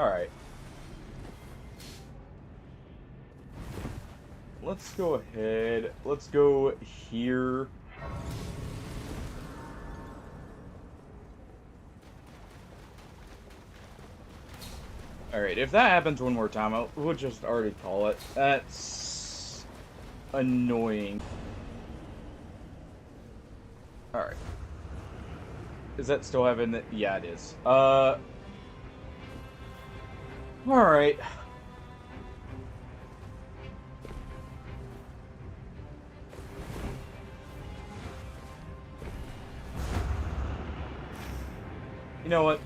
Alright. Let's go ahead. Let's go here. Alright, if that happens one more time, we'll just already call it. That's annoying. Alright. Is that still having the... Yeah, it is. Alright. You know what?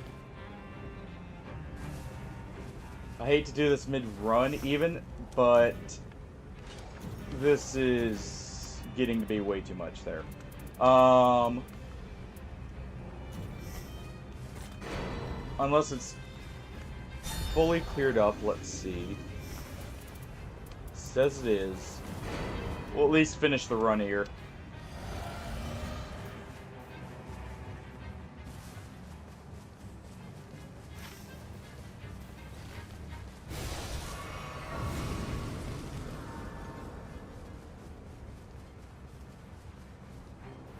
I hate to do this mid-run even, but this is getting to be way too much there. Unless it's fully cleared up, let's see. Says it is. We'll at least finish the run here.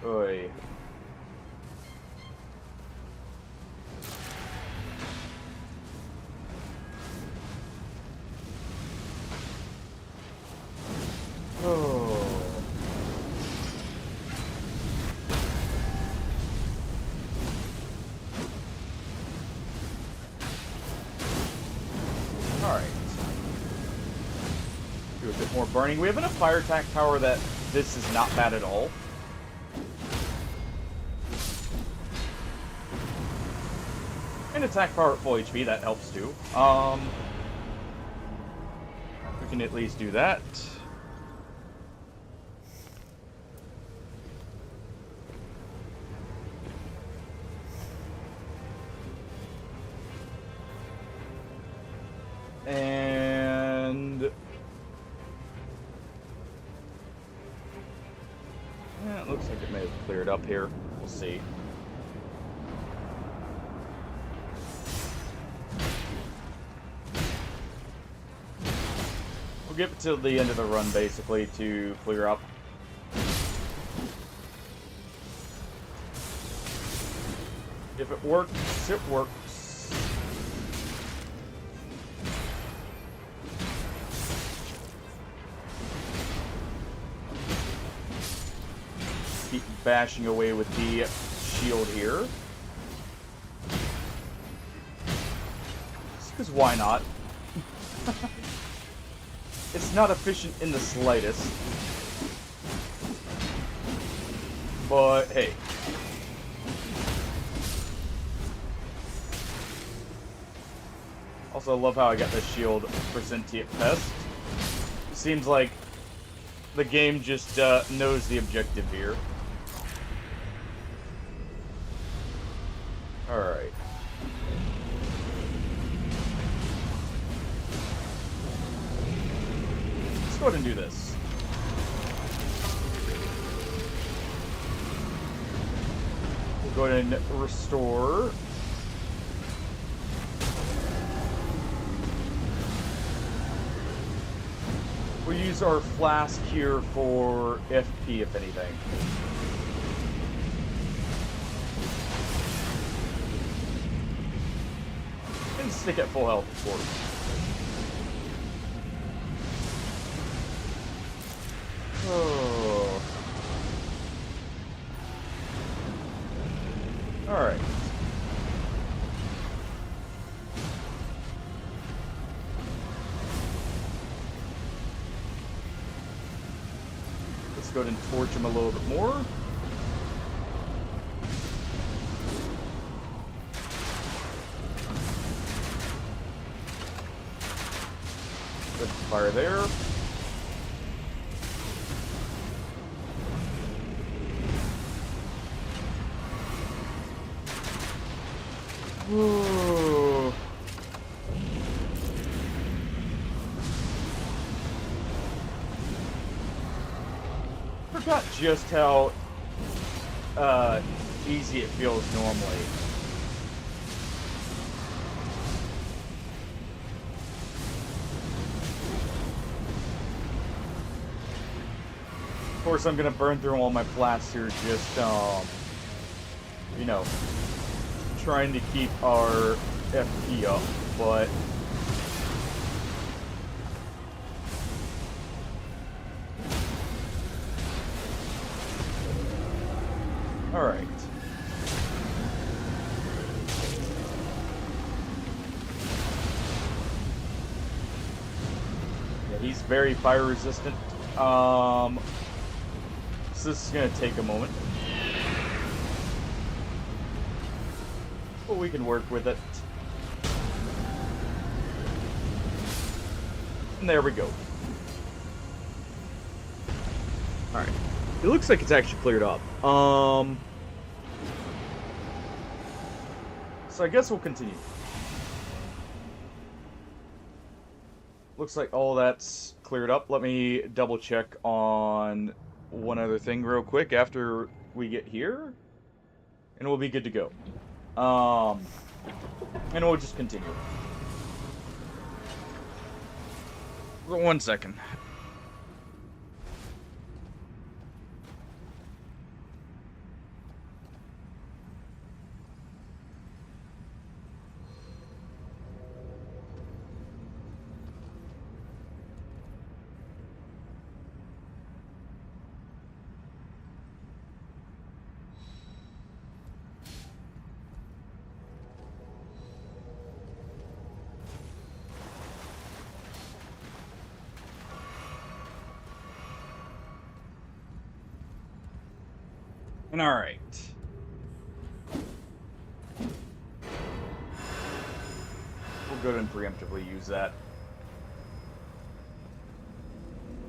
Oy. Oh. Alright. Do a bit more burning. We have enough fire attack power that this is not bad at all. And attack power at full HP, that helps too. We can at least do that. And... yeah, it looks like it may have cleared up here. We'll see. We'll get till the end of the run, basically, to clear up. If it works, it works. Keep bashing away with the shield here. Just because why not? It's not efficient in the slightest. But, hey. Also, I love how I got the shield for Sentient Pest. Seems like the game just knows the objective here. Alright. Let's go ahead and do this. We'll go ahead and restore. We'll use our flask here for FP, if anything. And stick at full health, of course. Oh. Alright. Let's go ahead and torch him a little bit more. Good fire there. Ooh. Forgot just how easy it feels normally. Of course, I'm gonna burn through all my plats here, just, you know, trying to keep our FP up, but... Alright. Yeah, he's very fire resistant. So this is gonna take a moment. But we can work with it. And there we go. Alright. It looks like it's actually cleared up. So I guess we'll continue. Looks like all that's cleared up. Let me double check on one other thing real quick after we get here. And we'll be good to go. And we'll just continue. 1 second. And alright. We'll go ahead and preemptively use that.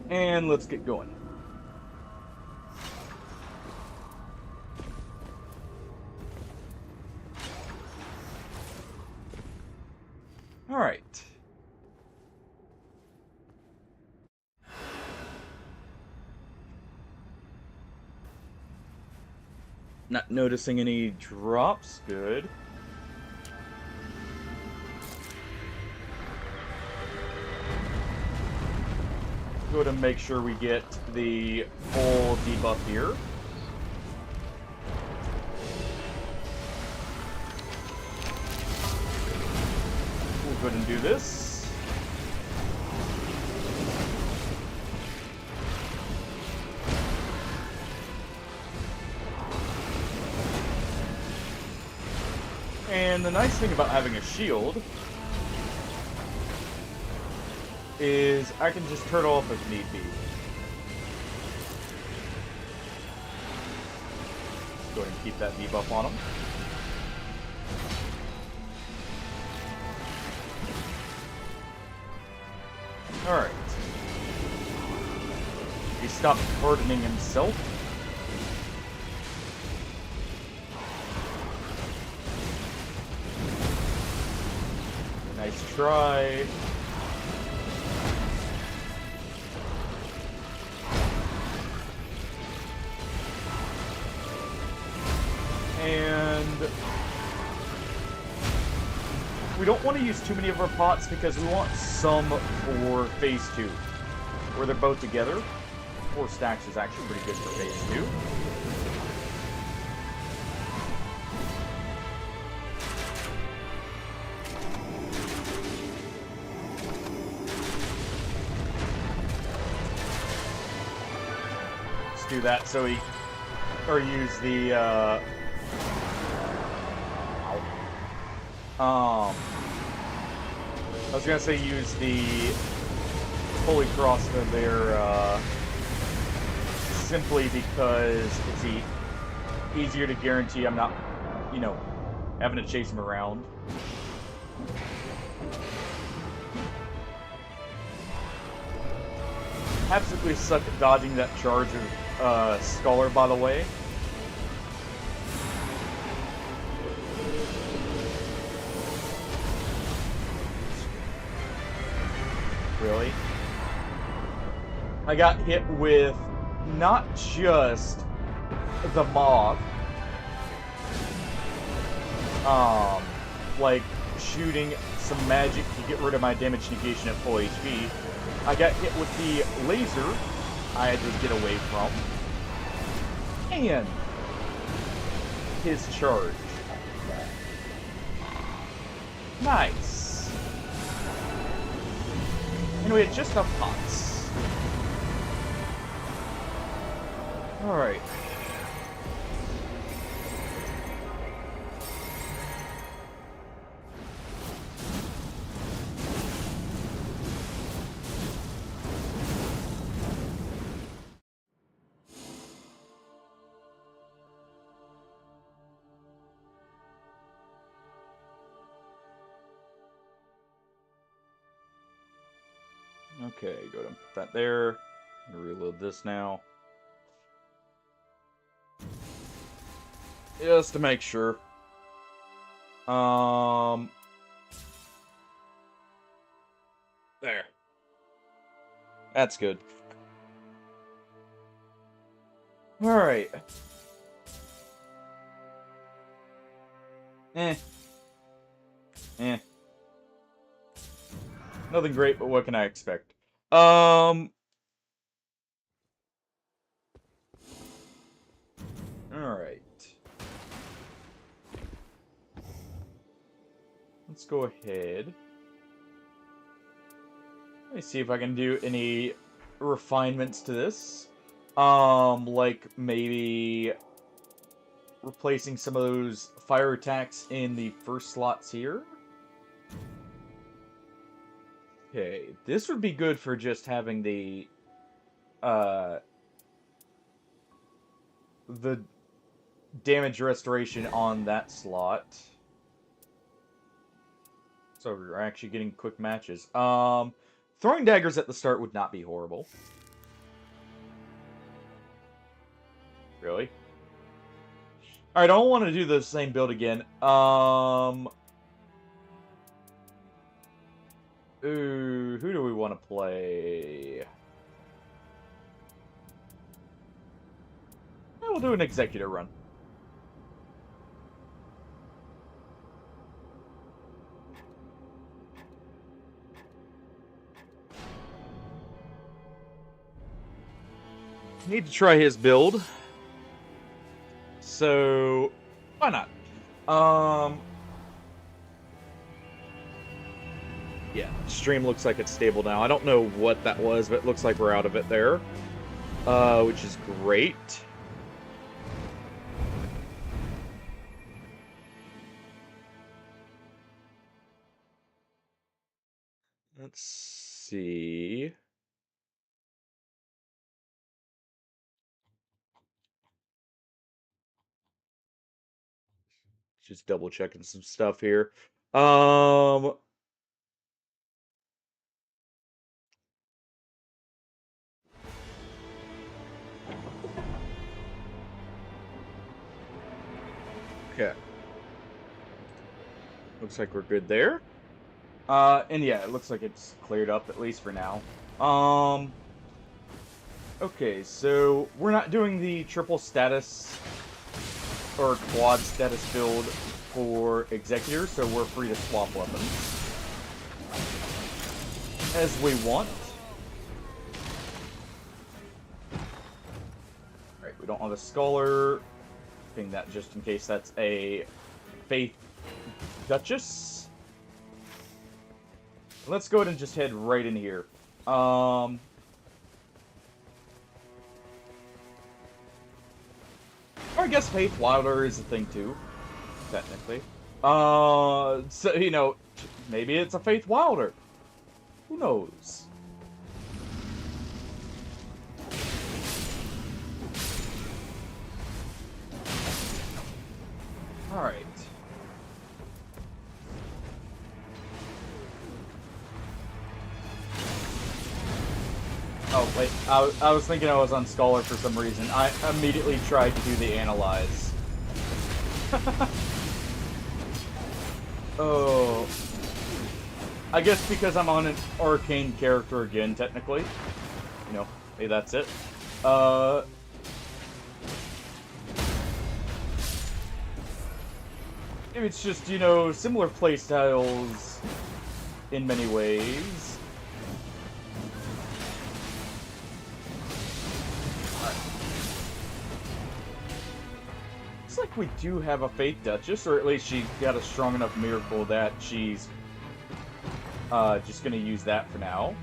And let's get going. Alright. Not noticing any drops. Good. Go ahead and make sure we get the full debuff here. We'll go ahead and do this. And the nice thing about having a shield is I can just turn it off if need be. Let's go ahead and keep that debuff on him. Alright. He stopped hardening himself. Nice try. And we don't want to use too many of our pots because we want some for phase 2, where they're both together. 4 stacks is actually pretty good for phase 2. Do that so he, or use the I was gonna say use the Holy Cross there simply because it's easier to guarantee I'm not, you know, having to chase him around. Absolutely suck at dodging that charge of Scholar, by the way. Really? I got hit with not just the mob, like shooting some magic to get rid of my damage negation at full HP. I got hit with the laser I had to get away from. And his charge. Nice. And we had just enough pots. Alright. Okay, go ahead and put that there. I'm gonna reload this now. Just to make sure. There. That's good. Alright. Eh. Nothing great, but what can I expect? Alright. Let's go ahead. Let me see if I can do any refinements to this. Like maybe replacing some of those fire attacks in the first slots here. Okay, this would be good for just having the damage restoration on that slot. So we're actually getting quick matches. Throwing daggers at the start would not be horrible. Really? Alright, I don't want to do the same build again. Ooh, who do we want to play? We'll do an Executor run. Need to try his build. So, why not? Yeah, stream looks like it's stable now. I don't know what that was, but it looks like we're out of it there. Which is great. Let's see. Just double checking some stuff here. Okay. Looks like we're good there. And yeah, it looks like it's cleared up, at least for now. Okay, so we're not doing the triple status or quad status build for Executor, so we're free to swap weapons as we want. Alright, we don't have a Scholar. Ping that just in case that's a Faith Duchess. Let's go ahead and just head right in here. Or I guess Faith Wilder is a thing too, technically. So, you know, maybe it's a Faith Wilder. Who knows? Alright. Oh, wait. I was thinking I was on Scholar for some reason. I immediately tried to do the Analyze. Oh. I guess because I'm on an arcane character again, technically. You know, hey, that's it. It's just, you know, similar playstyles in many ways. we do have a Faith Duchess, or at least she got a strong enough miracle that she's just gonna use that for now.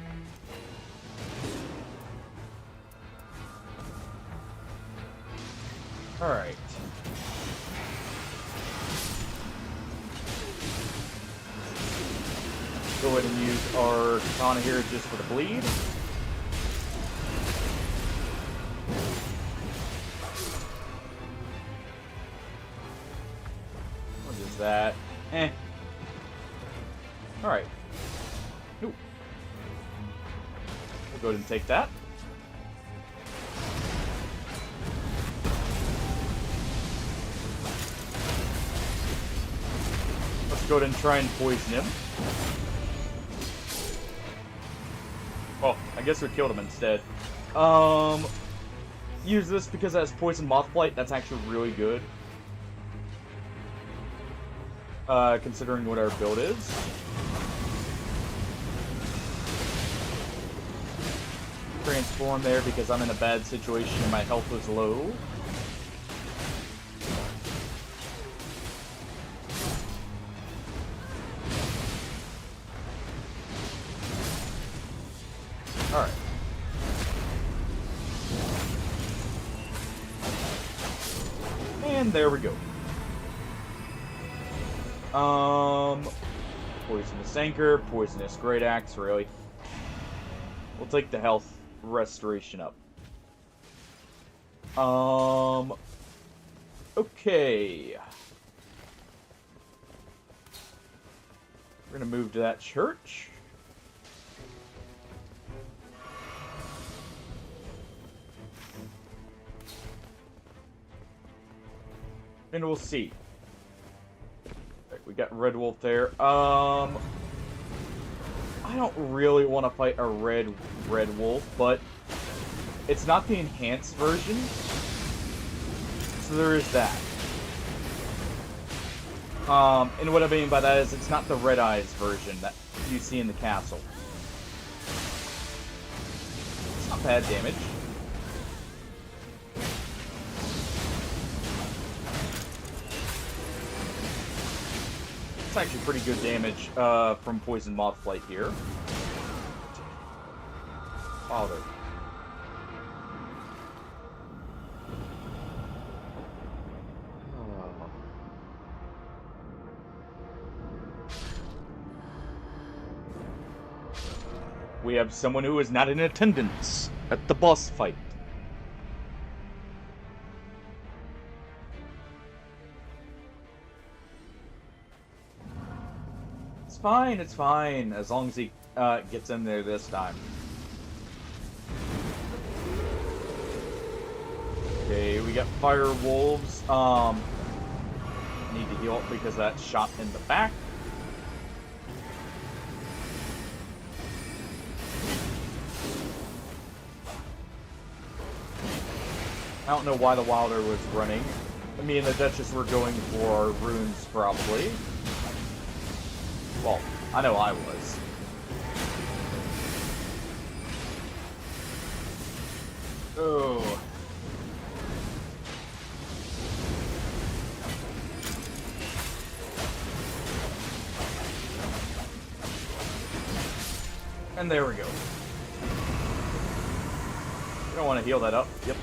Alright. Go ahead and use our Katana here just for the bleed. What is that? Eh. Alright. Ooh. We'll go ahead and take that. Let's go ahead and try and poison him. Oh, I guess we killed him instead. Use this because it has Poison Moth Blight. That's actually really good. Considering what our build is. Transform there because I'm in a bad situation and my health was low. Alright. And there we go. Poisonous Anchor, Poisonous Great Axe, really. We'll take the health restoration up. Okay. We're gonna move to that church. And we'll see. Right, we got Red Wolf there. I don't really want to fight a red wolf, but it's not the enhanced version, so there is that. And what I mean by that is it's not the Red Eyes version that you see in the castle. It's not bad damage. It's actually pretty good damage from Poison Moth Blight here. Father. We have someone who is not in attendance at the boss fight. It's fine, as long as he gets in there this time. Okay, we got Fire Wolves. Need to heal up because that shot in the back. I don't know why the Wilder was running. Me and the Duchess were going for our runes, probably. Well, I know I was. Oh. And there we go. You don't want to heal that up. Yep.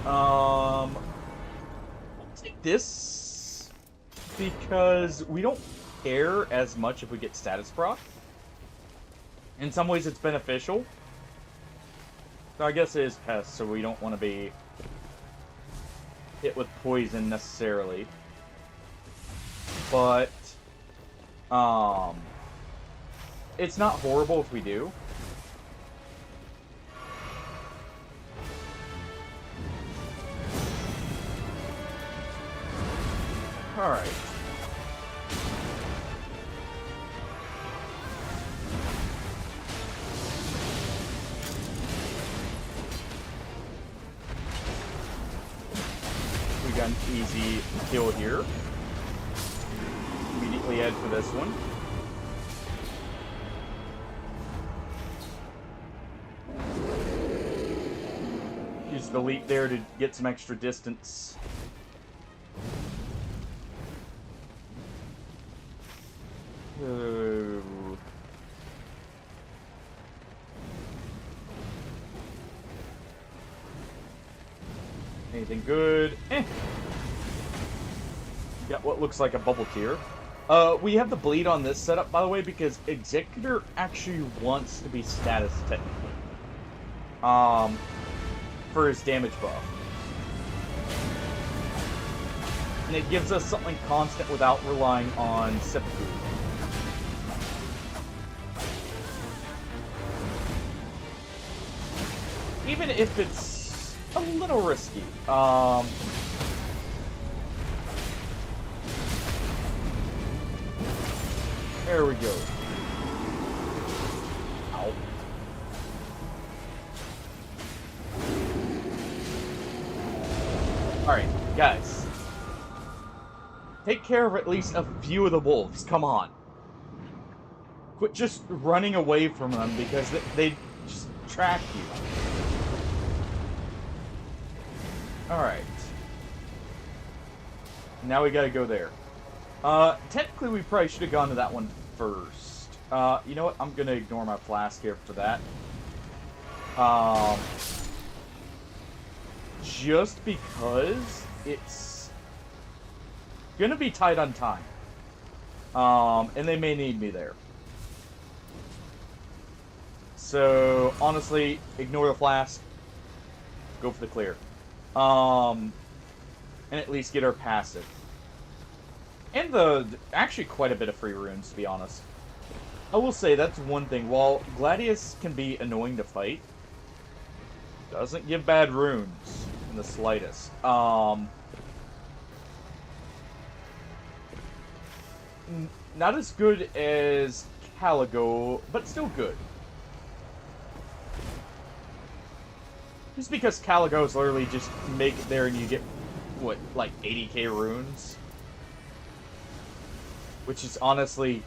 I'll take this because we don't care as much if we get status proc. In some ways it's beneficial. So I guess it is pest, so we don't want to be hit with poison necessarily. But it's not horrible if we do. Alright. We got an easy kill here. Immediately head for this one. Use the leap there to get some extra distance. Anything good? Got what looks like a bubble tier. We have the bleed on this setup, by the way, because Executor actually wants to be status technically. For his damage buff. And it gives us something constant without relying on seppuku. Even if it's a little risky. There we go. Ow. Alright, guys. Take care of at least a few of the wolves. Come on. Quit just running away from them because they just track you. Alright. Now we gotta go there. Technically we probably should have gone to that one first. You know what? I'm gonna ignore my flask here for that. Just because it's gonna be tight on time. And they may need me there. So, honestly, ignore the flask. Go for the clear. And at least get our passive. And actually quite a bit of free runes, to be honest. I will say, that's one thing. While Gladius can be annoying to fight, doesn't give bad runes in the slightest. Not as good as Caligo, but still good. Just because Caligo is literally just make it there and you get, what, like 80k runes? Which is honestly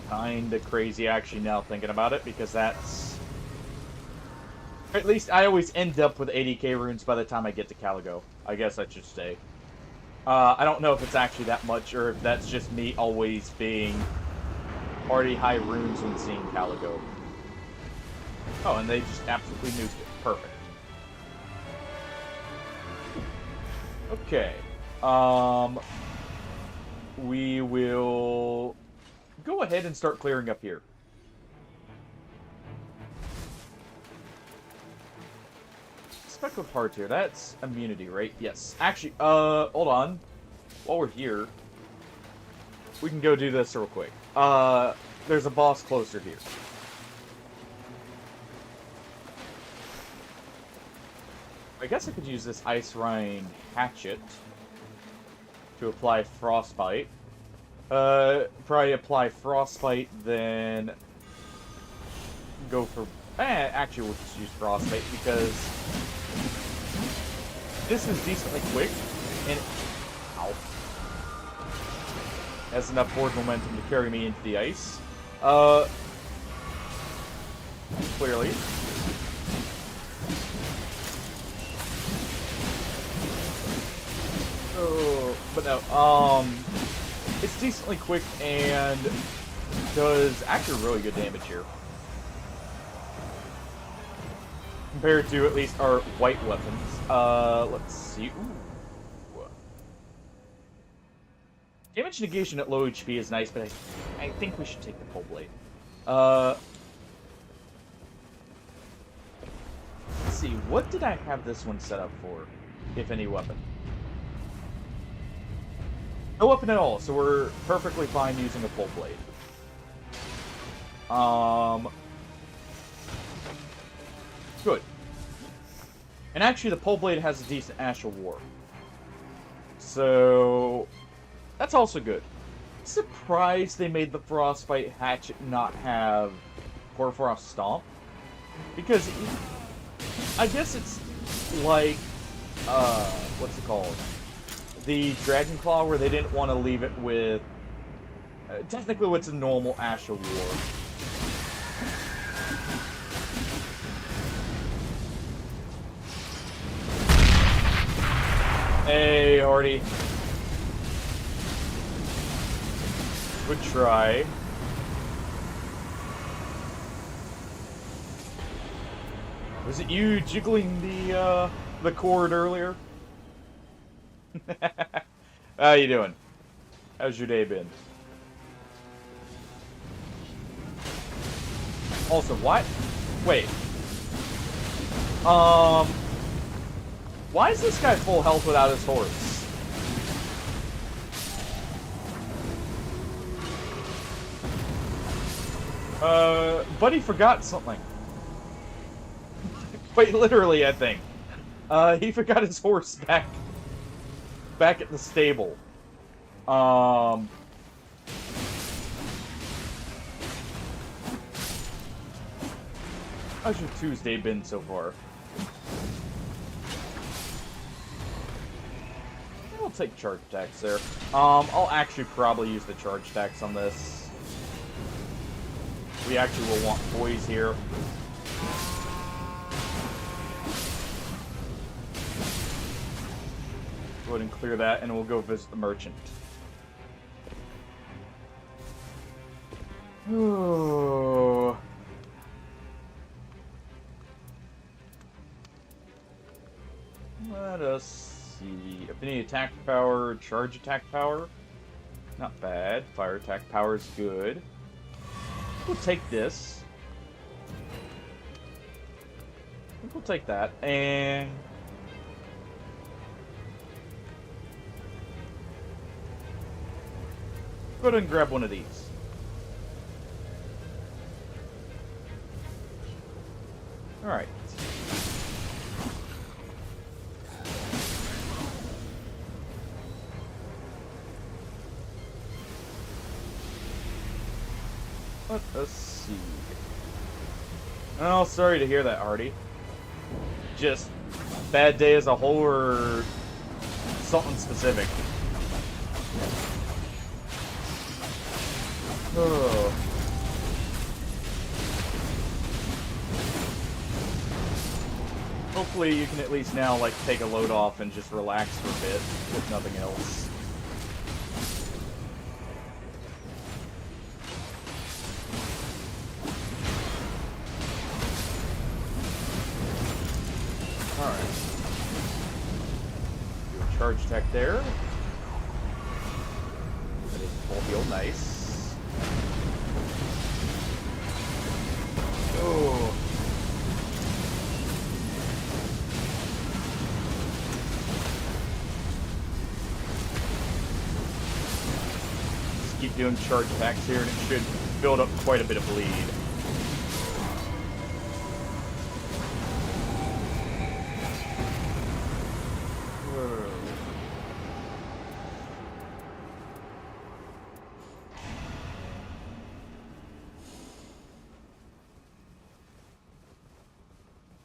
kinda crazy actually now thinking about it, because that's... At least I always end up with 80k runes by the time I get to Caligo. I guess I should say. I don't know if it's actually that much, or if that's just me always being already high runes when seeing Caligo. Oh, and they just absolutely nuked it. Perfect. Okay. We will go ahead and start clearing up here. Speckled heart here. That's immunity, right? Yes. Actually, hold on. While we're here, we can go do this real quick. There's a boss closer here. I guess I could use this Ice Rind Hatchet to apply Frostbite. Probably apply Frostbite, then go for... actually, we'll just use Frostbite, because this is decently quick, and... Ow. Has enough forward momentum to carry me into the ice. Clearly. Oh, but no, it's decently quick and does actually really good damage here. Compared to at least our white weapons. Let's see. Ooh. Damage negation at low HP is nice, but I think we should take the Pole Blade. Let's see, what did I have this one set up for, if any weapon? No weapon at all, so we're perfectly fine using a Pole Blade. Good. And actually, the Pole Blade has a decent Ash of War. So, that's also good. Surprised they made the Frostbite Hatchet not have Hoarfrost Stomp. Because, I guess it's like, what's it called? The Dragon Claw, where they didn't want to leave it with... technically, what's a normal Ash of War. Hey, Hardy. Good try. Was it you jiggling the cord earlier? How you doing? How's your day been? Also, what? Wait. Um, why is this guy full health without his horse? Buddy forgot something. Quite literally, I think. He forgot his horse back at the stable. How's your Tuesday been so far? I'll take charge attacks there. I'll actually probably use the charge attacks on this. We actually will want poise here. Go ahead and clear that, and we'll go visit the merchant. Oh. Let us see. Affinity attack power, charge attack power. Not bad. Fire attack power is good. We'll take this. I think we'll take that. And go ahead and grab one of these. Alright. Let us see. Oh, sorry to hear that, Hardy. Just bad day as a whole or something specific? Oh. Hopefully you can at least now, like, take a load off and just relax for a bit, if nothing else. Alright. Do a charge attack there. That is full heal, nice. Oh. Just keep doing charge attacks here, and it should build up quite a bit of bleed.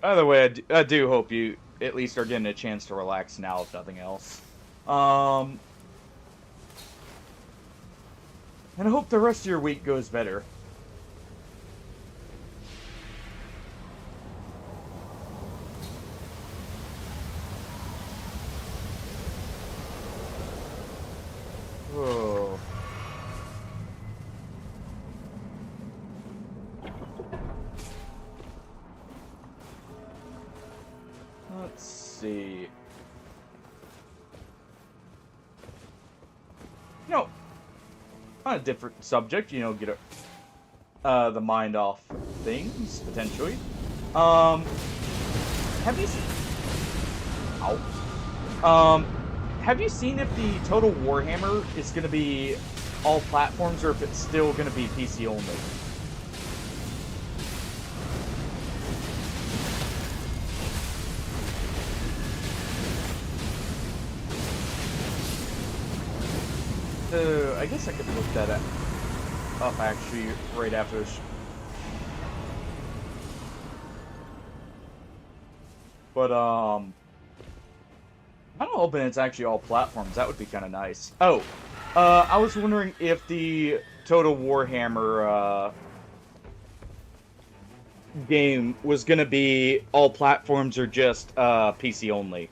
By the way, I do hope you at least are getting a chance to relax now, if nothing else. And I hope the rest of your week goes better. Oh. Let's see. No. On a different subject, you know, get the mind off things, potentially. Have you seen... Ow. Have you seen if the Total Warhammer is going to be all platforms, or if it's still going to be PC only? I guess I could look that up actually right after this. But I'm hoping it's actually all platforms. That would be kind of nice. Oh, I was wondering if the Total Warhammer game was gonna be all platforms or just PC only.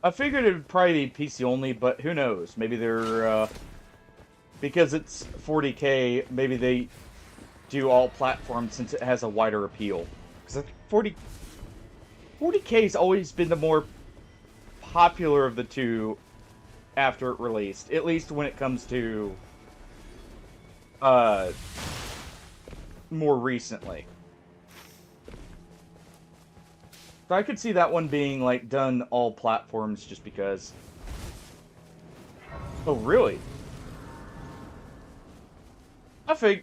I figured it would probably be PC only, but who knows? Maybe they're, because it's 40K, maybe they do all platforms since it has a wider appeal. Because I think 40K's always been the more popular of the two after it released. At least when it comes to more recently. So I could see that one being like done all platforms just because. Oh really?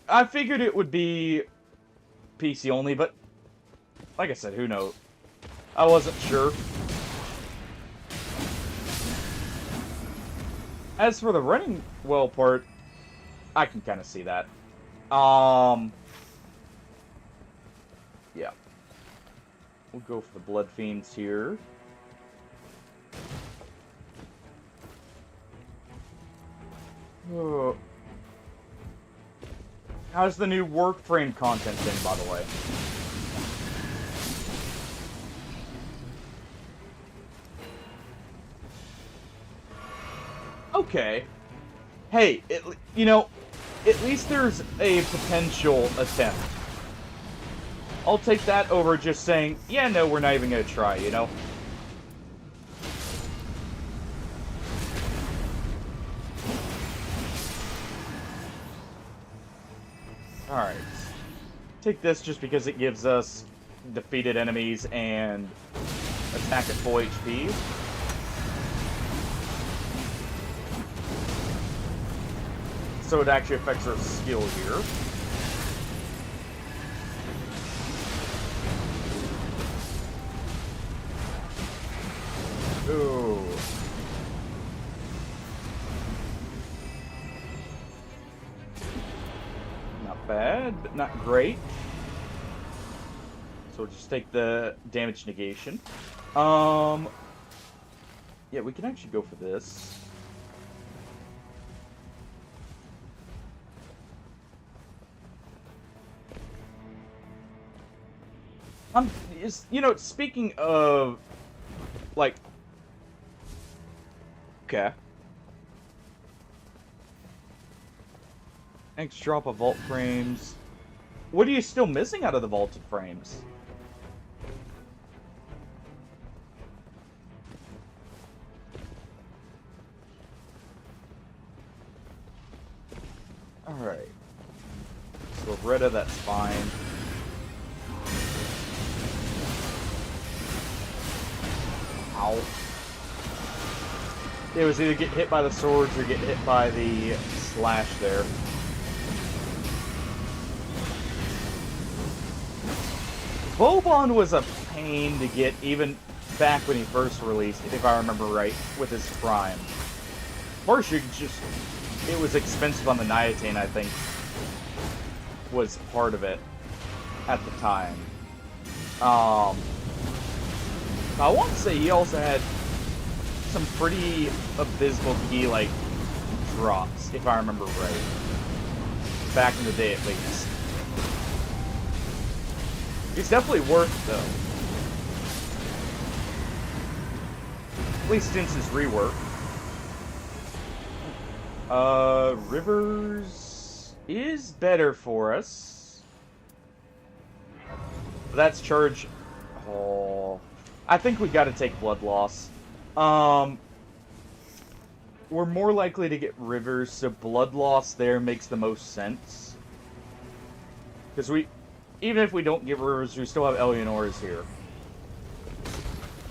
I figured it would be PC only, but like I said, who knows? I wasn't sure. As for the running well part, I can kind of see that. Yeah. We'll go for the Blood Fiends here. Oh. How's the new Warframe content been, by the way? Okay. Hey, you know, at least there's a potential attempt. I'll take that over just saying, yeah, no, we're not even gonna try, you know? Alright. Take this just because it gives us defeated enemies and attack at full HP. So it actually affects our skill here. Ooh. Not bad, but not great. So we'll just take the damage negation. Yeah, we can actually go for this. You know, speaking of, like, okay. Next drop of vault frames. What are you still missing out of the vaulted frames? Alright. So Retta, that's fine. Ow. It was either get hit by the swords or get hit by the slash there. Bobon was a pain to get even back when he first released, if I remember right, with his prime. Marshall just... It was expensive on the Niatane, I think, was part of it at the time. I want to say he also had some pretty abysmal key, like, drops, if I remember right. Back in the day, at least. It's definitely worth it, though. At least since his rework. Rivers is better for us. That's charge. Oh, I think we got to take blood loss. We're more likely to get rivers, so blood loss there makes the most sense. Because even if we don't get rivers, we still have Eleanor's here.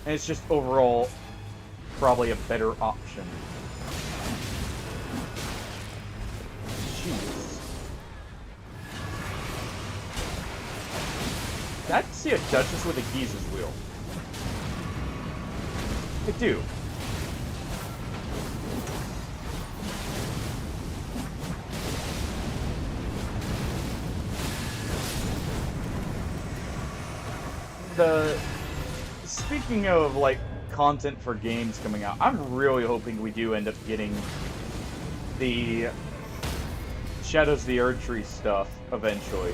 And it's just overall probably a better option. Jeez. I can see a Duchess with a Geese's wheel. I do. Speaking of, like, content for games coming out, I'm really hoping we do end up getting the Shadows of the Erdtree stuff eventually.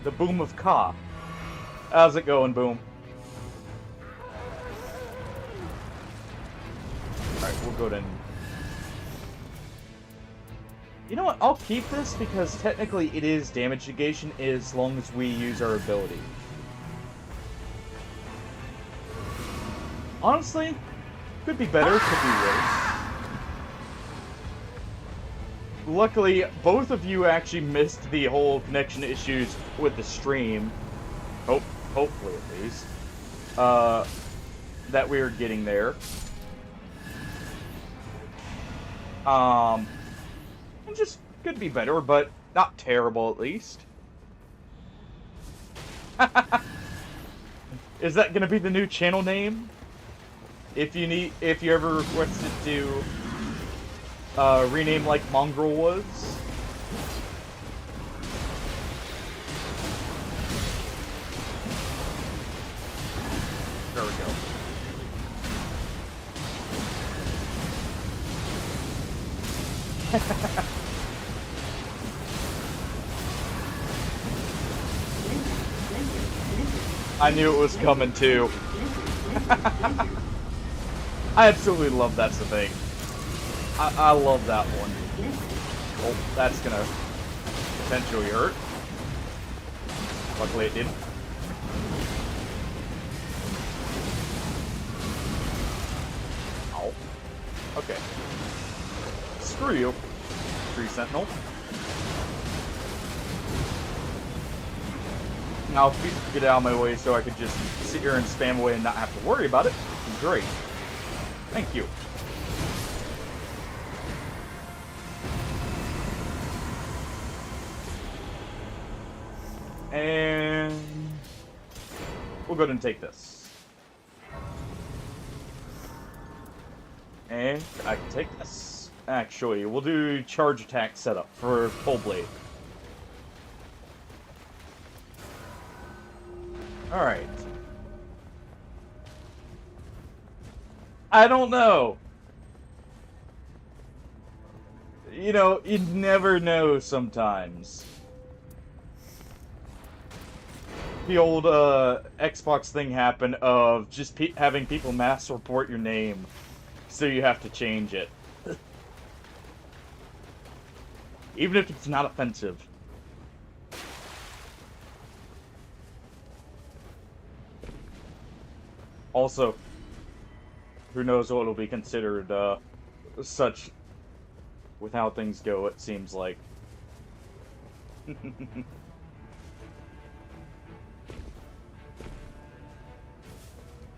The Boom of Ka. How's it going, Boom? Alright, we'll go to... You know what? I'll keep this because technically it is damage negation as long as we use our ability. Honestly, could be better, could be worse. Luckily, both of you actually missed the whole connection issues with the stream. Hopefully at least. That we were getting there. It just could be better, but not terrible at least. Is that gonna be the new channel name? If you ever requested to rename like Mongrel was. There we go. I knew it was coming too. I absolutely love That's the Thing. I love that one. Oh, that's gonna potentially hurt. Luckily it didn't. Ow. Okay. Screw you, Tree Sentinel. Now, if you could get out of my way so I could just sit here and spam away and not have to worry about it, great. Thank you. And we'll go ahead and take this. And I can take this. Actually, we'll do charge attack setup for Full Blade. Alright. I don't know. You know, you never know sometimes. The old Xbox thing happened of just having people mass report your name, so you have to change it. Even if it's not offensive. Also, who knows what will be considered such with how things go, it seems like.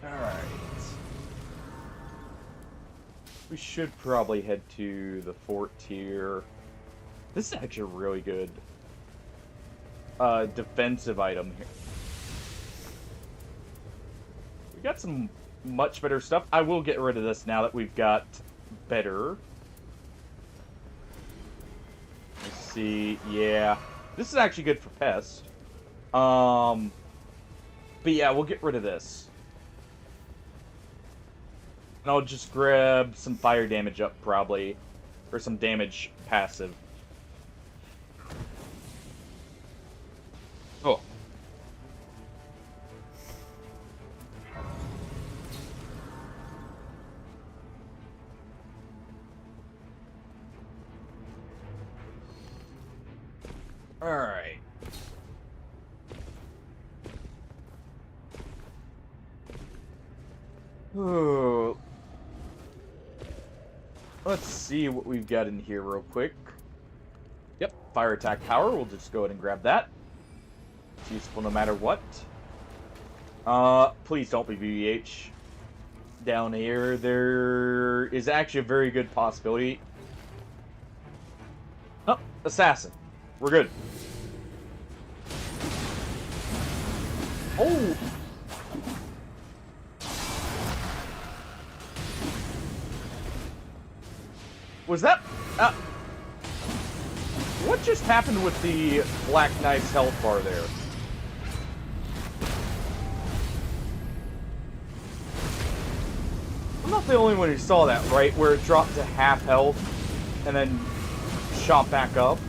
Alright. We should probably head to the fort here. This is actually a really good defensive item here. We got some much better stuff. I will get rid of this now that we've got better. Let's see. Yeah. This is actually good for pest. But yeah, we'll get rid of this. And I'll just grab some fire damage up, probably. Or some damage passive. Oh. Alright. Ooh. Let's see what we've got in here real quick. Yep, fire attack power. We'll just go ahead and grab that. It's useful no matter what. Please don't be BBH. Down here, there is actually a very good possibility. Oh, assassin. We're good. Oh! Was that... what just happened with the Black Knight's health bar there? I'm not the only one who saw that, right? Where it dropped to half health and then shot back up.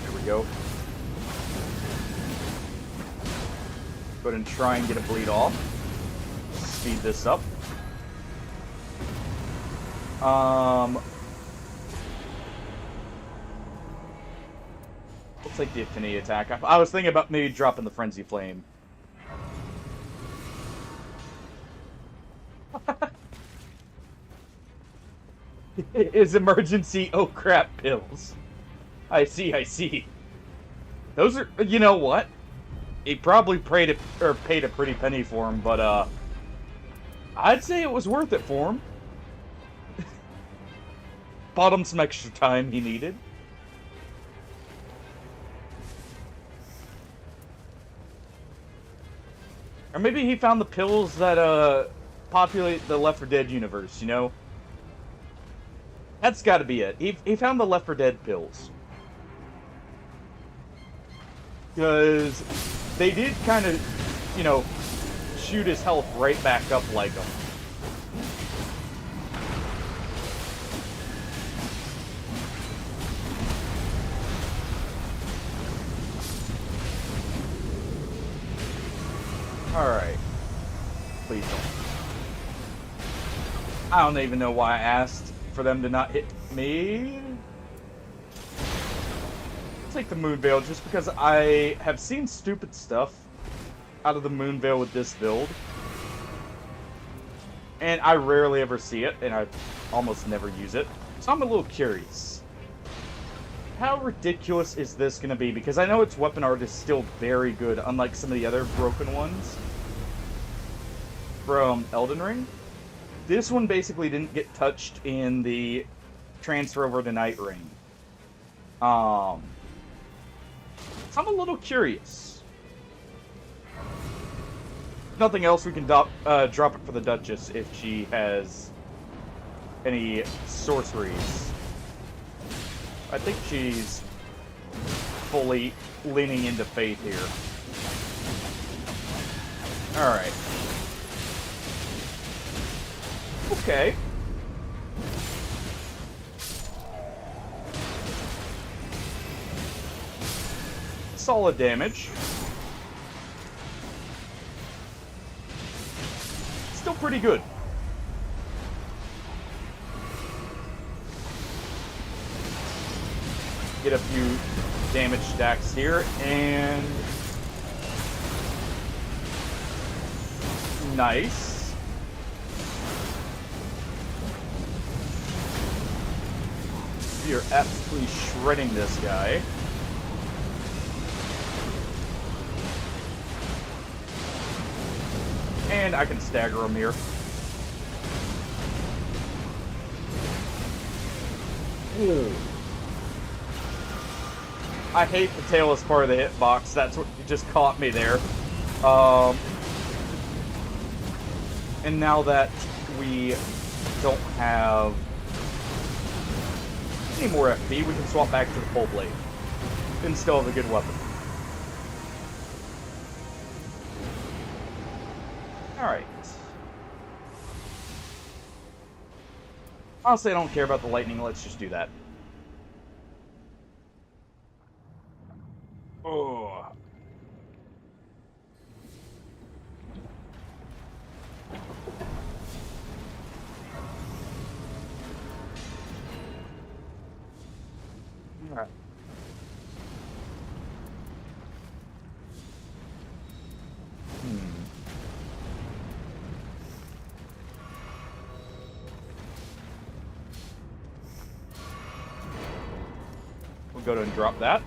There we go. Go ahead and try and get a bleed off. Speed this up. Let's take the affinity attack. I was thinking about maybe dropping the frenzy flame. Is emergency oh crap pills. I see, I see. Those are, you know what? He probably paid a pretty penny for him, but I'd say it was worth it for him. Bought him some extra time he needed. Or maybe he found the pills that populate the Left 4 Dead universe, you know? That's gotta be it. He found the Left 4 Dead pills. Because they did kind of, you know, shoot his health right back up like him. Alright. Please don't. I don't even know why I asked for them to not hit me. I'll take the Moon Veil just because I have seen stupid stuff out of the Moon Veil with this build. And I rarely ever see it, and I almost never use it. So I'm a little curious. How ridiculous is this going to be? Because I know its weapon art is still very good, unlike some of the other broken ones from Elden Ring. This one basically didn't get touched in the transfer over to Nightreign. So I'm a little curious. If nothing else, we can drop it for the Duchess if she has any sorceries. I think she's fully leaning into faith here. Alright. Okay. Solid damage. Still pretty good. Get a few damage stacks here, and nice. You're absolutely shredding this guy. And I can stagger him here. Ooh. I hate the tail as part of the hitbox. That's what just caught me there. And now that we don't have any more FP, we can swap back to the full blade. And still have a good weapon. Alright. Honestly, I don't care about the lightning. Let's just do that. Oh. Alright. We'll go ahead and drop that.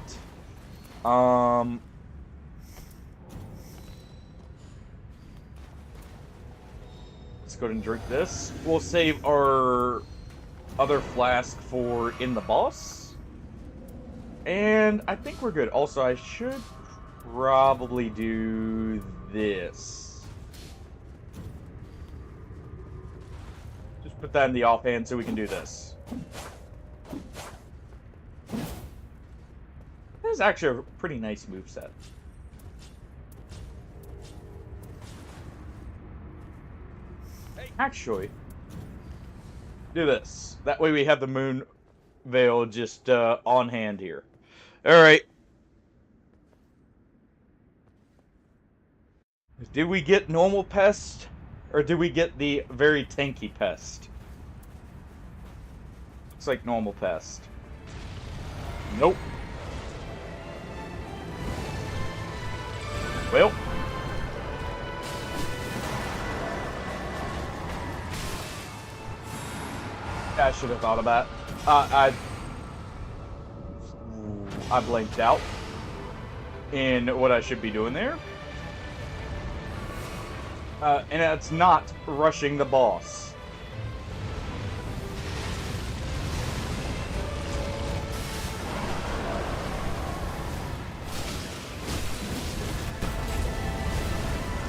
Let's go ahead and drink this. We'll save our other flask for in the boss. And I think we're good. Also, I should probably do this. Just put that in the offhand so we can do this. This is actually a pretty nice moveset. Actually, do this. That way we have the Moon Veil just on hand here. Alright. Did we get normal pest? Or did we get the very tanky pest? Looks like normal pest. Nope. Well. I should have thought of that. I blanked out in what I should be doing there. And it's not rushing the boss.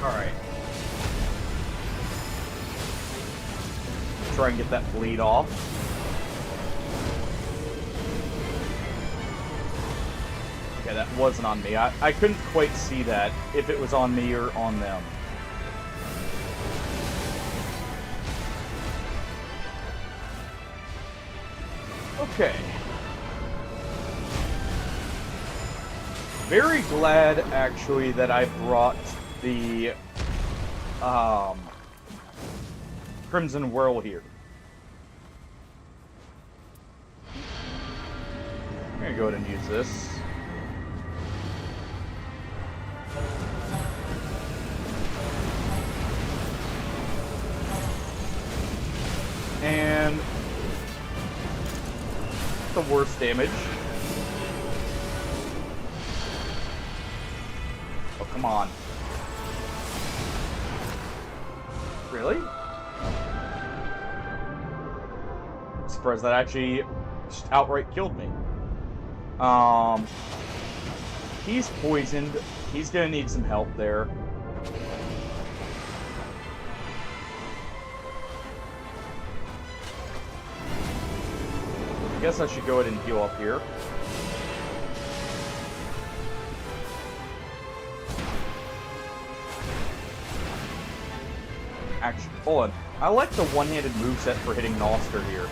Alright. Try and get that bleed off. Okay, that wasn't on me. I couldn't quite see that, if it was on me or on them. Okay. Very glad, actually, that I brought the Crimson Whirl here. I'm gonna go ahead and use this. And the worst damage. Oh, come on. Really? I'm surprised that actually just outright killed me. He's poisoned. He's gonna need some help there. I guess I should go ahead and heal up here. Actually, hold on. I like the one-handed moveset for hitting Noster here.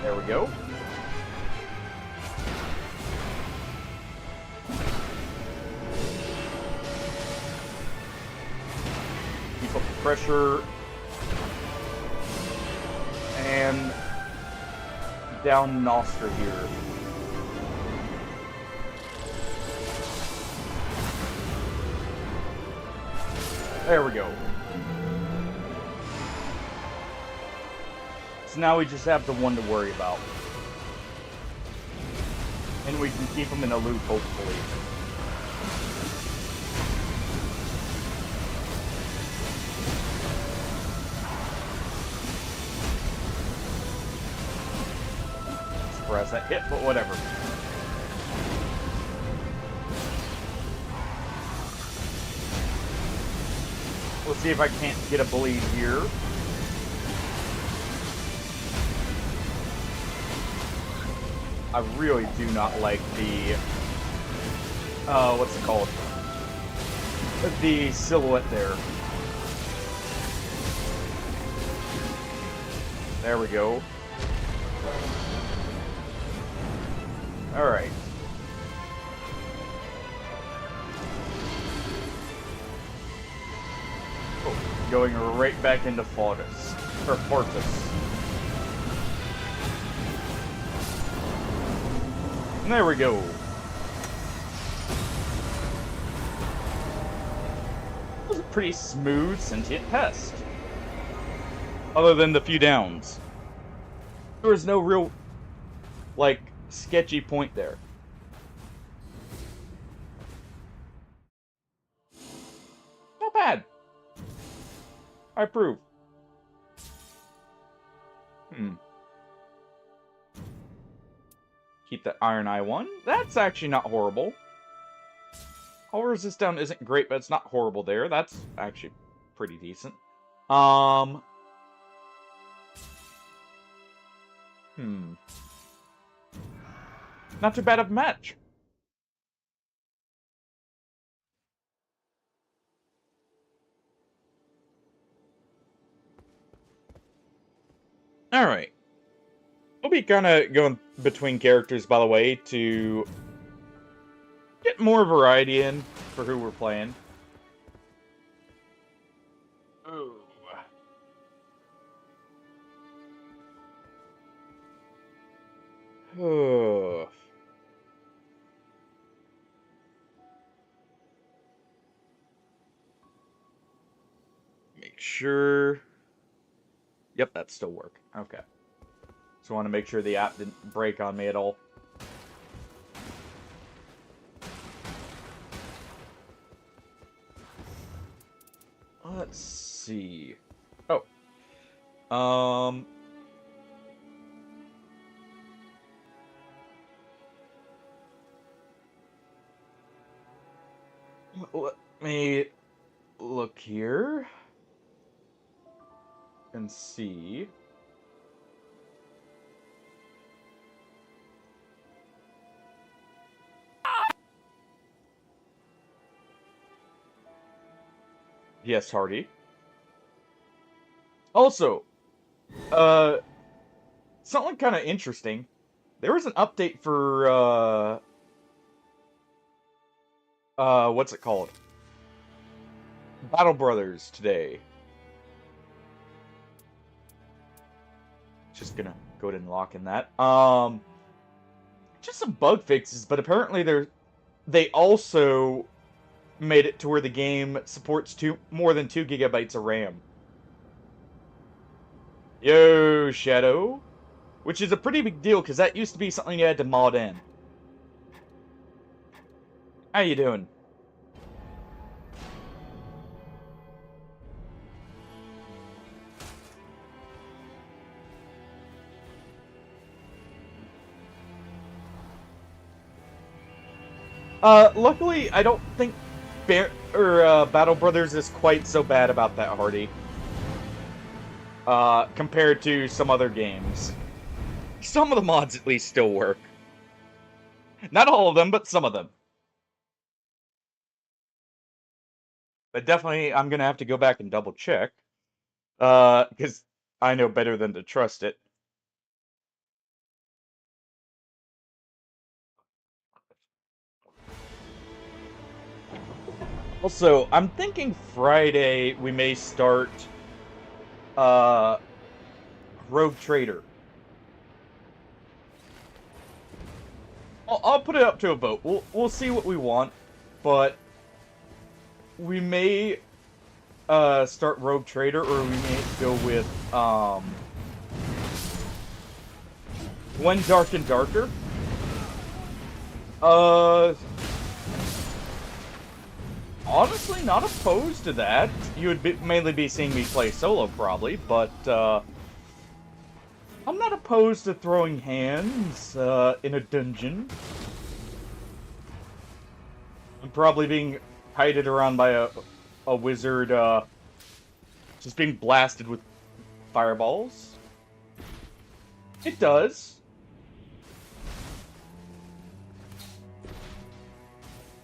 There we go. Keep up the pressure. And down Noster here. There we go. So now we just have the one to worry about. And we can keep him in a loop, hopefully. Surprise that hit, but whatever. We'll see if I can't get a bleed here. I really do not like the, what's it called? The silhouette there. There we go. Alright. Oh, going right back into Fortis. Or Fortis. There we go. It was a pretty smooth sentient pest. Other than the few downs. There was no real, like, sketchy point there. Not bad. I approve. Keep that Iron Eye 1. That's actually not horrible. All resist down isn't great, but it's not horrible there. That's actually pretty decent. Not too bad of a match. Alright. We'll be kind of going between characters, by the way, to get more variety in for who we're playing. Ooh. Oh. Make sure. Yep, that still work. Okay. Just want to make sure the app didn't break on me at all. Let's see. Oh. Let me look here and see. Yes, Hardy. Also, something kind of interesting. There was an update for, what's it called? Battle Brothers today. Just gonna go ahead and lock in that. Just some bug fixes, but apparently they also made it to where the game supports more than 2 gigabytes of RAM. Yo, Shadow. Which is a pretty big deal, because that used to be something you had to mod in. How you doing? Luckily, I don't think Battle Brothers is quite so bad about that, Hardy. Compared to some other games. Some of the mods at least still work. Not all of them, but some of them. But definitely, I'm gonna have to go back and double check. Because I know better than to trust it. Also, I'm thinking Friday we may start Rogue Trader. I'll put it up to a vote. We'll see what we want, but we may start Rogue Trader, or we may go with When Dark and Darker. Honestly, not opposed to that. You would mainly be seeing me play solo, probably, but I'm not opposed to throwing hands in a dungeon. I'm probably being kited around by a wizard, just being blasted with fireballs. It does.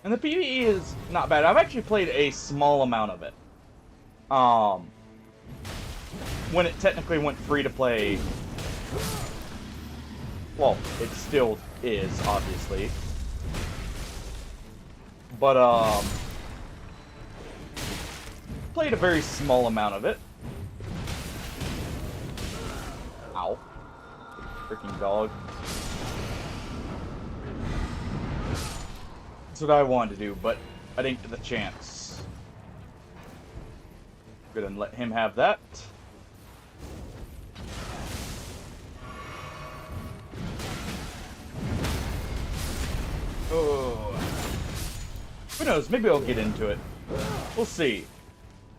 And the PvE is not bad. I've actually played a small amount of it. When it technically went free to play. Well, it still is, obviously. But, played a very small amount of it. Ow. Freaking dog. That's what I wanted to do, but I didn't get the chance. Good, and let him have that. Oh. Who knows? Maybe I'll get into it. We'll see.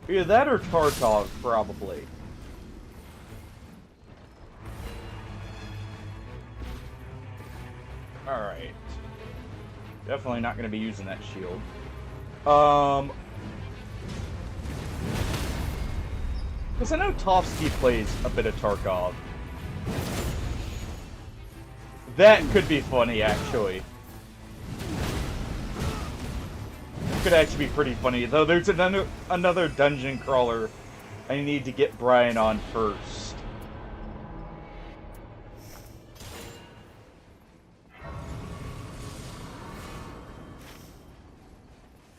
Either that or Tarkov, probably. Alright. Definitely not going to be using that shield. Because I know Tofsky plays a bit of Tarkov. That could be funny, actually. Could actually be pretty funny, though there's another dungeon crawler I need to get Brian on first.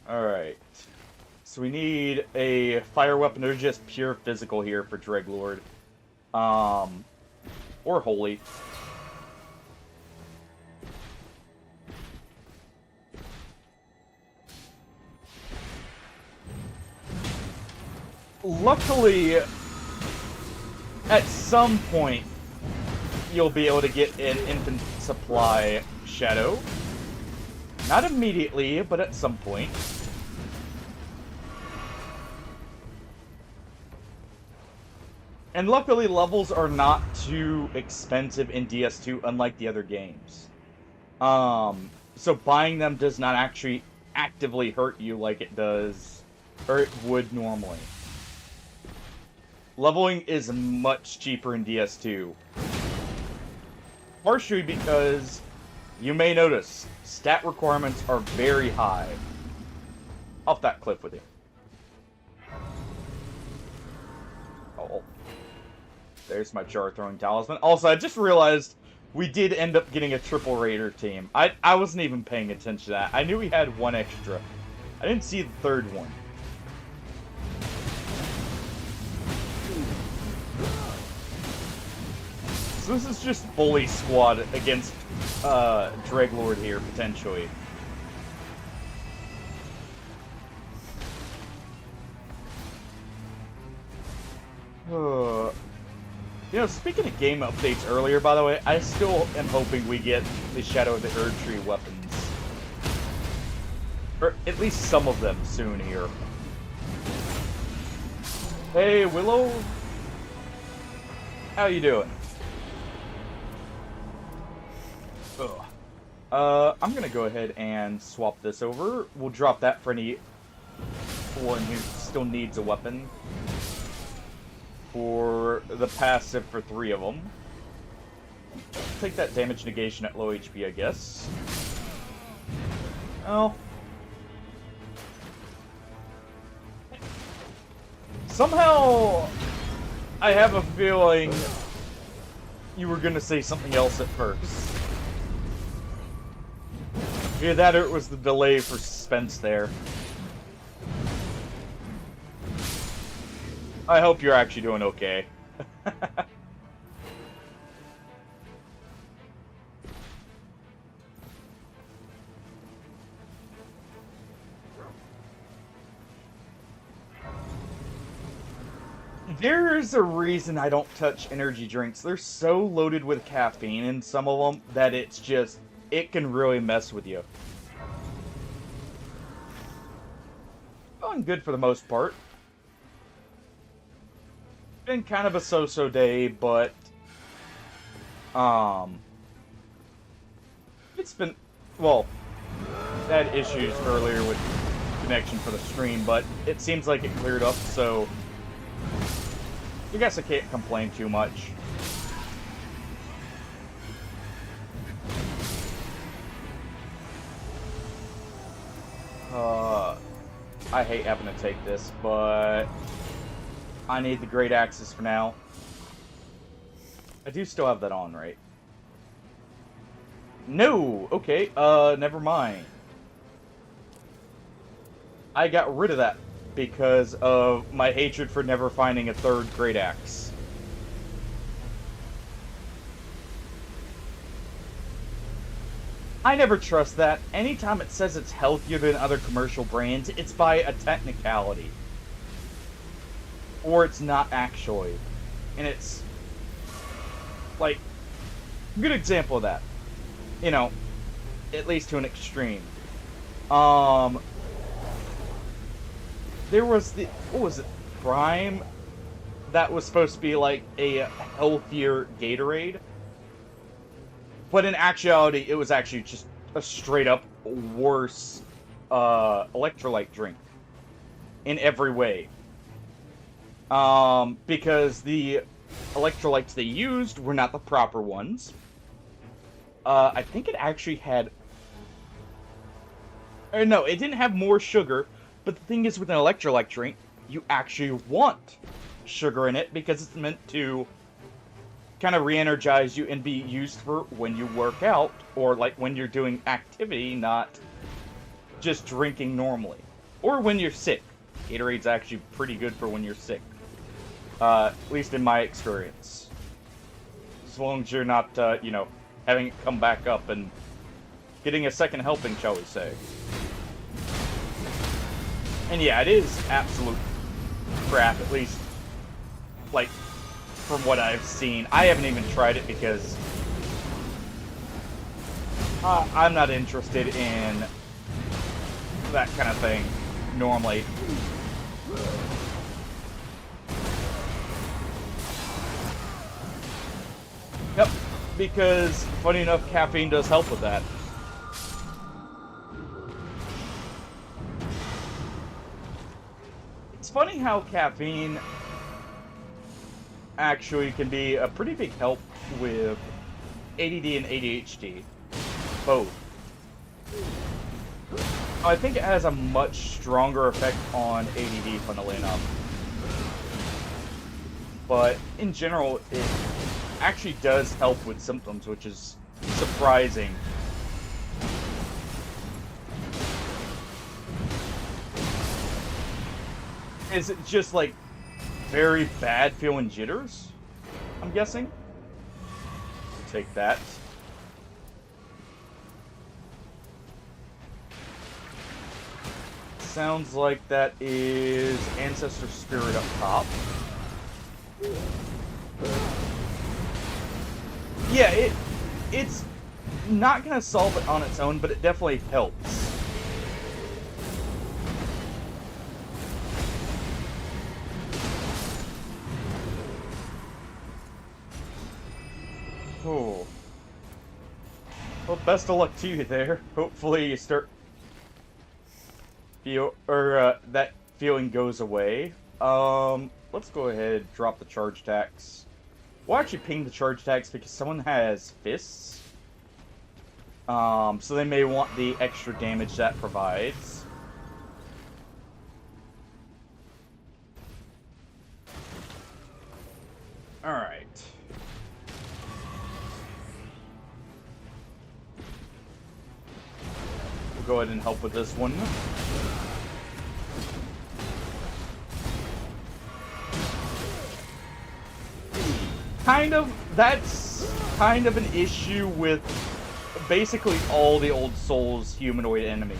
Alright. So we need a fire weapon or just pure physical here for Dreglord. Or holy. Luckily, at some point, you'll be able to get an infant supply shadow. Not immediately, but at some point. And luckily, levels are not too expensive in DS2, unlike the other games. So buying them does not actually actively hurt you like it does, or it would normally. Leveling is much cheaper in DS2. Partially because, you may notice, stat requirements are very high. Off that cliff with you. Oh. There's my char throwing talisman. Also, I just realized we did end up getting a triple raider team. I wasn't even paying attention to that. I knew we had one extra. I didn't see the third one. So this is just bully squad against Dreglord here, potentially. You know, speaking of game updates earlier, by the way, I still am hoping we get the Shadow of the Erdtree weapons. Or at least some of them soon here. Hey, Willow. How you doing? Ugh. I'm gonna go ahead and swap this over. We'll drop that for anyone who still needs a weapon. For the passive for 3 of them. Take that damage negation at low HP, I guess. Oh. Somehow, I have a feeling you were gonna say something else at first. Either that or it was the delay for suspense there. I hope you're actually doing okay. There's a reason I don't touch energy drinks. They're so loaded with caffeine in some of them that it's just, it can really mess with you. Going good for the most part. Been kind of a so-so day, but it's been, well, I had issues earlier with connection for the stream, but it seems like it cleared up, so I guess I can't complain too much. I hate having to take this, but I need the great axes for now. I do still have that on, right? No! Okay, never mind. I got rid of that because of my hatred for never finding a third great axe. I never trust that. Anytime it says it's healthier than other commercial brands, it's by a technicality. Or it's not actually. And it's like a good example of that. You know, at least to an extreme. There was the, what was it, Prime? That was supposed to be like a healthier Gatorade. But in actuality, it was actually just a straight up worse electrolyte drink. In every way. Because the electrolytes they used were not the proper ones. I think it actually had... Or no, it didn't have more sugar, but the thing is with an electrolyte drink, you actually want sugar in it because it's meant to kind of re-energize you and be used for when you work out, or like when you're doing activity, not just drinking normally. Or when you're sick. Gatorade's actually pretty good for when you're sick. At least in my experience. As long as you're not, you know, having it come back up and getting a second helping, shall we say. And yeah, it is absolute crap, at least, like, from what I've seen. I haven't even tried it because I'm not interested in that kind of thing, normally. Yep, because, funny enough, caffeine does help with that. It's funny how caffeine actually can be a pretty big help with ADD and ADHD, both. I think it has a much stronger effect on ADD, funnily enough. But in general, it actually does help with symptoms, which is surprising. Is it just like very bad feeling jitters? I'm guessing. We'll take that. Sounds like that is Ancestor Spirit up top. Yeah, it's not gonna solve it on its own, but it definitely helps. Oh. Well, best of luck to you there. Hopefully you start that feeling goes away. Let's go ahead and drop the charge tax. We'll actually ping the charge tax because someone has fists. So they may want the extra damage that provides. Alright. We'll go ahead and help with this one. That's kind of an issue with basically all the old Souls humanoid enemies.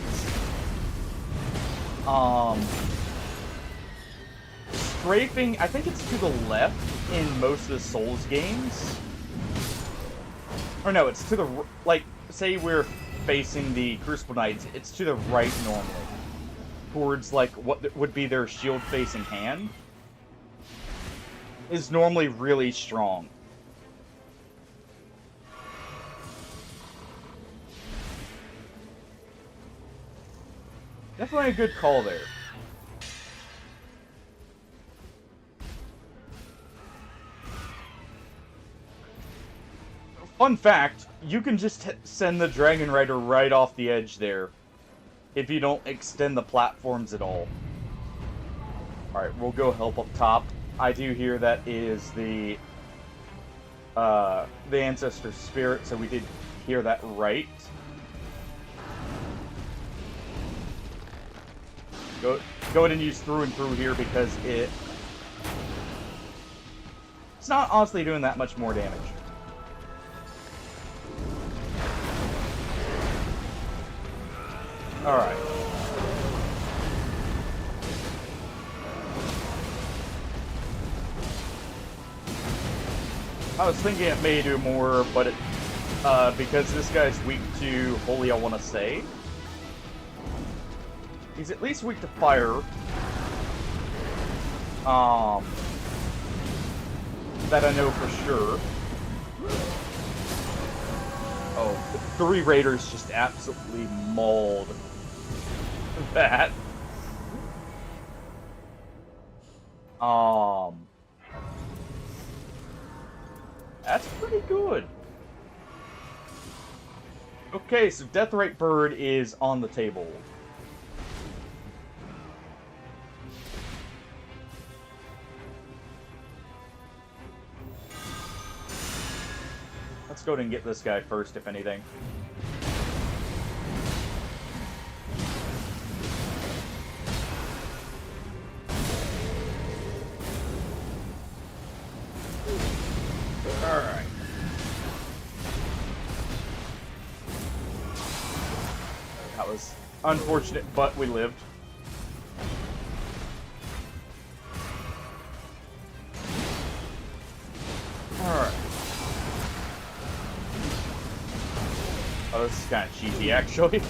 Strafing, I think it's to the left in most of the Souls games. Or no, it's to the, like, say we're facing the Crucible Knights, it's to the right normally. Towards, like, what would be their shield-facing hand. Is normally really strong. Definitely a good call there. Fun fact, you can just send the Dragon Rider right off the edge there, if you don't extend the platforms at all. Alright, we'll go help up top. I do hear that is the Ancestor Spirit, so we did hear that right. Go ahead and use through and through here because it's not honestly doing that much more damage. Alright. I was thinking it may do more, but it, because this guy's weak to Holy, I want to say. He's at least weak to fire. That I know for sure. Oh, the 3 Raiders just absolutely mauled that. That's pretty good. Okay, so Deathrite Bird is on the table. Let's go ahead and get this guy first, if anything. was unfortunate, but we lived. Alright. Oh, this is kind of cheesy, actually.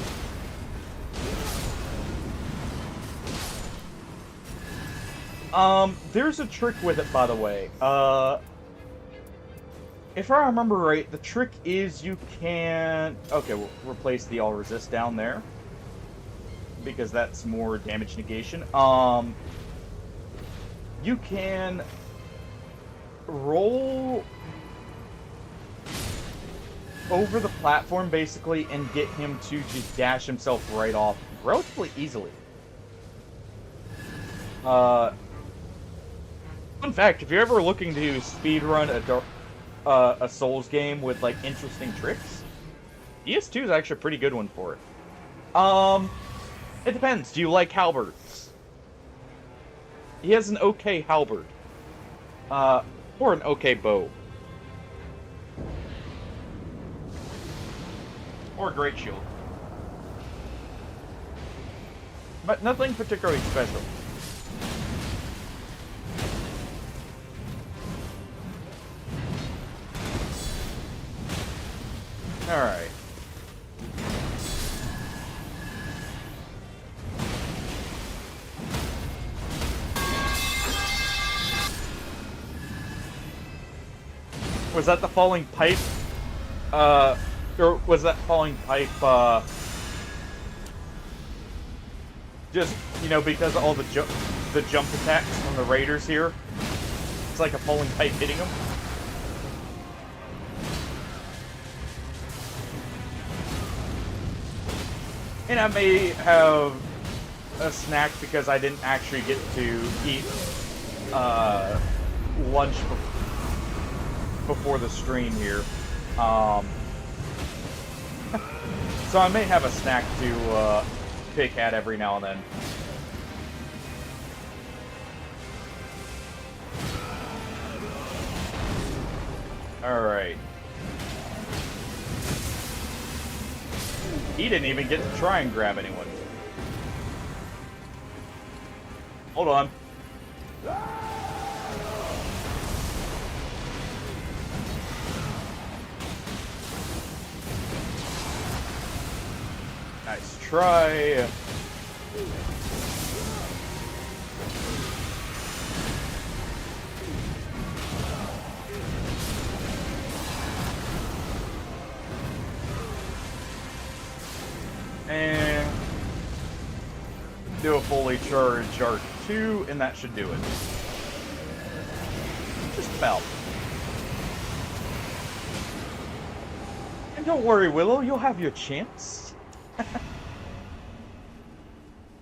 There's a trick with it, by the way. If I remember right, the trick is you can... Okay, we'll replace the all resist down there, because that's more damage negation. You can roll over the platform, basically, and get him to just dash himself right off relatively easily. Fun fact, if you're ever looking to speedrun a Souls game with, like, interesting tricks, ES2 is actually a pretty good one for it. It depends. Do you like halberds? He has an okay halberd. Or an okay bow. Or a great shield. But nothing particularly special. Alright. Was that the falling pipe? Or was that falling pipe, just, you know, because of all the jump attacks from the raiders here? It's like a falling pipe hitting them. And I may have a snack because I didn't actually get to eat lunch before the stream here. So I may have a snack to pick at every now and then. Alright. He didn't even get to try and grab anyone. Hold on. Nice try. And do a fully charged R2, and that should do it. Just about. And don't worry, Willow, you'll have your chance.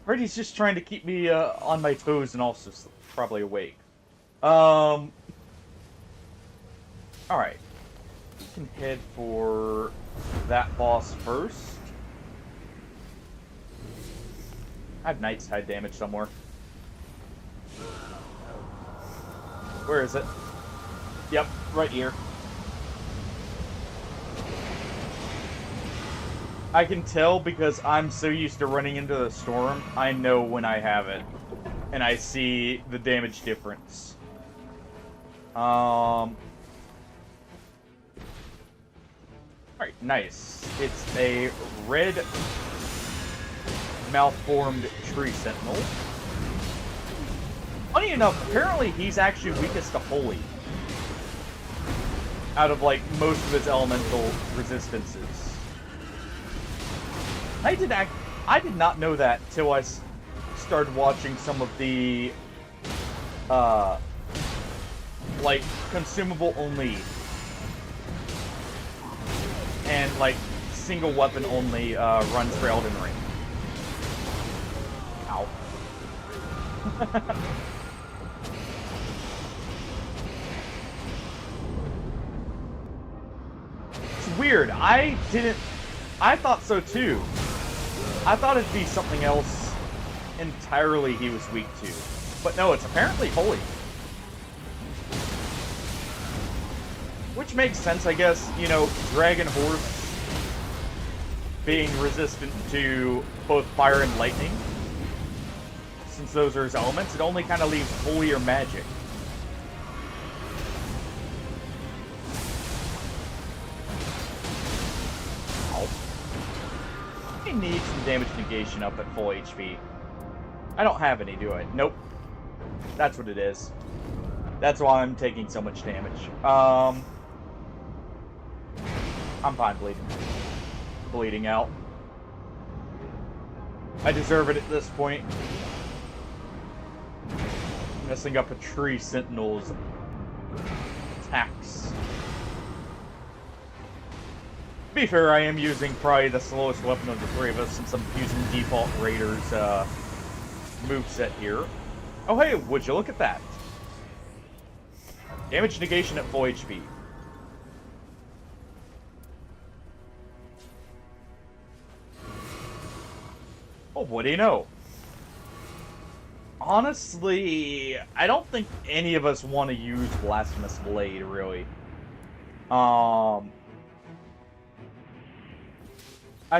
Freddy's just trying to keep me on my toes and also probably awake. Alright. We can head for that boss first. I have Knight's Tide damage somewhere. Where is it? Yep, right here. I can tell because I'm so used to running into the storm, I know when I have it. And I see the damage difference. Alright, nice. It's a red malformed tree sentinel. Funny enough, apparently he's actually weakest to holy. Out of, like, most of his elemental resistances. I did not know that till I started watching some of the, like, consumable only and, like, single weapon only, runs for Elden Ring. Ow. It's weird. I thought so too. I thought it'd be something else entirely he was weak to. But no, it's apparently holy. Which makes sense, I guess. You know, Dragon Horse being resistant to both fire and lightning. Since those are his elements, it only kind of leaves holy or magic. Ow. I need some damage negation up at full HP. I don't have any, do I? Nope. That's what it is. That's why I'm taking so much damage. I'm fine bleeding out. I deserve it at this point. Messing up a tree sentinel's attacks. To be fair, I am using probably the slowest weapon of the three of us since I'm using default Raider's moveset here. Oh hey, would you look at that? Damage negation at full HP. Oh, what do you know? Honestly, I don't think any of us want to use Blasphemous Blade, really. I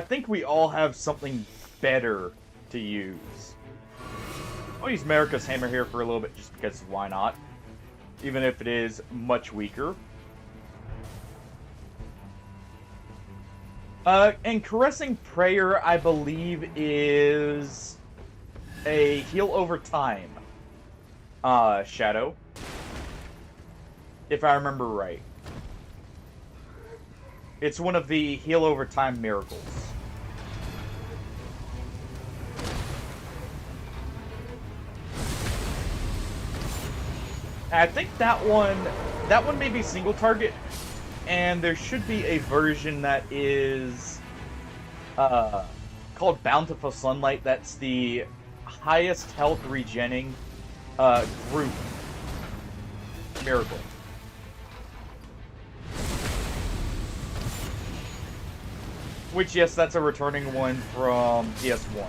think we all have something better to use. I'll use Marika's Hammer here for a little bit, just because why not? Even if it is much weaker. And Caressing Prayer, I believe, is a heal over time shadow. If I remember right. It's one of the heal over time miracles. I think that one may be single target, and there should be a version that is called Bountiful Sunlight. That's the highest health regenning group miracle. Which, yes, that's a returning one from PS1.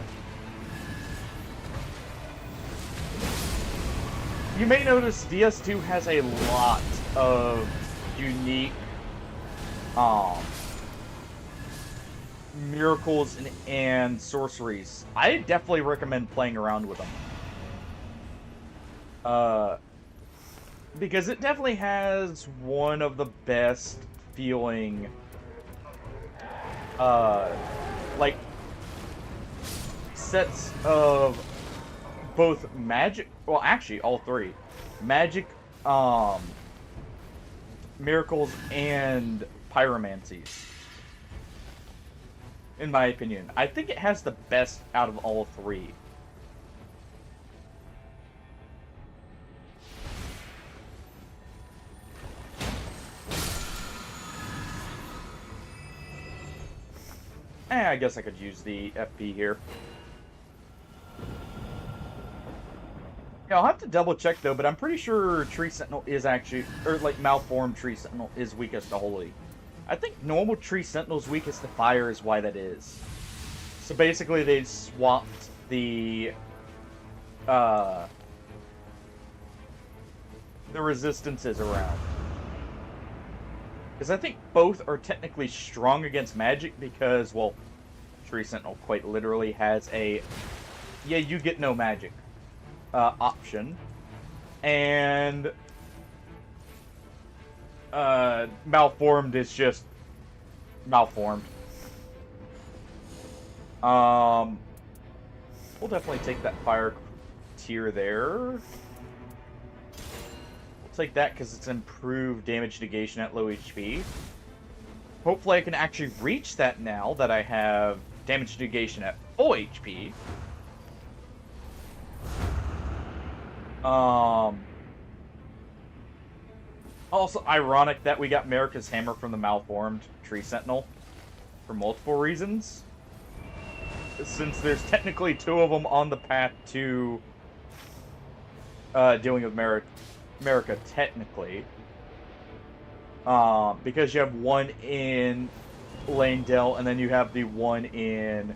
You may notice DS2 has a lot of unique miracles and sorceries. I definitely recommend playing around with them. Because it definitely has one of the best feeling like sets of both magic, well actually all three, magic, miracles, and pyromancies. In my opinion, I think it has the best out of all three. I guess I could use the FP here. Yeah, I'll have to double check though, but I'm pretty sure Tree Sentinel is actually, or like Malformed Tree Sentinel is weakest to Holy. I think normal Tree Sentinel's weakest to Fire is why that is. So basically they swapped the resistances around. Because I think both are technically strong against magic because, well, Tree Sentinel quite literally has a, yeah, you get no magic option. And Malformed is just malformed. We'll definitely take that fire tier there. We'll take that because it's improved damage negation at low HP. Hopefully I can actually reach that now that I have damage negation at full HP. Also ironic that we got Marika's Hammer from the Malformed Tree Sentinel for multiple reasons. Since there's technically two of them on the path to dealing with Marika technically. Because you have one in Lanedale, and then you have the one in...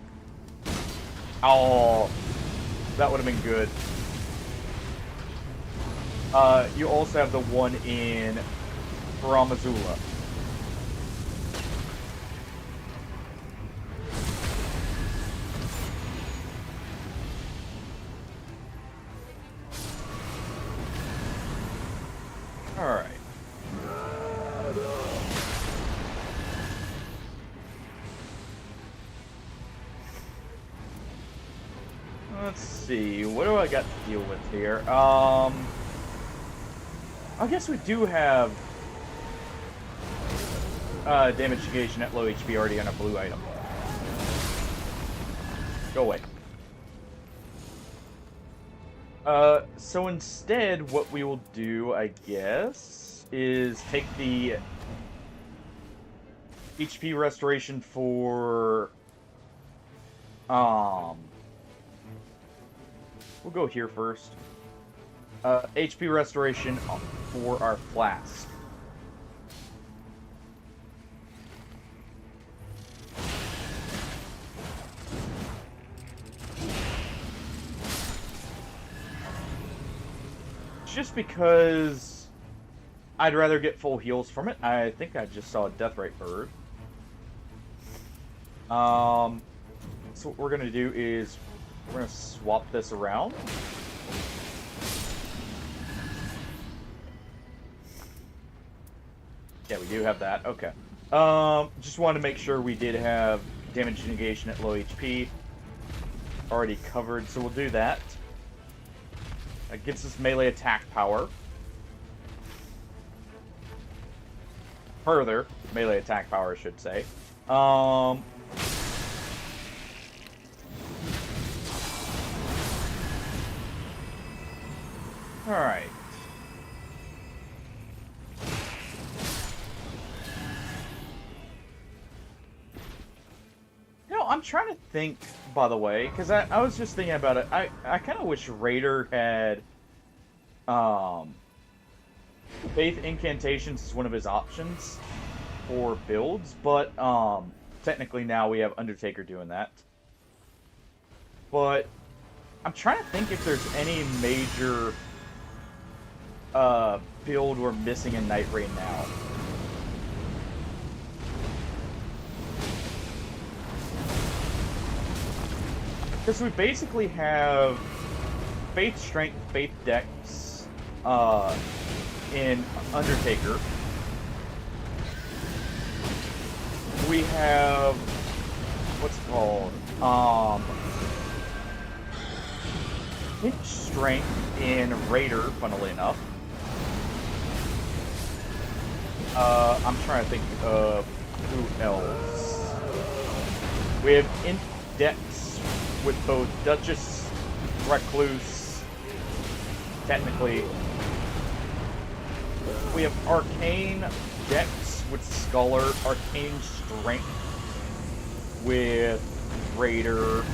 Oh, that would have been good. You also have the one in Ramazula. let's see. What do I got to deal with here? I guess we do have damage negation at low HP already on a blue item. Go away. So instead, what we will do, I guess, is take the HP restoration for, we'll go here first. HP restoration for our flask. Just because I'd rather get full heals from it. I think I just saw a death rate bird. So what we're gonna do is we're gonna swap this around. Yeah, we do have that. Okay. Just wanted to make sure we did have damage negation at low HP already covered, so we'll do that. That gets us melee attack power. Further melee attack power, I should say. Alright. You know, I'm trying to think, by the way, because I was just thinking about it. I kind of wish Raider had Faith Incantations as one of his options for builds, but technically now we have Undertaker doing that. But I'm trying to think if there's any major build we're missing in Nightreign now. Because we basically have Faith Strength, Faith Dex in Undertaker. We have what's it called? Pinch Strength in Raider, funnily enough. I'm trying to think of who else. We have Int Dex with both Duchess, Recluse, technically. We have Arcane Dex with Scholar, Arcane Strength with Raider.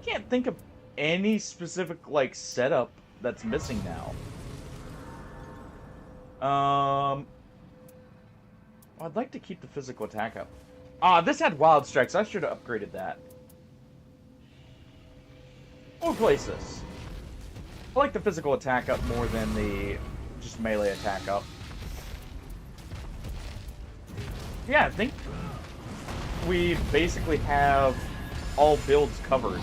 Can't think of any specific, like, setup that's missing now. I'd like to keep the physical attack up. This had Wild Strikes. I should have upgraded that. We'll replace this. I like the physical attack up more than the just melee attack up. Yeah, I think we basically have all builds covered.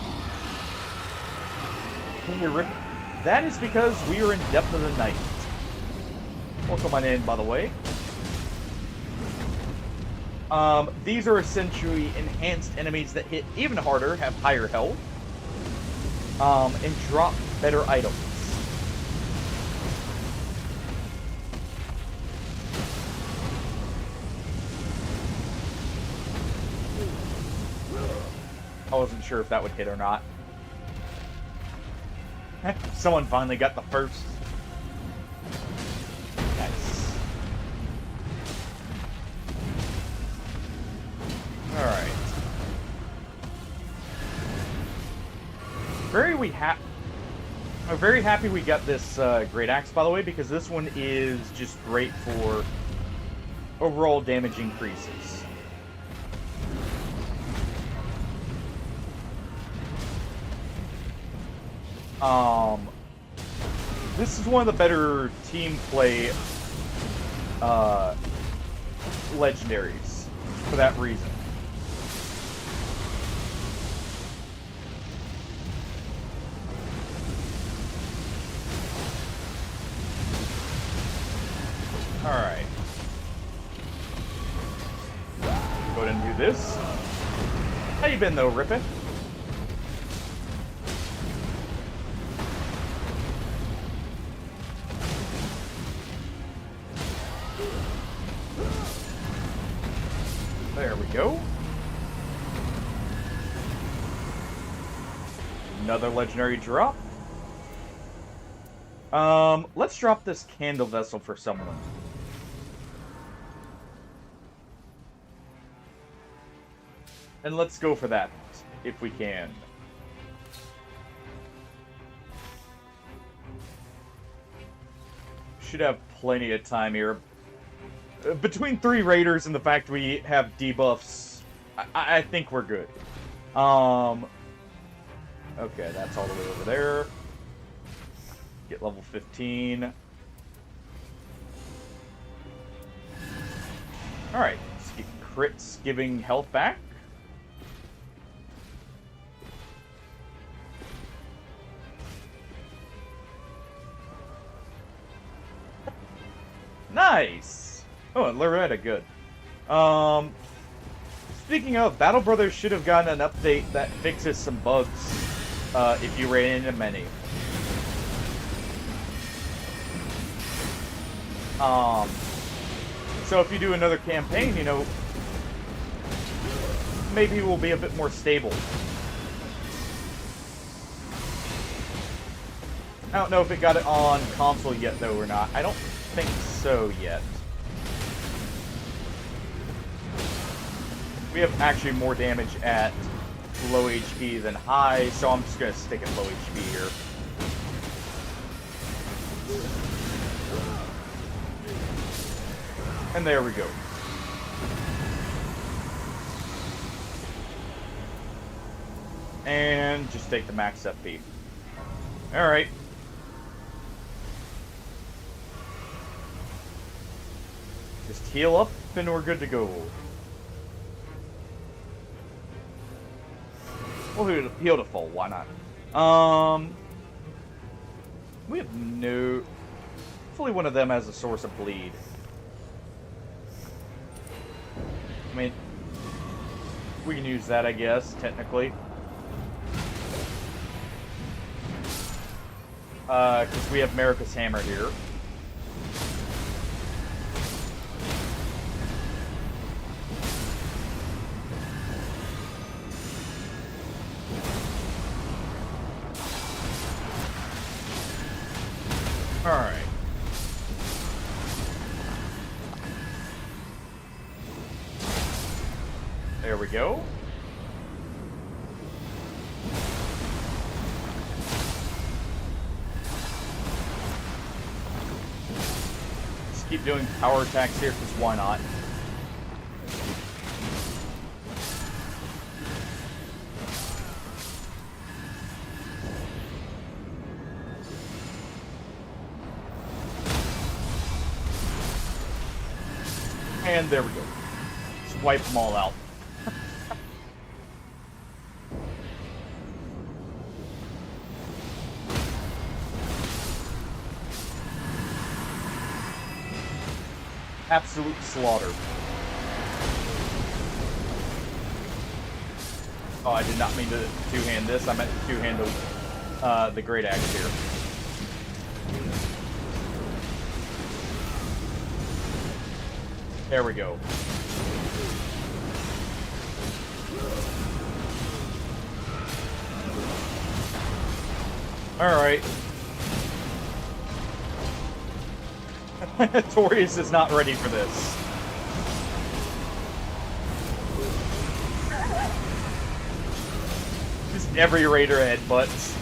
That is because we are in Depth of the Night. Welcome on in, by the way. These are essentially enhanced enemies that hit even harder, have higher health, and drop better items. I wasn't sure if that would hit or not. Someone finally got the first. Nice. Alright. I'm very happy we got this Great Axe, by the way, because this one is just great for overall damage increases. This is one of the better team play legendaries for that reason. Alright. Go ahead and do this. you been, though, Rippin'? There we go. Another legendary drop. Let's drop this candle vessel for someone. And let's go for that, if we can. Should have plenty of time here. Between 3 raiders and the fact we have debuffs, I think we're good. Okay, that's all the way over there. Get level 15. Alright, let's get crits giving health back. Nice! Oh, and Loretta, good. Speaking of, Battle Brothers should have gotten an update that fixes some bugs if you ran into many. So if you do another campaign, you know, maybe we'll be a bit more stable. I don't know if it got it on console yet, though, or not. I don't think so yet. We have actually more damage at low HP than high, so I'm just going to stick at low HP here. And there we go. And just take the max FP. Alright. Just heal up and we're good to go. We'll heal to full, why not? We have no... Hopefully one of them has a source of bleed. I mean, we can use that, I guess, technically. Because we have Marika's Hammer here. Alright. There we go. Just keep doing power attacks here, because why not? And there we go. Just wipe them all out. Absolute slaughter. Oh, I did not mean to two-hand this. I meant to two-hand the Great Axe here. There we go. Alright. Torius is not ready for this. Just every raider headbutts.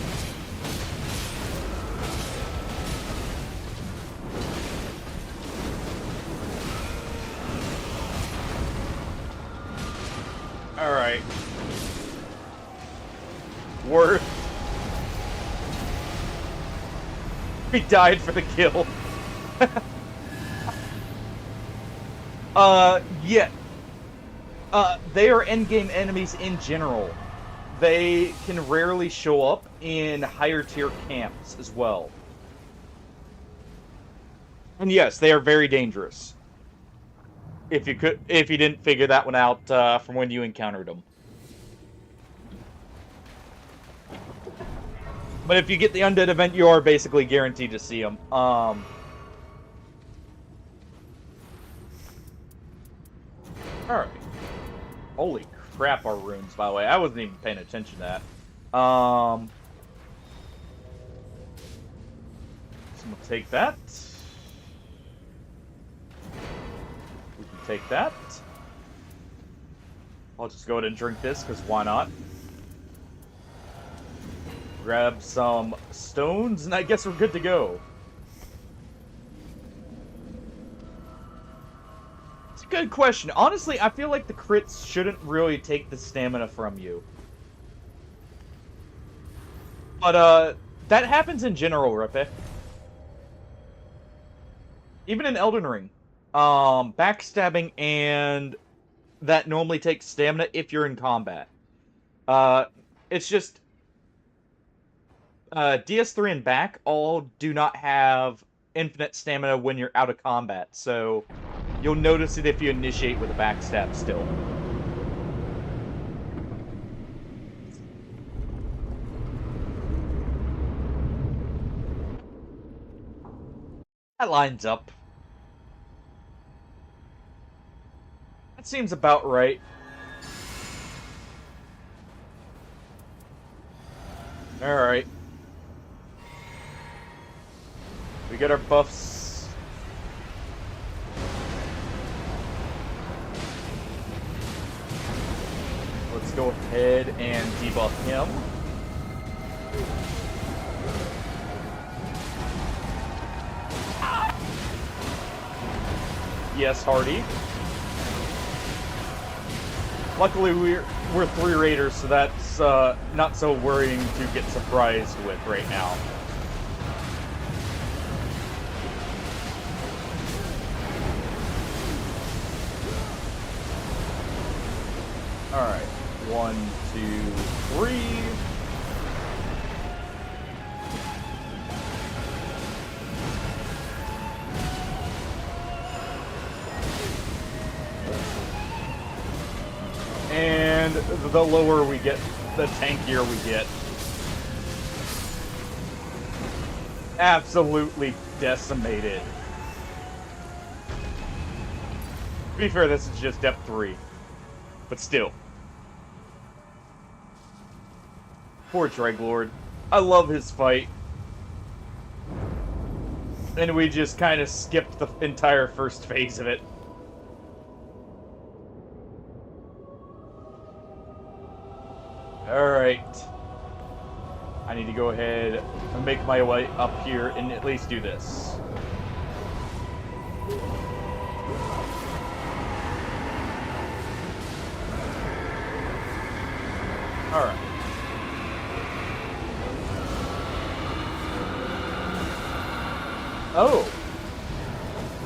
Alright. Worth. He died for the kill. Yeah. They are endgame enemies in general. They can rarely show up in higher tier camps as well. And yes, they are very dangerous. If you didn't figure that one out from when you encountered them. But if you get the undead event, you are basically guaranteed to see them. Alright. Holy crap, our runes, by the way. I wasn't even paying attention to that. So we'll take that. We can take that. I'll just go ahead and drink this, because why not? Grab some stones, and I guess we're good to go. It's a good question. Honestly, I feel like the crits shouldn't really take the stamina from you. But, that happens in general, Rippe. Even in Elden Ring. Backstabbing and that normally takes stamina if you're in combat. It's just... DS3 and back all do not have infinite stamina when you're out of combat, so you'll notice it if you initiate with a backstab still. That lines up. That seems about right. Alright. We get our buffs. Let's go ahead and debuff him. Yes, Hardy. Luckily, we're 3 raiders, so that's not so worrying to get surprised with right now. Alright. 1, 2, 3. And the lower we get, the tankier we get. Absolutely decimated. To be fair, this is just depth 3. But still. Poor Dreglord. I love his fight. And we just kind of skipped the entire first phase of it. Alright. I need to go ahead and make my way up here and at least do this. Alright. Oh!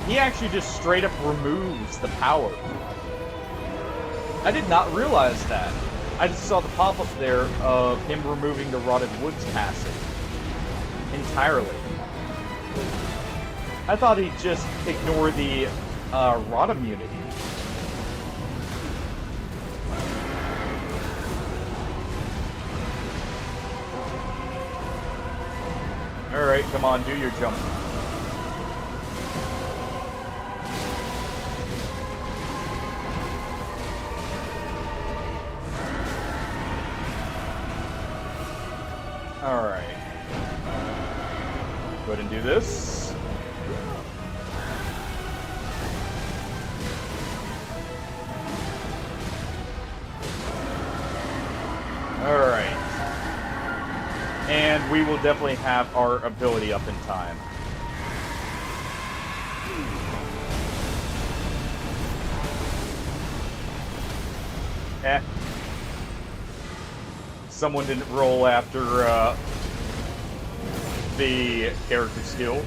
He actually just straight up removes the power. I did not realize that. I just saw the pop-up there of him removing the Rotted Woods passive entirely. I thought he'd just ignore the rot immunity. Alright, come on, do your jump. Alright. Go ahead and do this. Alright. And we will definitely have our ability up in time. Eh. Someone didn't roll after the character skill.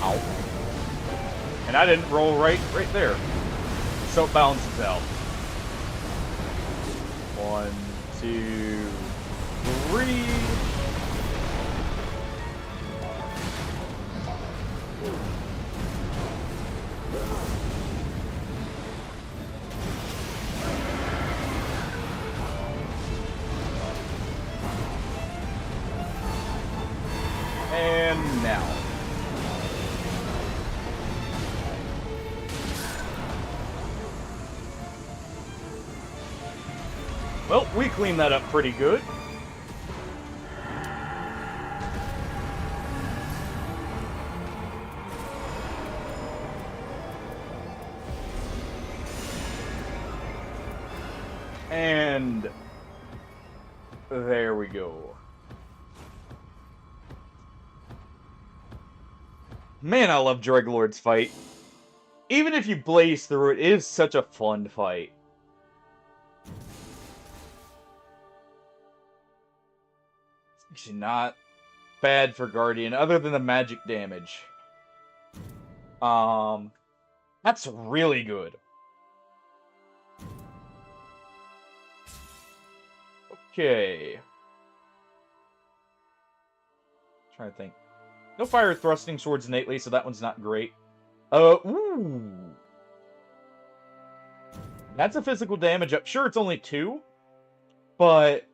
Ow. And I didn't roll right there. So it balances out. 1, 2, 3. now. Well, we cleaned that up pretty good. And there we go. Man, I love Dreglord's fight. Even if you blaze through it, it is such a fun fight. Actually, not bad for Guardian, other than the magic damage. That's really good. Okay. Trying to think. No fire thrusting swords innately, so that one's not great. Ooh. That's a physical damage up. Sure, it's only 2, but,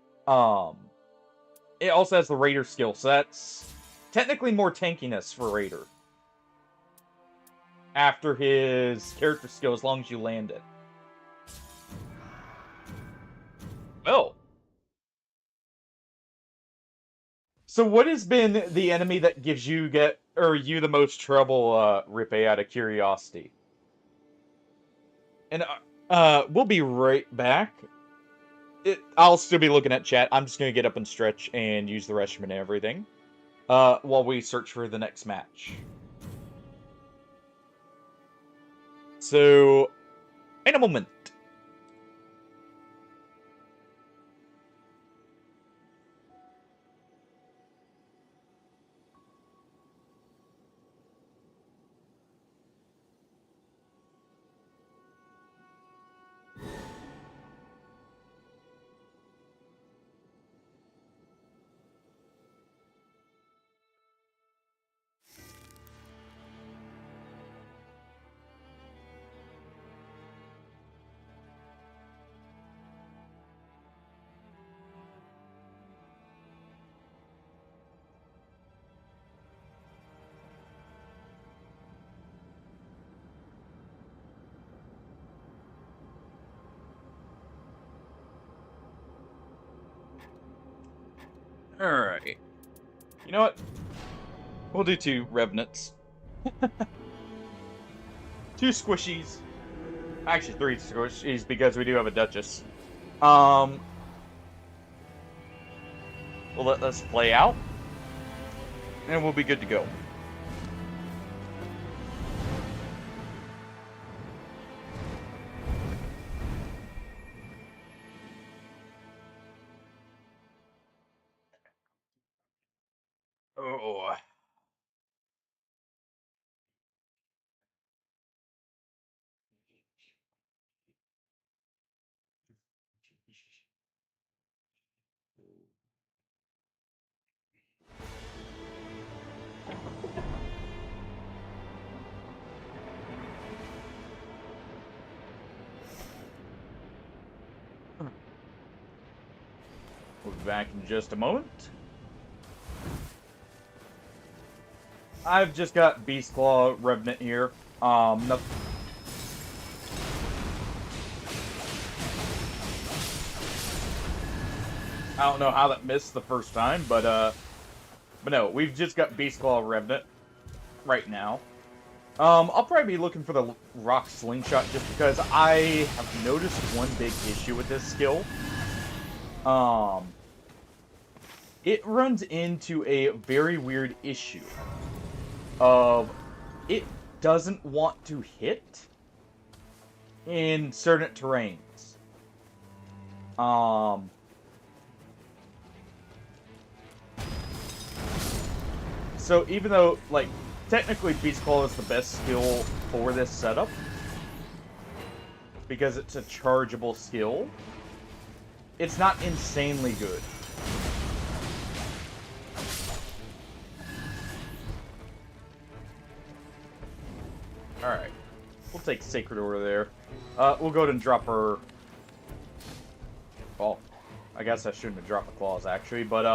it also has the Raider skill, so that's technically more tankiness for Raider. After his character skill, as long as you land it. Well. So what has been the enemy that gives you the most trouble, Rippe, out of curiosity? And we'll be right back. I'll still be looking at chat. I'm just gonna get up and stretch and use the restroom and everything. While we search for the next match. So, in a moment. Alright. You know what? We'll do 2 Revenants. 2 squishies. Actually, 3 squishies, because we do have a Duchess. We'll let this play out. And we'll be good to go. Oh. We'll be back in just a moment. I've just got Beast Claw Revenant here. Nothing. I don't know how that missed the first time, but no, we've just got Beast Claw Revenant right now. I'll probably be looking for the Rock Slingshot just because I have noticed one big issue with this skill. It runs into a very weird issue of it doesn't want to hit in certain terrains. So even though, like, technically Beast Claw is the best skill for this setup, because it's a chargeable skill, it's not insanely good. Alright. We'll take Sacred Order there. We'll go ahead and drop her... Well, I guess I shouldn't have dropped the claws, actually, but,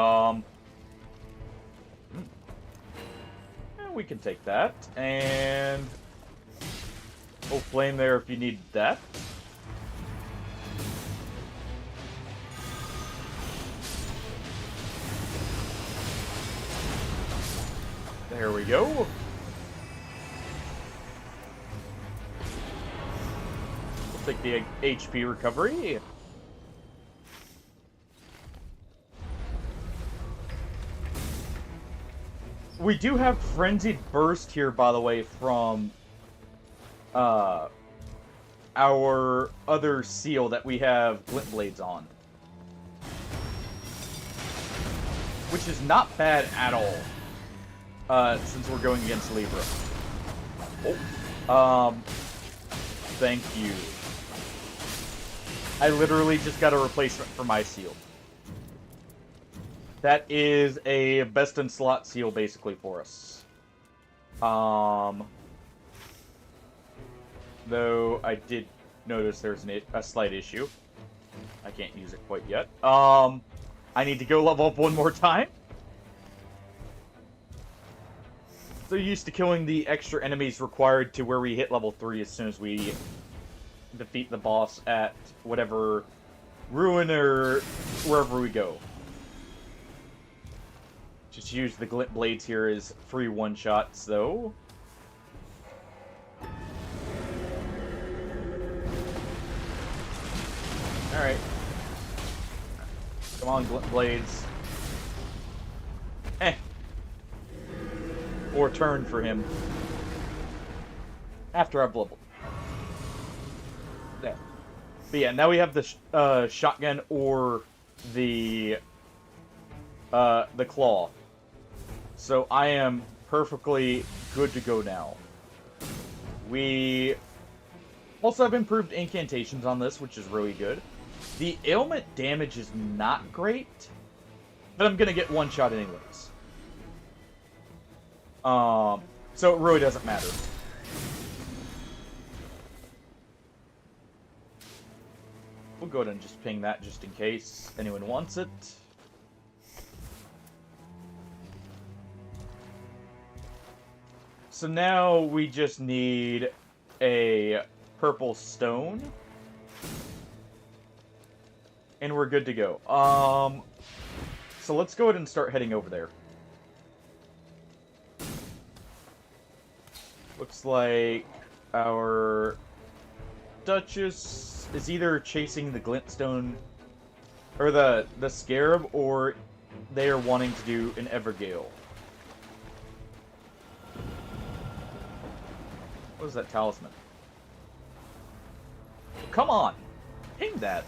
we can take that, and... Oh, flame there if you need that. There we go. We'll take the HP recovery. We do have Frenzied Burst here, by the way, from our other seal that we have Glint Blades on. Which is not bad at all. Since we're going against Libra. Oh. Thank you. I literally just got a replacement for my seal. That is a best-in-slot seal, basically, for us. Though I did notice there's a slight issue. I can't use it quite yet. I need to go level up one more time. So used to killing the extra enemies required to where we hit level 3 as soon as we defeat the boss at whatever ruin or wherever we go. Just use the Glint Blades here as free one-shots, though. Alright. Come on, Glint Blades. Or turn for him. After I've leveled. There. But yeah, now we have the shotgun or the claw. So I am perfectly good to go now. We also have improved incantations on this, which is really good. The ailment damage is not great, but I'm gonna get one shot anyways. So it really doesn't matter. We'll go ahead and just ping that just in case anyone wants it. So now we just need a purple stone. And we're good to go. So let's go ahead and start heading over there. Looks like our Duchess is either chasing the glintstone or the scarab, or they are wanting to do an Evergale. What is that talisman? Come on! Ping that!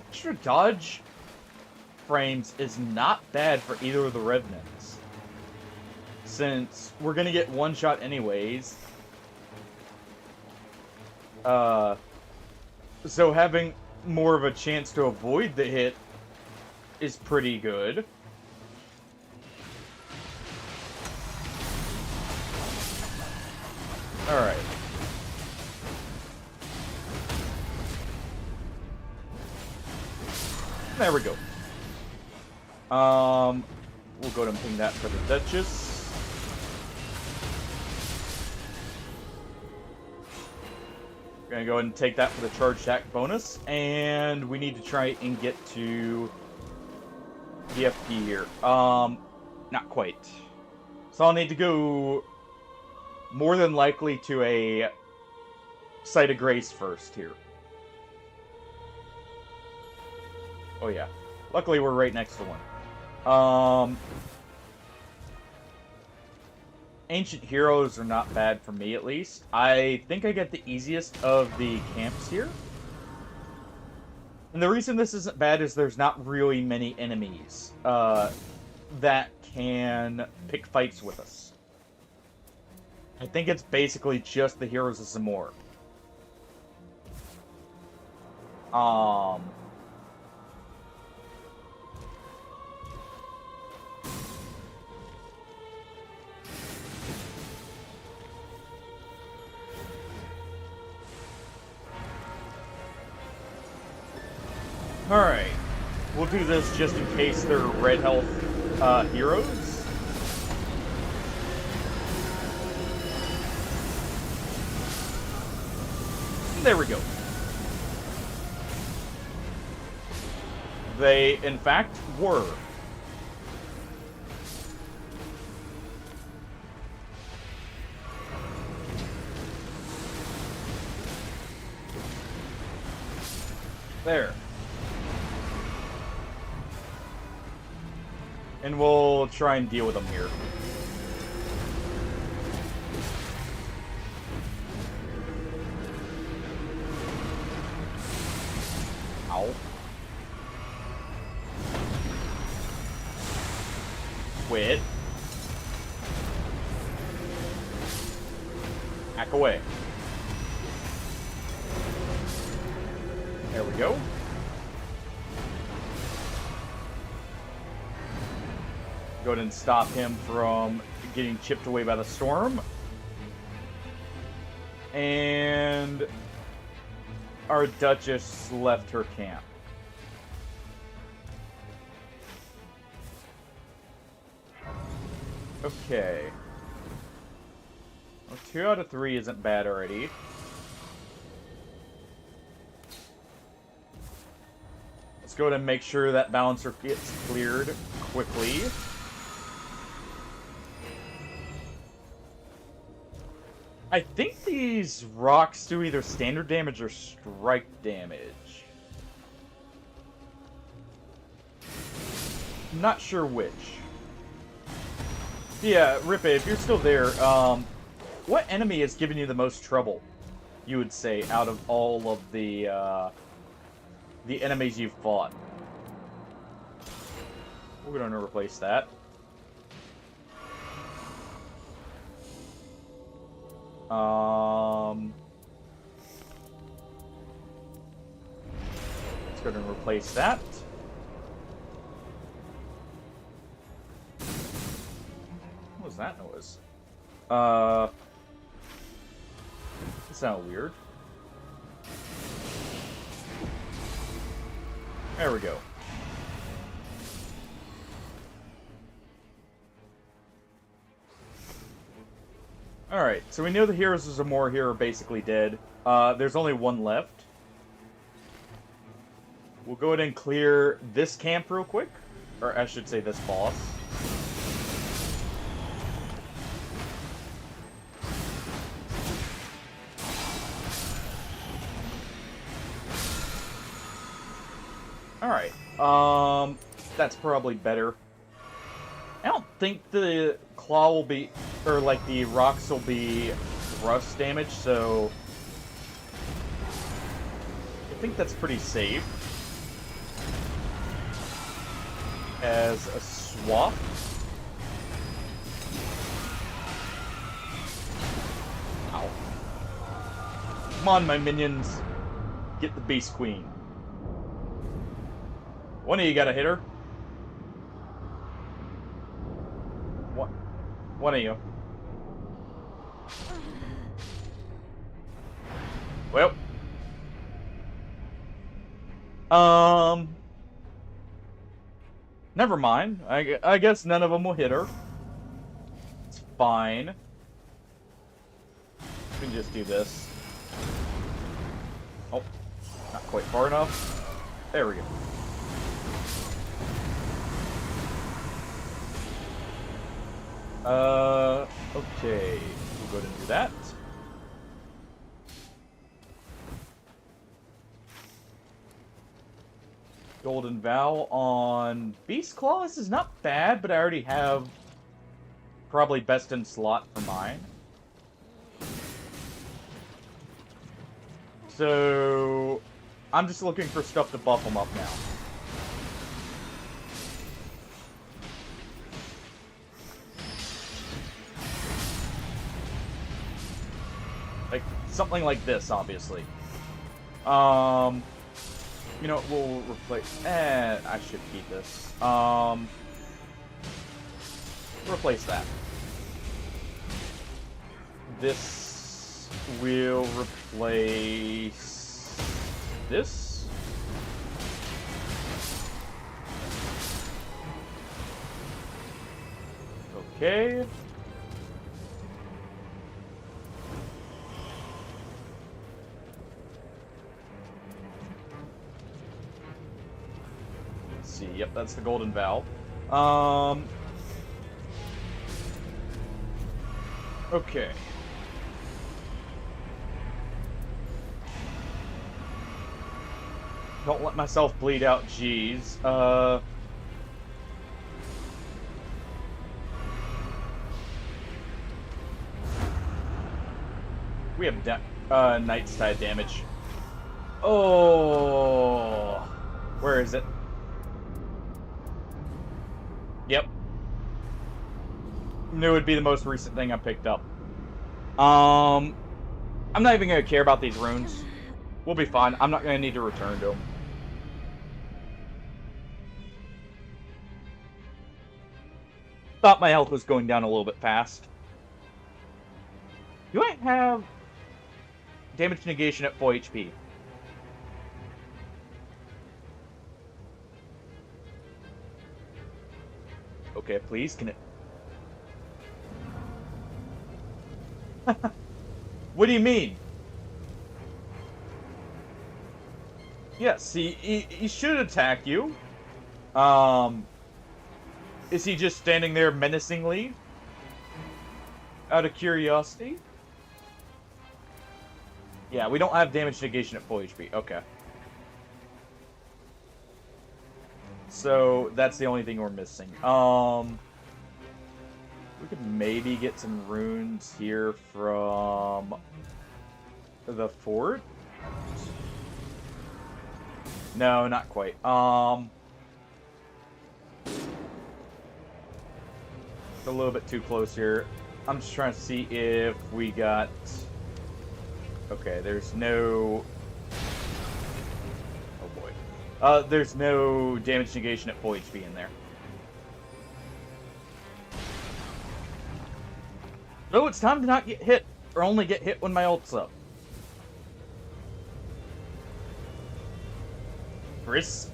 Extra dodge frames is not bad for either of the Revenants. Since we're gonna get one shot anyways. So having more of a chance to avoid the hit is pretty good. Alright. There we go. We'll go ahead and ping that for the Duchess. We're gonna go ahead and take that for the charge attack bonus, and we need to try and get to the FP here. Not quite. So I'll need to go more than likely to a Site of Grace first here. Oh yeah. Luckily we're right next to one. Ancient Heroes are not bad for me, at least. I think I get the easiest of the camps here. And the reason this isn't bad is there's not really many enemies that can pick fights with us. I think it's basically just the Heroes of Zamor. Alright, we'll do this just in case they're red health heroes. There we go. They, in fact, were. There. And we'll try and deal with them here. Ow. Quit. Hack away. There we go. Go ahead and stop him from getting chipped away by the storm. And our Duchess left her camp. Okay. Well, 2 out of 3 isn't bad already. Let's go ahead and make sure that balancer gets cleared quickly. I think these rocks do either standard damage or strike damage. Not sure which. Yeah, Rippe, if you're still there, what enemy has given you the most trouble, you would say, out of all of the enemies you've fought? We're going to replace that. Let's go ahead and replace that. What was that noise? That sounded weird. There we go. Alright, so we know the heroes of Zamora here are basically dead. There's only one left. We'll go ahead and clear this camp real quick. Or I should say this boss. Alright, that's probably better. I don't think the claw will be, or like the rocks will be thrust damage, so I think that's pretty safe. As a swap. Ow. Come on, my minions. Get the Beast Queen. One of you gotta hit her. One of you. Well. Never mind. I guess none of them will hit her. It's fine. We can just do this. Oh, not quite far enough. There we go. Okay. We'll go ahead and do that. Golden Vow on Beast Claw. This is not bad, but I already have probably best in slot for mine. So I'm just looking for stuff to buff them up now. Like something like this, obviously. You know, we'll replace. I should keep this. Replace that. This will replace this. Okay. see. Yep, that's the golden valve. Um. Okay. Don't let myself bleed out, jeez. We have Night's Tide damage. Oh, where is it? Yep. Knew it would be the most recent thing I picked up. I'm not even gonna care about these runes. We'll be fine. I'm not gonna need to return to them. Thought my health was going down a little bit fast. Do I have damage negation at full HP? Okay, please, can it... What do you mean? Yes, he should attack you. Is he just standing there menacingly? Out of curiosity? Yeah, we don't have damage negation at full HP. Okay. So, that's the only thing we're missing. We could maybe get some runes here from the fort. No, not quite. A little bit too close here. I'm just trying to see if we got... Okay, there's no... Oh boy. There's no damage negation at full HP in there. Oh, it's time to not get hit, or only get hit when my ult's up. Brisk.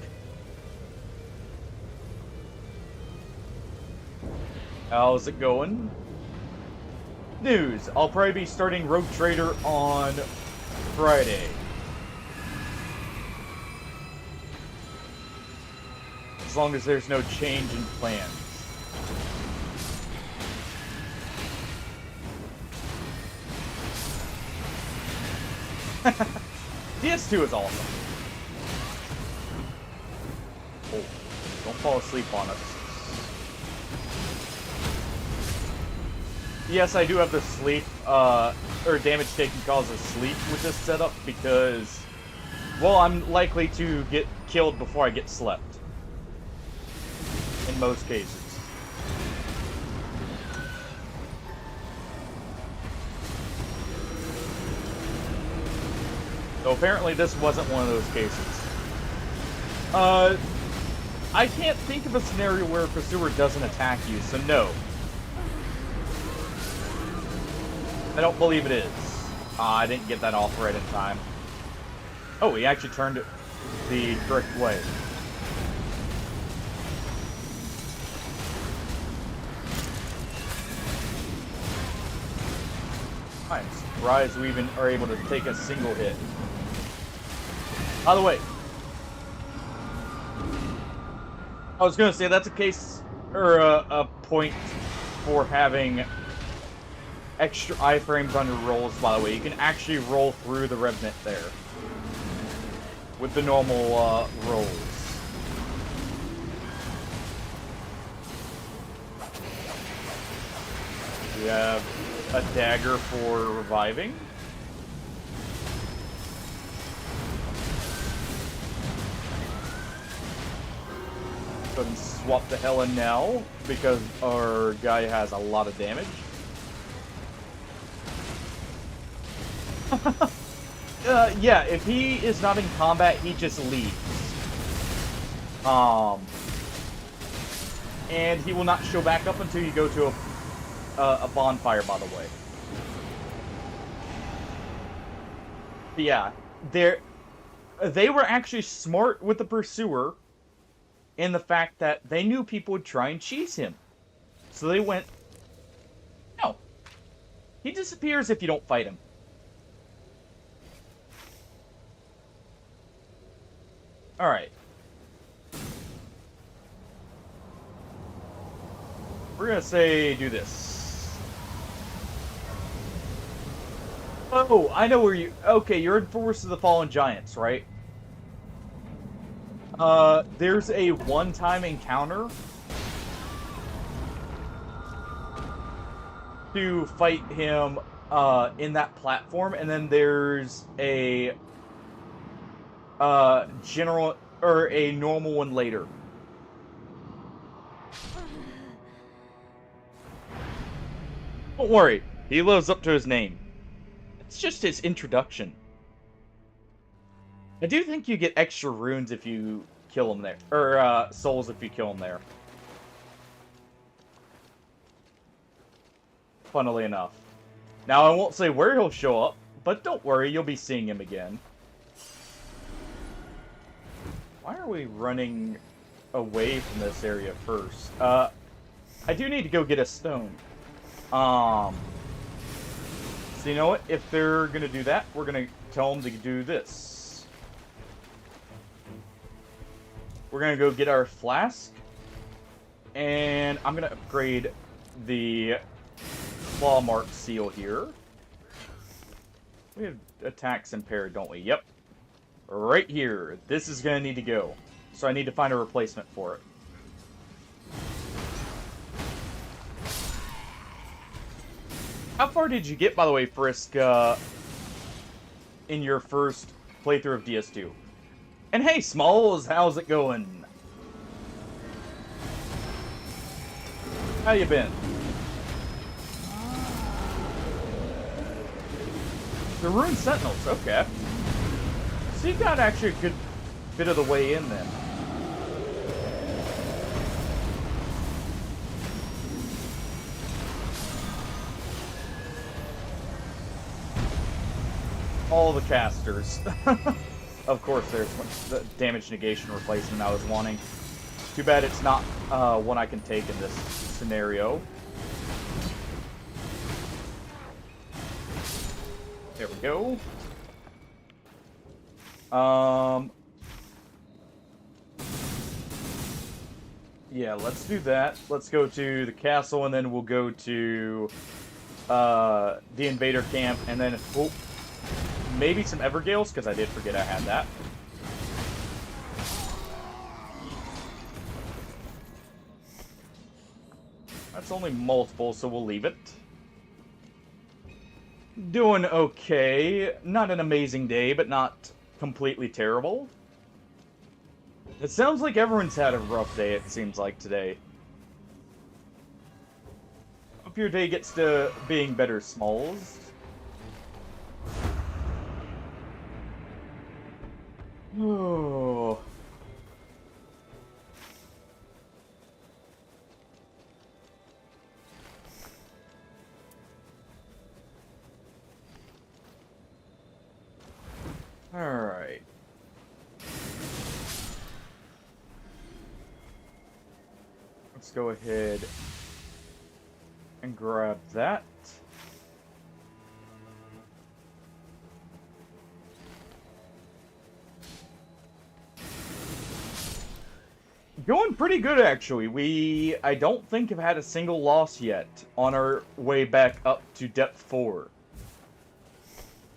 How's it going? News. I'll probably be starting Rogue Trader on Friday. As long as there's no change in plans. DS2 is awesome. Oh, don't fall asleep on us. Yes, I do have the sleep, or damage taken causes sleep with this setup because, well, I'm likely to get killed before I get slept. In most cases. So apparently this wasn't one of those cases. I can't think of a scenario where a pursuer doesn't attack you, so no. I don't believe it is. I didn't get that off right in time. Oh, he actually turned it the correct way. I'm surprised we even are able to take a single hit. By the way, I was gonna say that's a case, or a point for having extra iframes on your rolls, by the way. You can actually roll through the Revenant there with the normal rolls. We have a dagger for reviving. Go ahead and swap to Helen now, because our guy has a lot of damage. Yeah, if he is not in combat, he just leaves. And he will not show back up until you go to a bonfire, by the way. But yeah, they were actually smart with the Pursuer in the fact that they knew people would try and cheese him. So they went, no. He disappears if you don't fight him. Alright. We're gonna say do this. Oh, I know where you... Okay, you're in Forest of the Fallen Giants, right? There's a one-time encounter to fight him, in that platform, and then there's a, general, or a normal one later. Don't worry, he lives up to his name. It's just his introduction. I do think you get extra runes if you kill him there. Or, souls if you kill him there. Funnily enough. Now, I won't say where he'll show up, but don't worry, you'll be seeing him again. Why are we running away from this area first? I do need to go get a stone. So you know what? If they're gonna do that, we're gonna tell them to do this. We're gonna go get our flask, and I'm gonna upgrade the claw mark seal here. We have attacks impaired, don't we? Yep. Right here. This is gonna need to go. So I need to find a replacement for it. How far did you get, by the way, Frisk, in your first playthrough of DS2? And hey, Smalls, how's it going? How you been? The Rune Sentinels, okay. So you got actually a good bit of the way in then. All the casters. Of course, there's the damage negation replacement I was wanting. Too bad it's not one I can take in this scenario. There we go. Yeah, let's do that. Let's go to the castle, and then we'll go to the invader camp, and then maybe some Evergales, because I did forget I had that. That's only multiple, so we'll leave it. Doing okay. Not an amazing day, but not completely terrible. It sounds like everyone's had a rough day, it seems like, today. Hope your day gets to being better, Smalls. Oh. Alright. Let's go ahead and grab that. Going pretty good, actually. I don't think have had a single loss yet on our way back up to depth 4.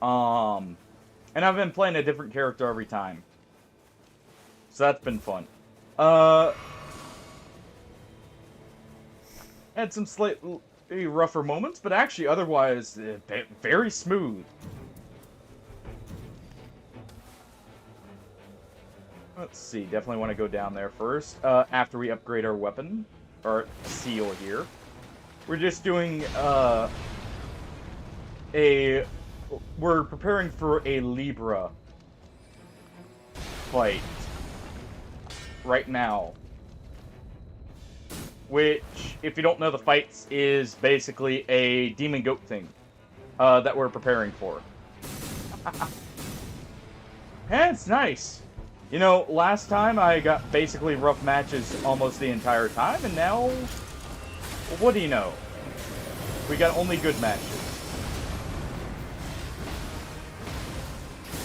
And I've been playing a different character every time. So that's been fun. Had some slightly rougher moments, but actually otherwise very smooth. Let's see, definitely want to go down there first, after we upgrade our weapon, or seal here. We're just doing, we're preparing for a Libra fight right now. Which, if you don't know the fights, is basically a demon goat thing, that we're preparing for. And it's nice. You know, last time I got basically rough matches almost the entire time, and now, what do you know? We got only good matches.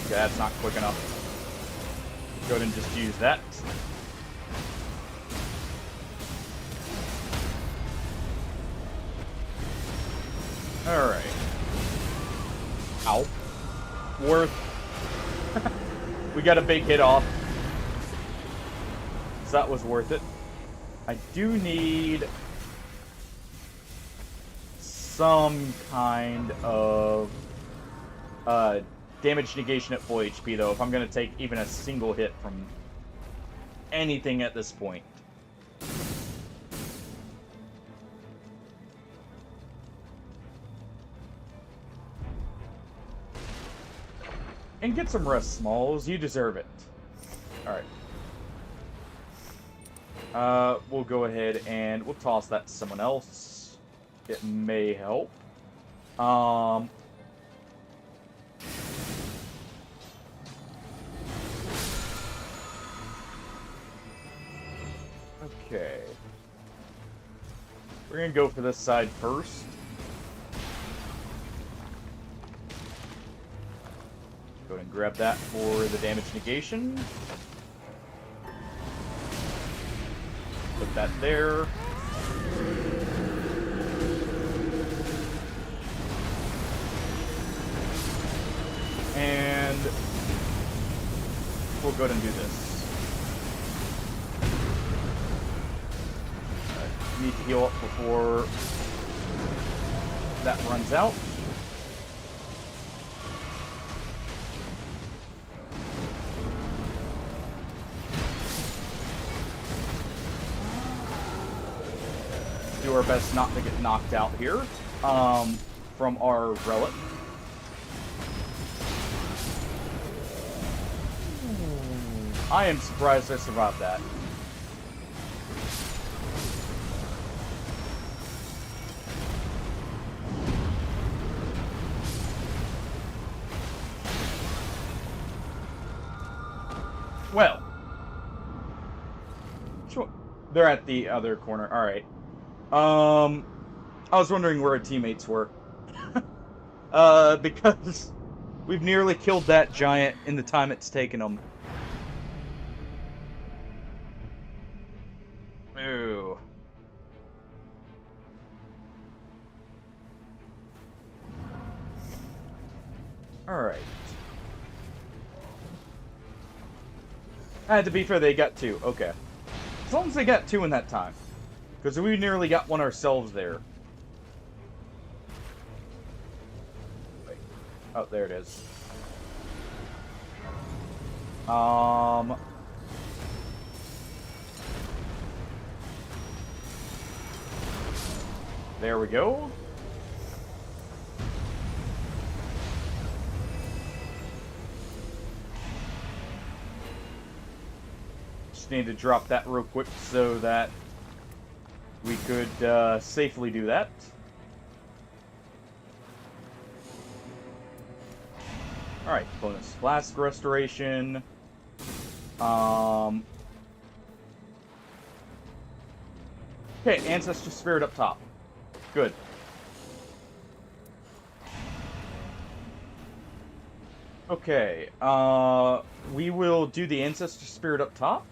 Okay, that's not quick enough. Go ahead and just use that. Alright. Ow. Worth. We got a big hit off. So that was worth it. I do need some kind of damage negation at full HP, though, if I'm going to take even a single hit from anything at this point. And get some rest, Smalls. You deserve it. Alright. We'll go ahead and we'll toss that to someone else. It may help. Okay. We're gonna go for this side first. Go ahead and grab that for the damage negation. Put that there. And we'll go ahead and do this. Need to heal up before that runs out. Do our best not to get knocked out here from our relic. I am surprised I survived that. Well, sure. They're at the other corner. All right. I was wondering where our teammates were. Because we've nearly killed that giant in the time it's taken them. Ooh. All right. To be fair, they got two. Okay. As long as they got two in that time. Because we nearly got one ourselves there. Wait. Oh, there it is. There we go. Need to drop that real quick so that we could safely do that. Alright, bonus flask restoration. Okay, Ancestor Spirit up top. Good. Okay, we will do the Ancestor Spirit up top.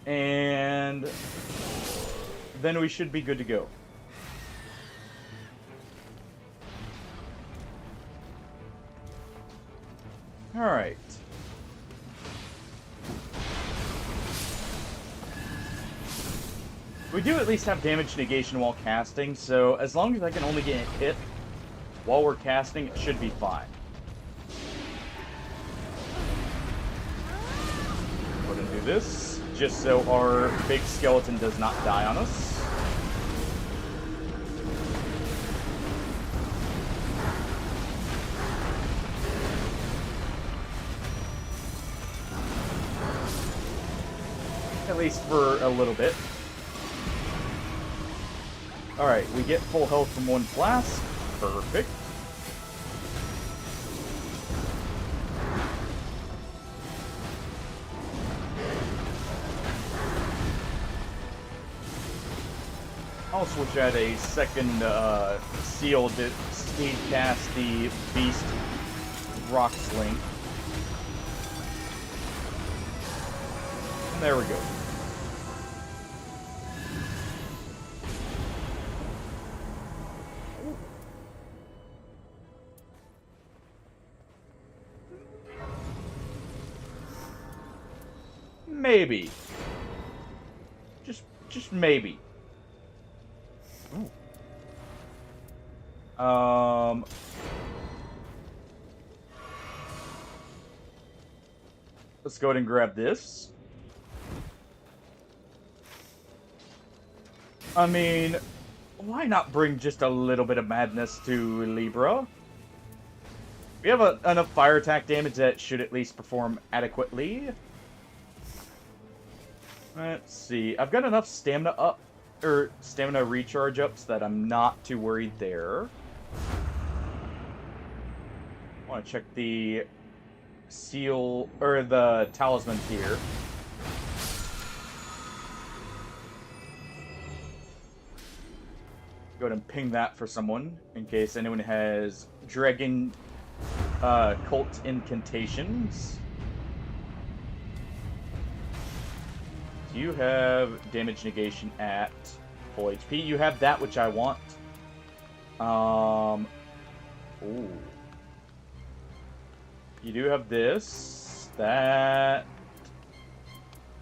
And then we should be good to go. Alright. We do at least have damage negation while casting, so as long as I can only get hit while we're casting, it should be fine. Go ahead and do this. Just so our big skeleton does not die on us. At least for a little bit. Alright, we get full health from one flask. Perfect. I'll switch out a second seal to speed cast the Beast Rock Sling. And there we go. maybe. Just maybe. Ooh. Let's go ahead and grab this. I mean, why not bring just a little bit of madness to Libra? We have enough fire attack damage that should at least perform adequately. Let's see. I've got enough stamina up, or stamina recharge ups, that I'm not too worried there. I want to check the seal, or the talisman here. Go ahead and ping that for someone, in case anyone has dragon cult incantations. Do you have damage negation at full HP? You have that, which I want. Ooh. You do have this. That.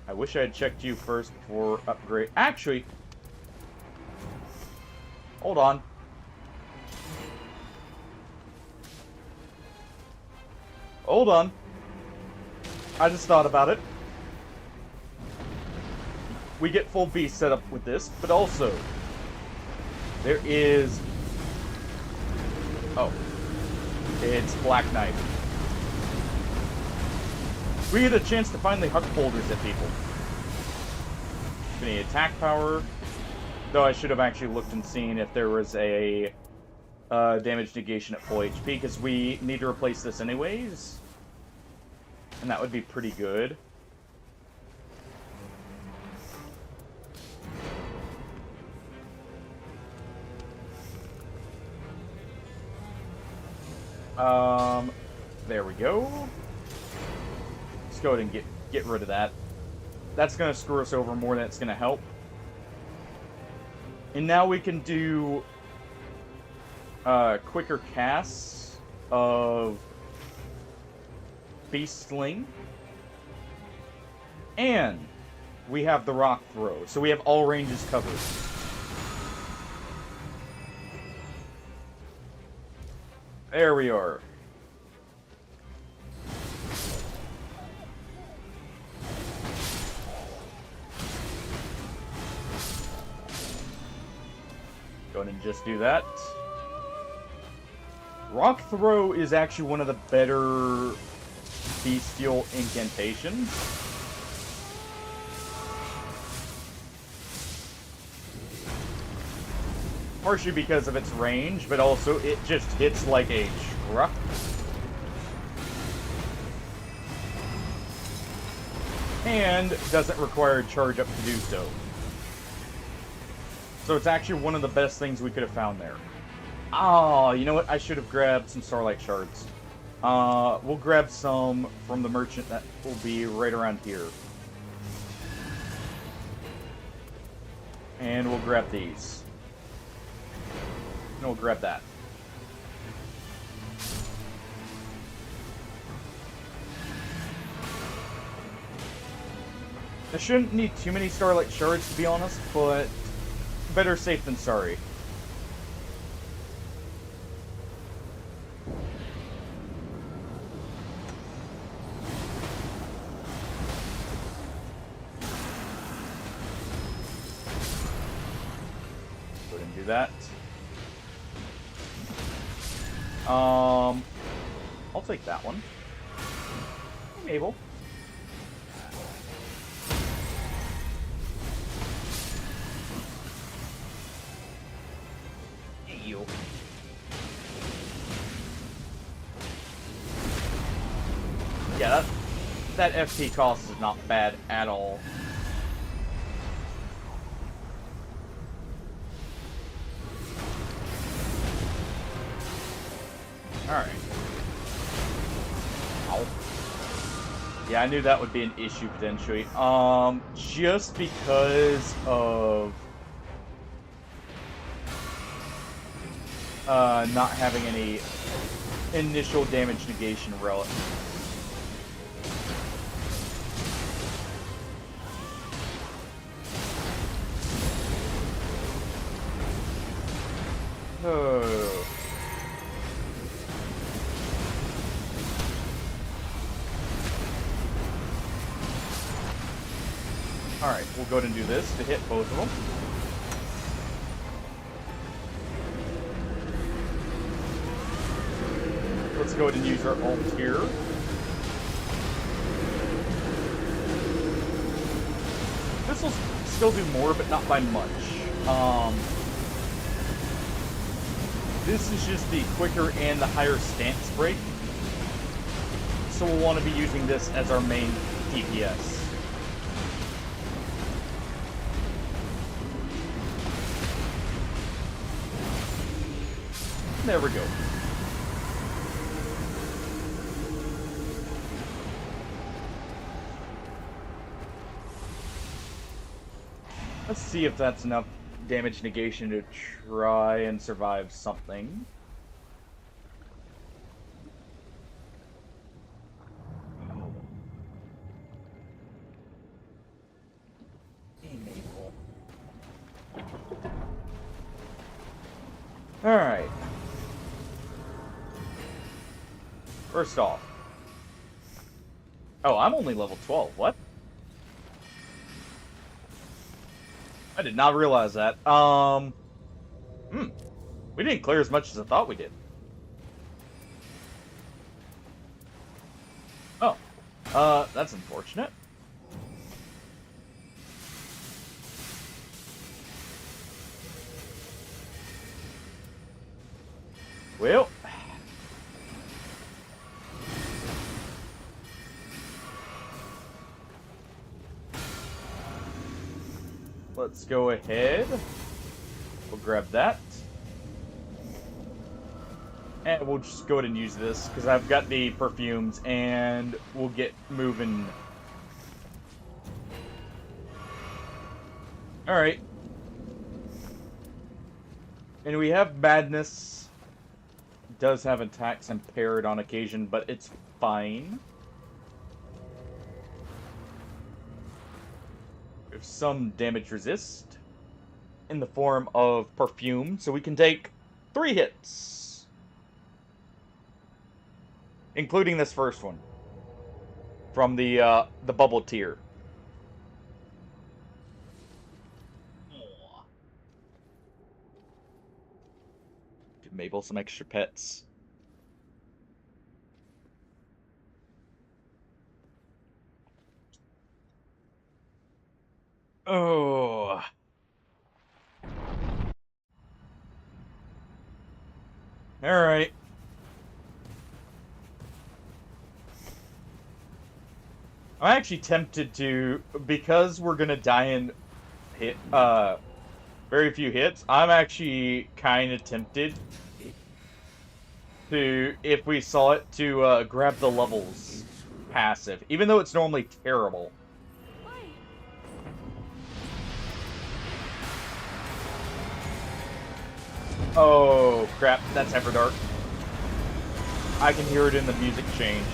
I wish I had checked you first before upgrade. Actually, hold on. Hold on. I just thought about it. We get full beast set up with this, but also there is... Oh. It's Black Knight. We get a chance to finally huck boulders at people. Any attack power. Though I should have actually looked and seen if there was a damage negation at full HP, because we need to replace this anyways. And that would be pretty good. There we go. Let's go ahead and get rid of that. That's going to screw us over more than it's going to help. And now we can do quicker casts of Beast Sling. And we have the Rock Throw, so we have all ranges covered. There we are. Go ahead and just do that. Rock Throw is actually one of the better bestial incantations. Partially because of its range, but also it just hits like a truck. And doesn't require a charge up to do so. So it's actually one of the best things we could have found there. Oh, you know what? I should have grabbed some Starlight Shards. We'll grab some from the merchant that will be right around here. And we'll grab these. And we'll grab that. I shouldn't need too many Starlight Shards, to be honest, but better safe than sorry. Go ahead and do that. I'll take that one. Hey, Mabel. You. Yeah, that FP cost is not bad at all. Alright. Ow. Yeah, I knew that would be an issue potentially. Just because of not having any initial damage negation relic. Alright, we'll go ahead and do this to hit both of them. Let's go ahead and use our ult here. This will still do more, but not by much. This is just the quicker and the higher stance break. So we'll want to be using this as our main DPS. There we go. Let's see if that's enough damage negation to try and survive something. Alright. First off. Oh, I'm only level 12. What? I did not realize that. We didn't clear as much as I thought we did. Oh. That's unfortunate. Well. Let's go ahead. We'll grab that. And we'll just go ahead and use this, because I've got the perfumes, and we'll get moving. Alright. And we have Madness. It does have attacks impaired on occasion, but it's fine. We have some damage resist in the form of perfume, so we can take 3 hits. Including this first one. From the bubble tier. Give Mabel some extra pets. Oh. Alright. I'm actually tempted to, because we're gonna die in hit, very few hits, I'm actually kind of tempted to, if we saw it, to grab the levels passive, even though it's normally terrible. Oh, crap, that's Everdark. I can hear it in the music change.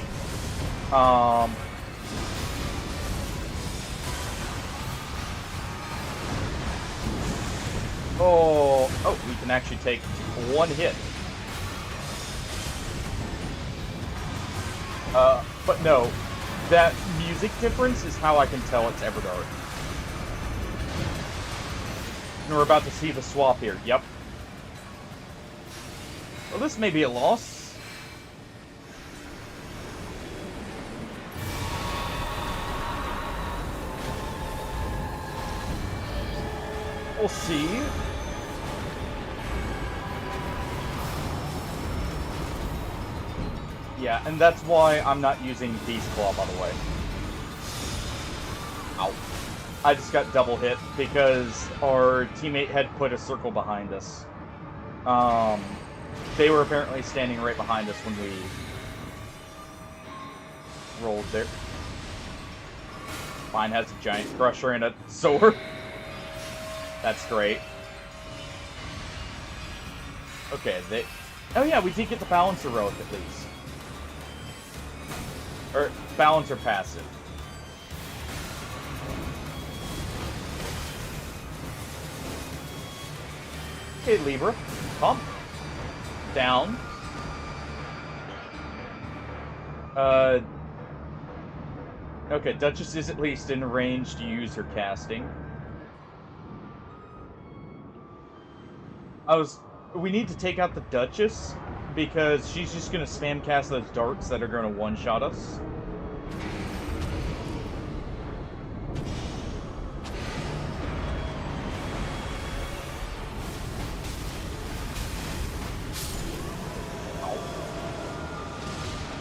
Oh, we can actually take 1 hit. But no, that music difference is how I can tell it's Everdark. And we're about to see the swap here, yep. Well, this may be a loss. We'll see. Yeah, and that's why I'm not using Beast Claw, by the way. Ow. I just got double hit because our teammate had put a circle behind us. They were apparently standing right behind us when we rolled there. Mine has a giant crusher and a sword. That's great. Okay, oh yeah, we did get the Balancer relic at least. Or, Balancer passive. Okay, Libra. Pump. Down. Okay, Duchess is at least in range to use her casting. We need to take out the Duchess, because she's just gonna spam cast those darts that are gonna one-shot us.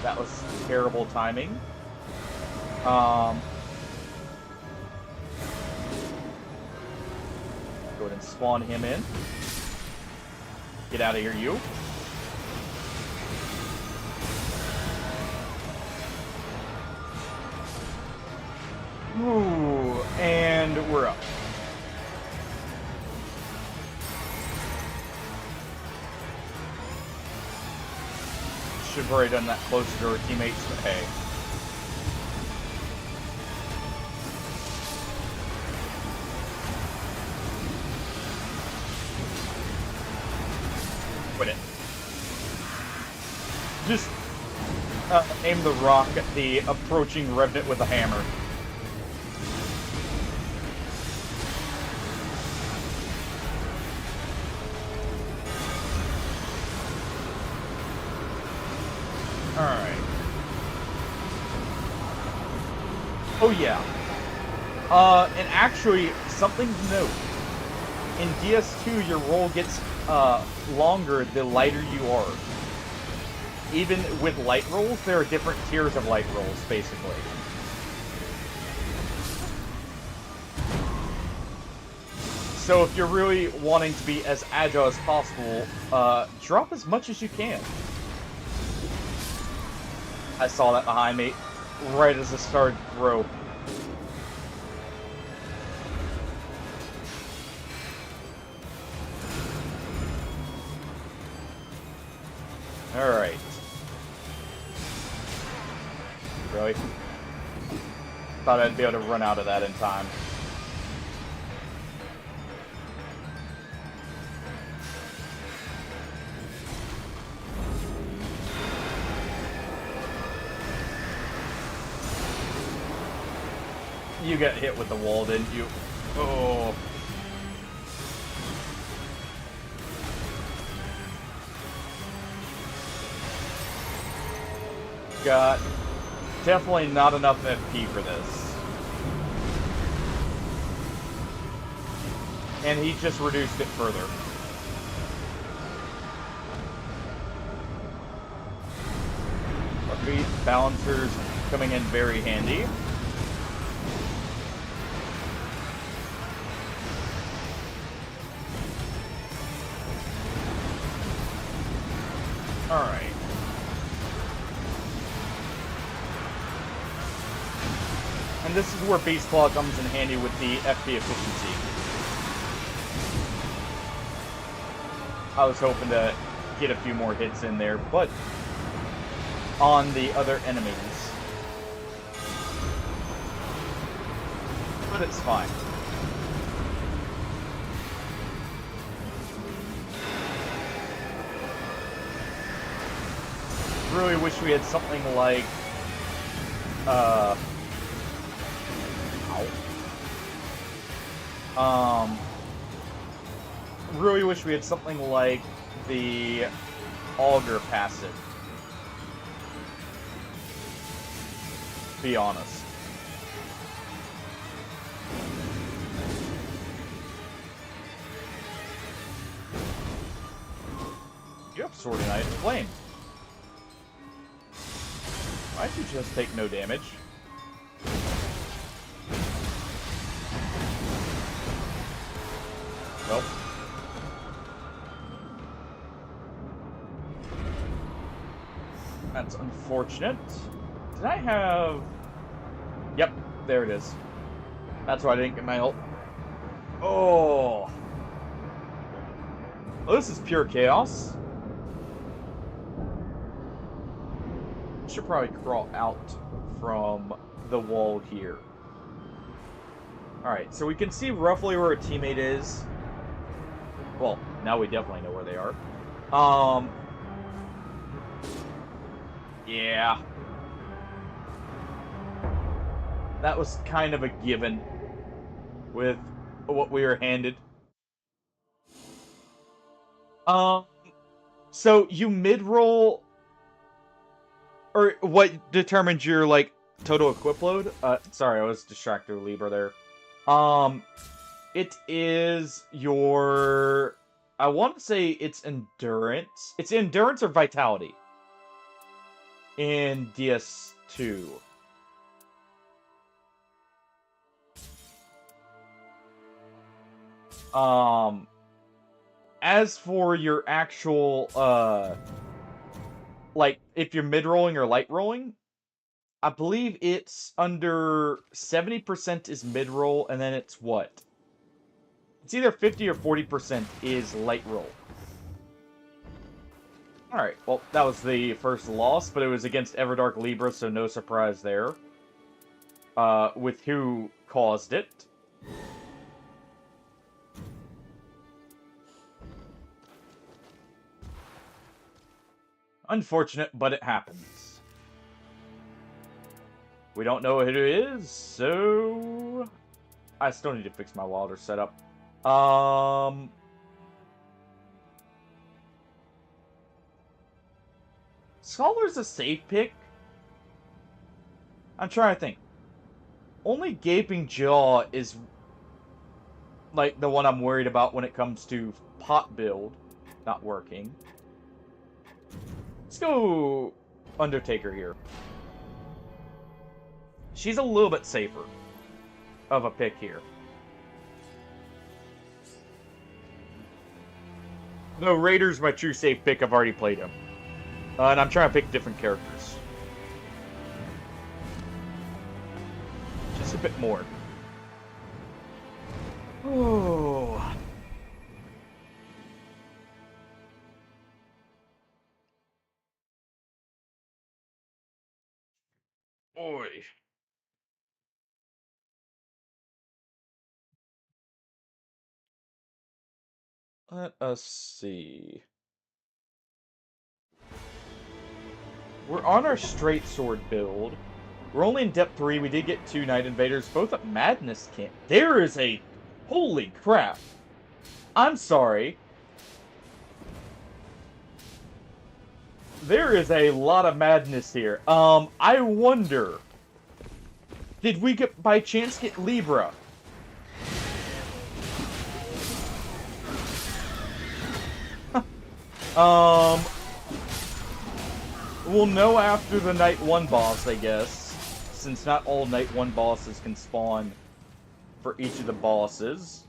That was terrible timing. Go ahead and spawn him in. Get out of here, you. Ooh, and we're up. Should have already done that closer to our teammates, but hey. Quit it. Just aim the rock at the approaching Revenant with a hammer. Alright. Oh yeah. And actually, something to note. In DS2, your roll gets longer the lighter you are. Even with light rolls, there are different tiers of light rolls, basically. So if you're really wanting to be as agile as possible, drop as much as you can. I saw that behind me, right as it started to throw. Alright. Really? Thought I'd be able to run out of that in time. You got hit with the wall, didn't you? Oh. Got definitely not enough FP for this. And he just reduced it further. Beat balancers coming in very handy. Alright. And this is where Beast Claw comes in handy with the FP efficiency. I was hoping to get a few more hits in there, but on the other enemies. But it's fine. Really wish we had something like really wish we had something like the Augur passive. To be honest. You have Sword and Ice Flame. Why'd you just take no damage? Well. That's unfortunate. Did I have... Yep, there it is. That's why I didn't get my ult. Oh! Well, this is pure chaos. Should probably crawl out from the wall here. Alright, so we can see roughly where a teammate is. Well, now we definitely know where they are. Yeah. That was kind of a given with what we were handed. Um, so you mid-roll, or what determines your, like, total equip load? Sorry, I was distracted with Libra there. It is your... I want to say it's endurance. It's endurance or vitality in DS2. As for your actual, like, if you're mid-rolling or light-rolling, I believe it's under 70% is mid-roll, and then it's what? It's either 50 or 40% is light-roll. Alright, well, that was the first loss, but it was against Everdark Libra, so no surprise there. With who caused it. Unfortunate, but it happens. We don't know who it is, so... I still need to fix my Wilder setup. Scholar's a safe pick. I'm trying to think. Only Gaping Jaw is, like, the one I'm worried about when it comes to pot build not working. Let's go Undertaker here. She's a little bit safer of a pick here. No, Raider's my true safe pick. I've already played him. And I'm trying to pick different characters. Just a bit more. Oh. Boy. Let us see. We're on our straight sword build. We're only in depth 3. We did get 2 Night Invaders, both at Madness Camp. There is a... Holy crap. I'm sorry. There is a lot of madness here. I wonder... Did we get, by chance, get Libra? We'll know after the Night 1 boss, I guess. Since not all Night 1 bosses can spawn for each of the bosses.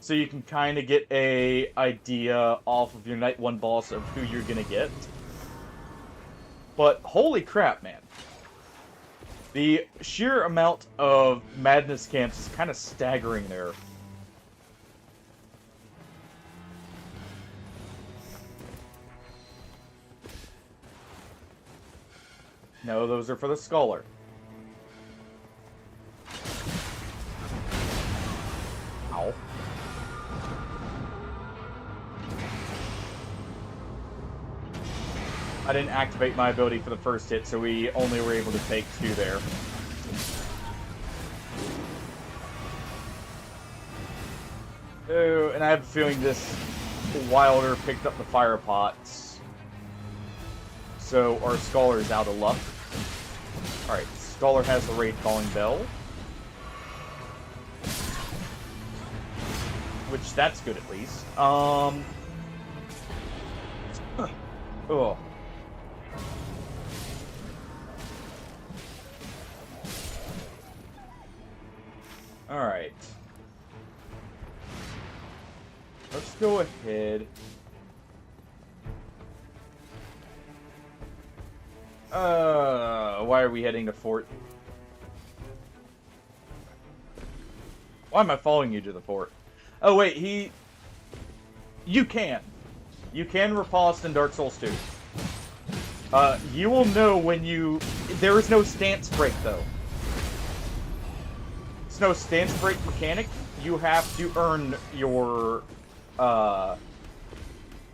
So you can kind of get a idea off of your Night 1 boss of who you're gonna get. But holy crap, man. The sheer amount of madness camps is kind of staggering there. No, those are for the Scholar. Ow. I didn't activate my ability for the first hit, so we only were able to take 2 there. Oh, and I have a feeling this Wilder picked up the fire pots. So our Scholar's out of luck. Alright, Scholar has the Raid Calling Bell. Which, that's good at least. Oh. Alright. Let's go ahead. Why are we heading to fort? Why am I following you to the fort? Oh, wait, You can. You can riposte in Dark Souls 2. You will know when you... There is no stance break, though. There's no stance break mechanic. You have to earn your,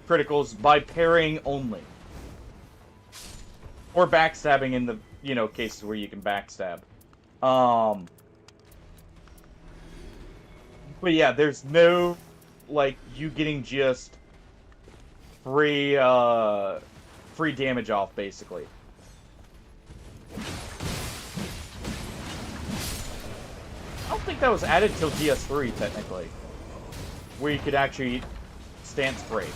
criticals by parrying only. Or backstabbing in the you know, cases where you can backstab. Um, but yeah, there's no, like, you getting just free, free damage off, basically. I don't think that was added till DS3, technically. Where you could actually stance break.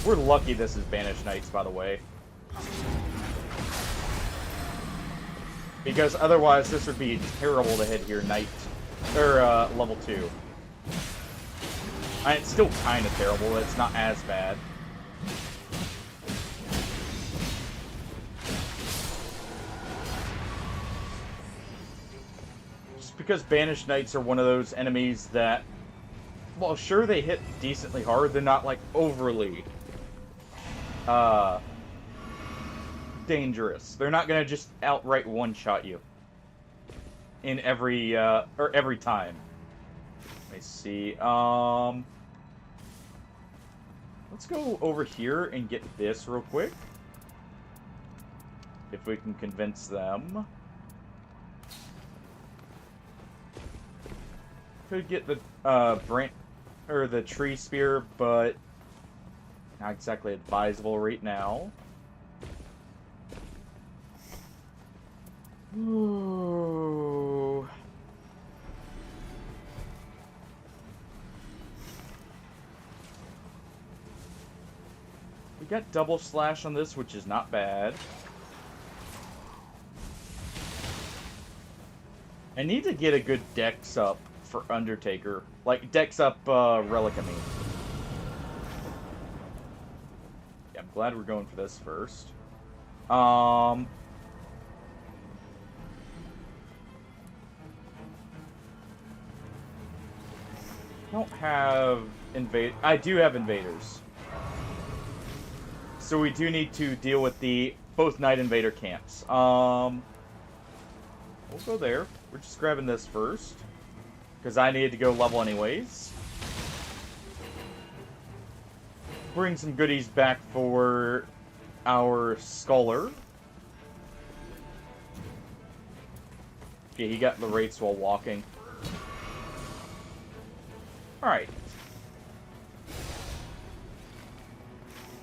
We're lucky this is Banished Knights, by the way. Because otherwise this would be terrible to hit here, Knight. Or, level 2. It's still kind of terrible, but it's not as bad. Just because Banished Knights are one of those enemies that, well, sure, they hit decently hard, they're not, like, overly dangerous. They're not gonna just outright one-shot you in every, or every time. Let me see, let's go over here and get this real quick. If we can convince them. Could get the, or the tree spear, but not exactly advisable right now. Ooh. We got double slash on this, which is not bad. I need to get a good dex up for Undertaker. Like, dex up, Relic, I mean. Yeah, I'm glad we're going for this first. Don't have I do have invaders. So we do need to deal with the both Night Invader camps. We'll go there. We're just grabbing this first. Because I needed to go level anyways. Bring some goodies back for our Scholar. Okay, he got the rates while walking. Alright.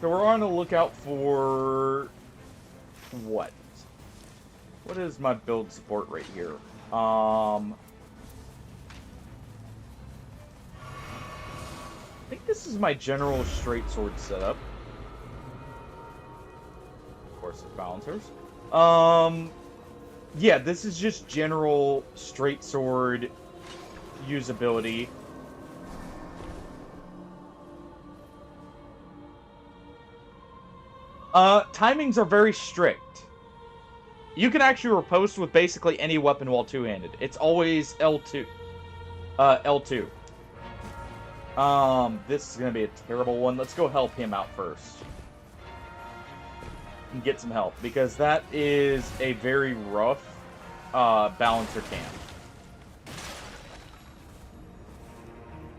So we're on the lookout for... what? What is my build support right here? I think this is my general straight sword setup. Of course, it's balancers. Yeah, this is just general straight sword usability. Timings are very strict. You can actually riposte with basically any weapon while two-handed. It's always L2. L2. This is gonna be a terrible one. Let's go help him out first. And get some help, because that is a very rough, balancer camp.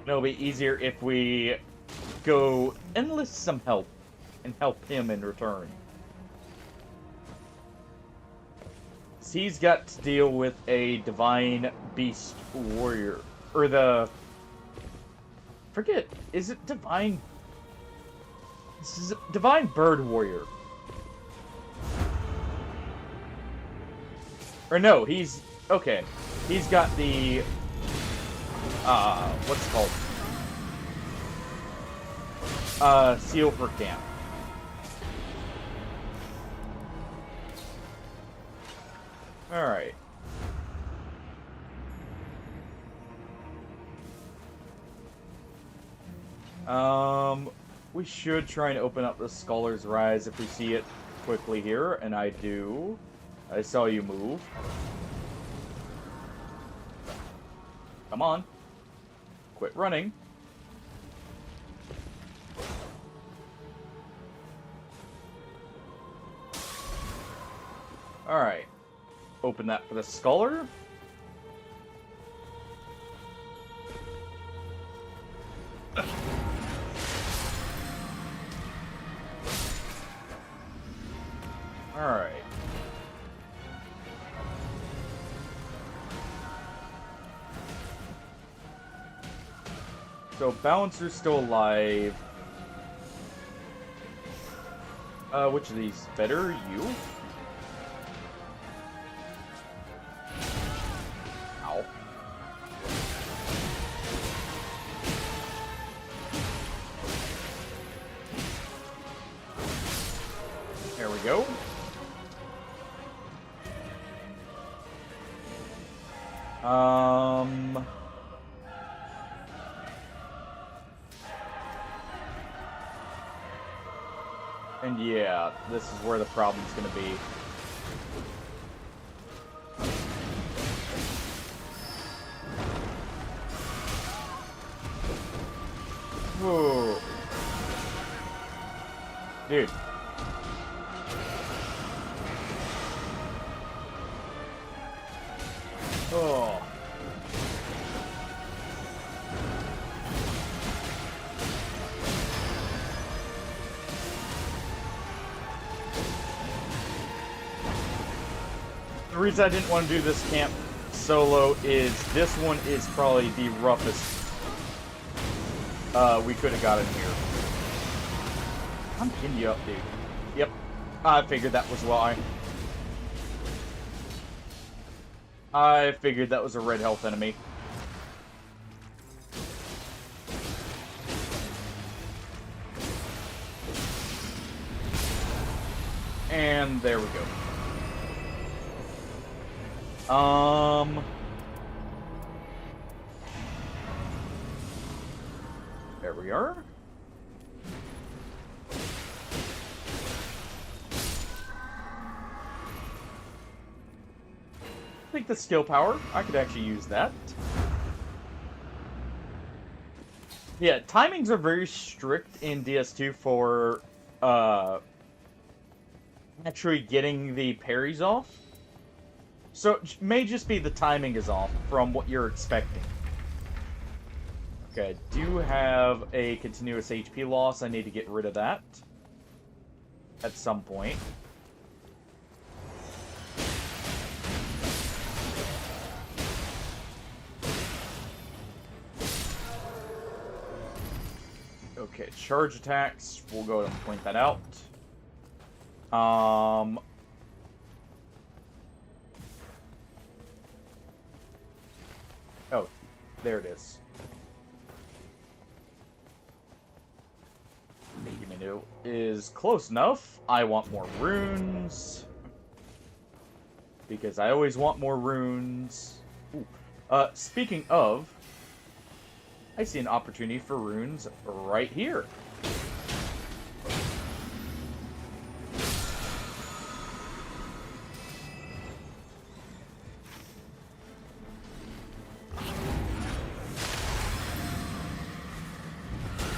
It'll be easier if we go enlist some help. And help him in return. So he's got to deal with a Divine Beast Warrior. Or the... forget, is it Divine... This is Divine Bird Warrior. Or no, he's... okay. He's got the... what's it called? Seal for camp. Alright. We should try and open up the Scholar's Rise if we see it quickly here, and I do. I saw you move. Come on. Quit running. Alright. Open that for the Scholar. Alright. So, Balancer's still alive. Which of these? Better? You? Ow. There we go. And yeah, this is where the problem's gonna be. Whoa. Dude. Oh. The reason I didn't want to do this camp solo is this one is probably the roughest we could have got in here. I'm picking you up, dude. Yep. I figured that was why. I figured that was a red health enemy. And there we go. There we are. I think the skill power, I could actually use that. Yeah, timings are very strict in DS2 for, actually getting the parries off. So it may just be the timing is off from what you're expecting. Okay, I do have a continuous HP loss. I need to get rid of that at some point. Okay, charge attacks. We'll go ahead and point that out. Oh, there it is. Menu is close enough. I want more runes. Because I always want more runes. Ooh. Speaking of, I see an opportunity for runes right here.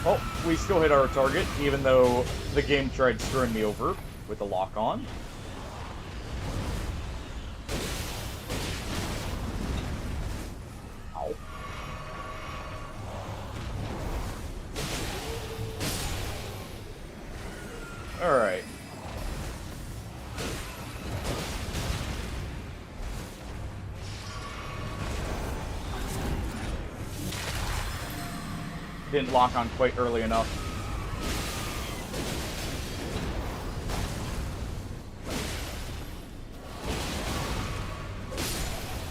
Oh, we still hit our target, even though the game tried screwing me over with the lock-on. Ow. Alright. Didn't lock on quite early enough.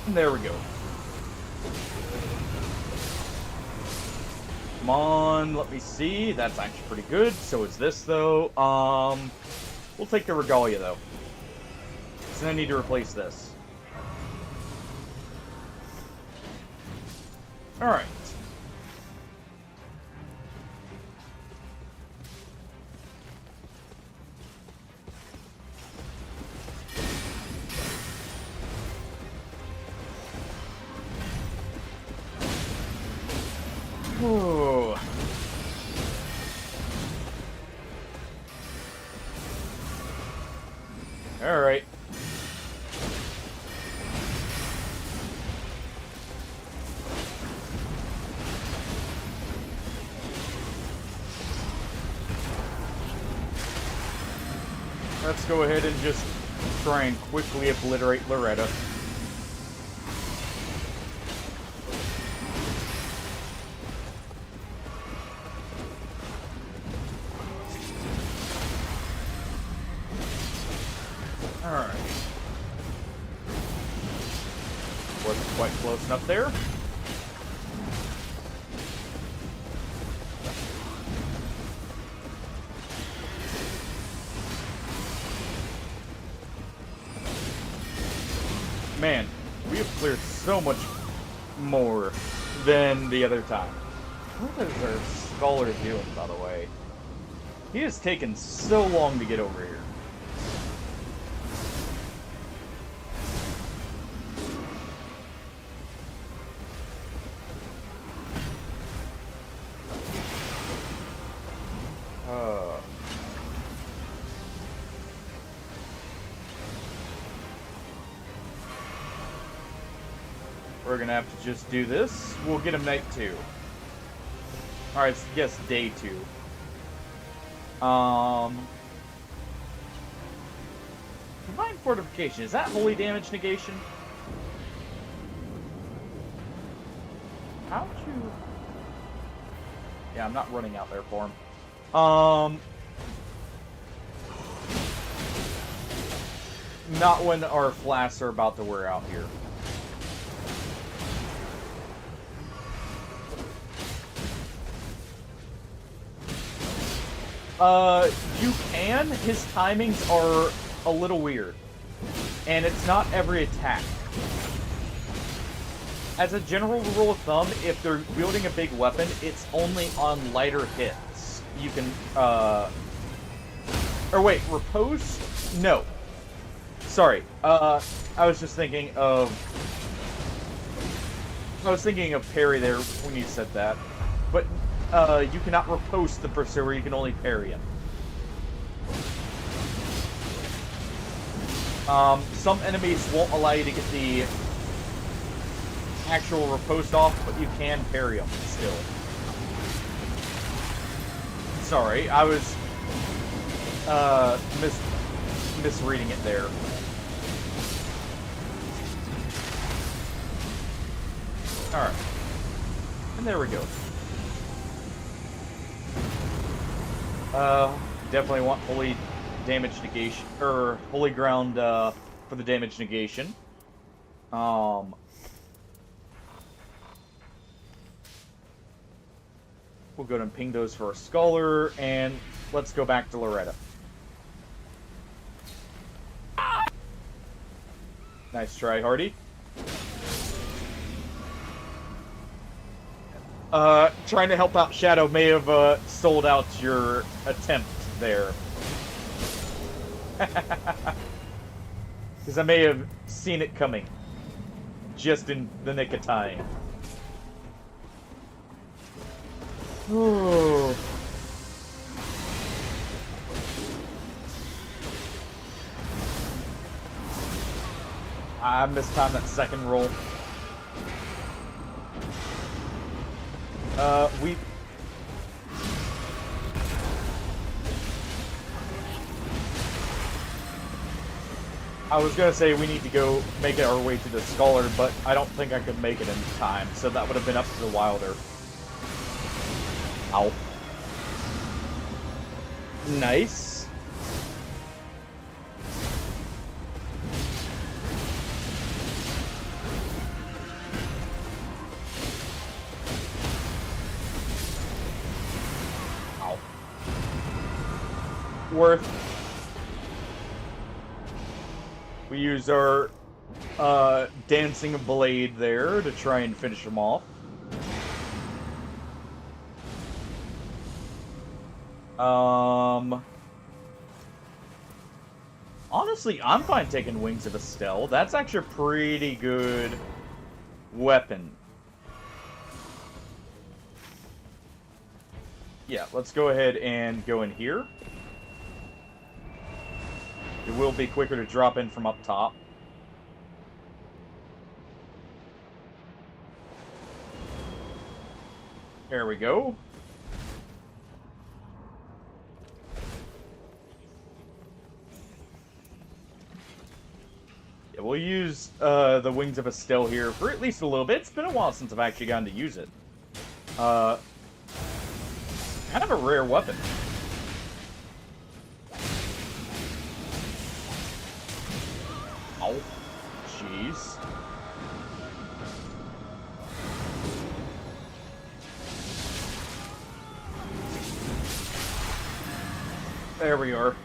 And there we go. Come on, let me see. That's actually pretty good. So is this, though. We'll take the Regalia, though. So I need to replace this. Alright. Ooh. All right. Let's go ahead and just Try and quickly obliterate Loretta. Alright. Wasn't quite close enough there. Man, we have cleared so much more than the other time. What is our scholar doing, by the way? He has taken so long to get over here. We're gonna have to just do this. We'll get him night 2. Alright, yes, day 2. Divine Fortification, is that holy damage negation? How'd you... Yeah, I'm not running out there for him. Not when our flasks are about to wear out here. You can. His timings are a little weird. And it's not every attack. As a general rule of thumb, if they're wielding a big weapon, it's only on lighter hits. You can, Or wait, repose? No. Sorry, I was just thinking of... I was thinking of parry there when you said that. But, you cannot repose the pursuer, you can only parry him. Some enemies won't allow you to get the actual riposte off, but you can parry them still. Sorry, I was misreading it there. Alright. And there we go. Definitely want holy damage negation, or holy ground, for the damage negation. We'll go ahead and ping those for a scholar, and let's go back to Loretta. Nice try, Hardy. Trying to help out Shadow may have, sold out your attempt there. Because I may have seen it coming. Just in the nick of time. Ooh. I mistimed that second roll. We... I was gonna say we need to go make our way to the Scholar, but I don't think I could make it in time, so that would have been up to the Wilder. Ow. Nice. Ow. Worth. We use our dancing blade there to try and finish him off. Honestly, I'm fine taking Wings of Estelle. That's actually a pretty good weapon. Yeah, let's go ahead and go in here. It will be quicker to drop in from up top. There we go. we'll use the Wings of Estelle here for at least a little bit. It's been a while since I've actually gotten to use it. Kind of a rare weapon. Oh, jeez. There we are.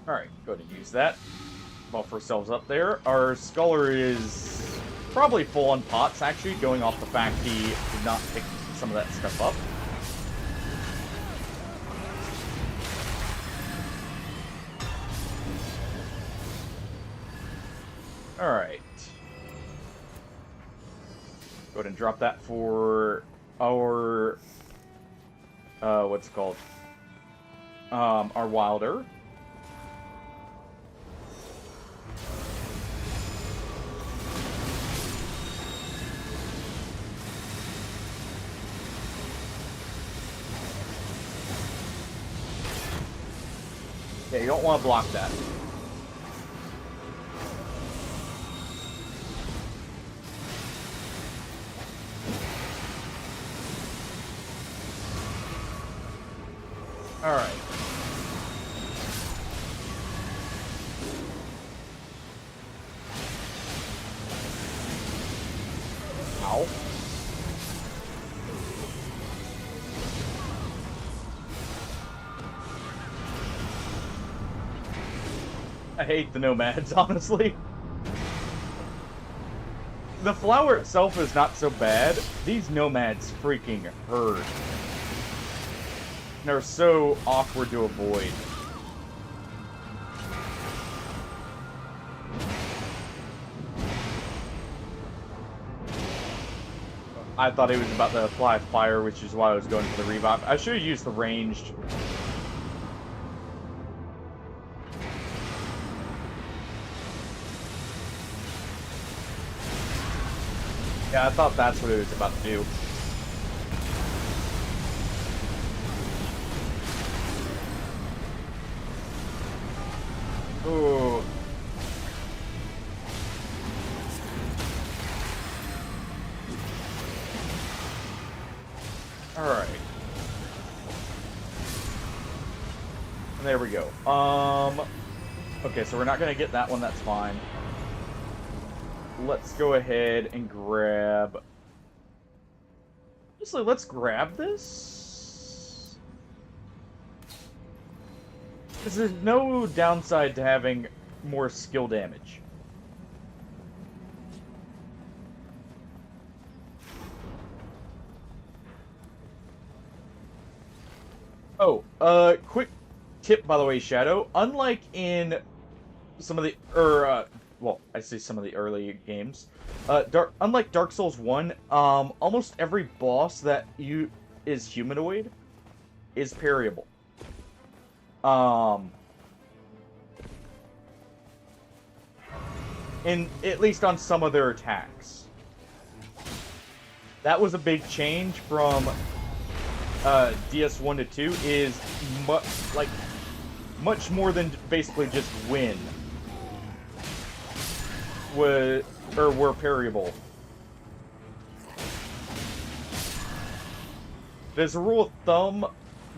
Alright, go ahead and use that. Buff ourselves up there. Our Scholar is probably full on pots, actually, going off the fact he did not pick some of that stuff up. Alright. Go ahead and drop that for our... what's it called? Our Wilder. Yeah, you don't want to block that. Alright. Ow. I hate the nomads, honestly. The flower itself is not so bad. These nomads freaking hurt. They're so awkward to avoid. I thought he was about to apply fire, which is why I was going for the revive. I should have used the ranged. Yeah, I thought that's what it was about to do. Ooh. Alright. And there we go. Okay, so we're not gonna get that one, that's fine. Let's go ahead and grab... Honestly, let's grab this. Because there's no downside to having more skill damage. Oh, quick tip, by the way, Shadow. Unlike in some of the, well, I say some of the early games. Unlike Dark Souls 1, almost every boss that is humanoid is parryable. At least on some of their attacks. That was a big change from DS1 to 2, is much more than basically just win. Were parryable. There's a rule of thumb,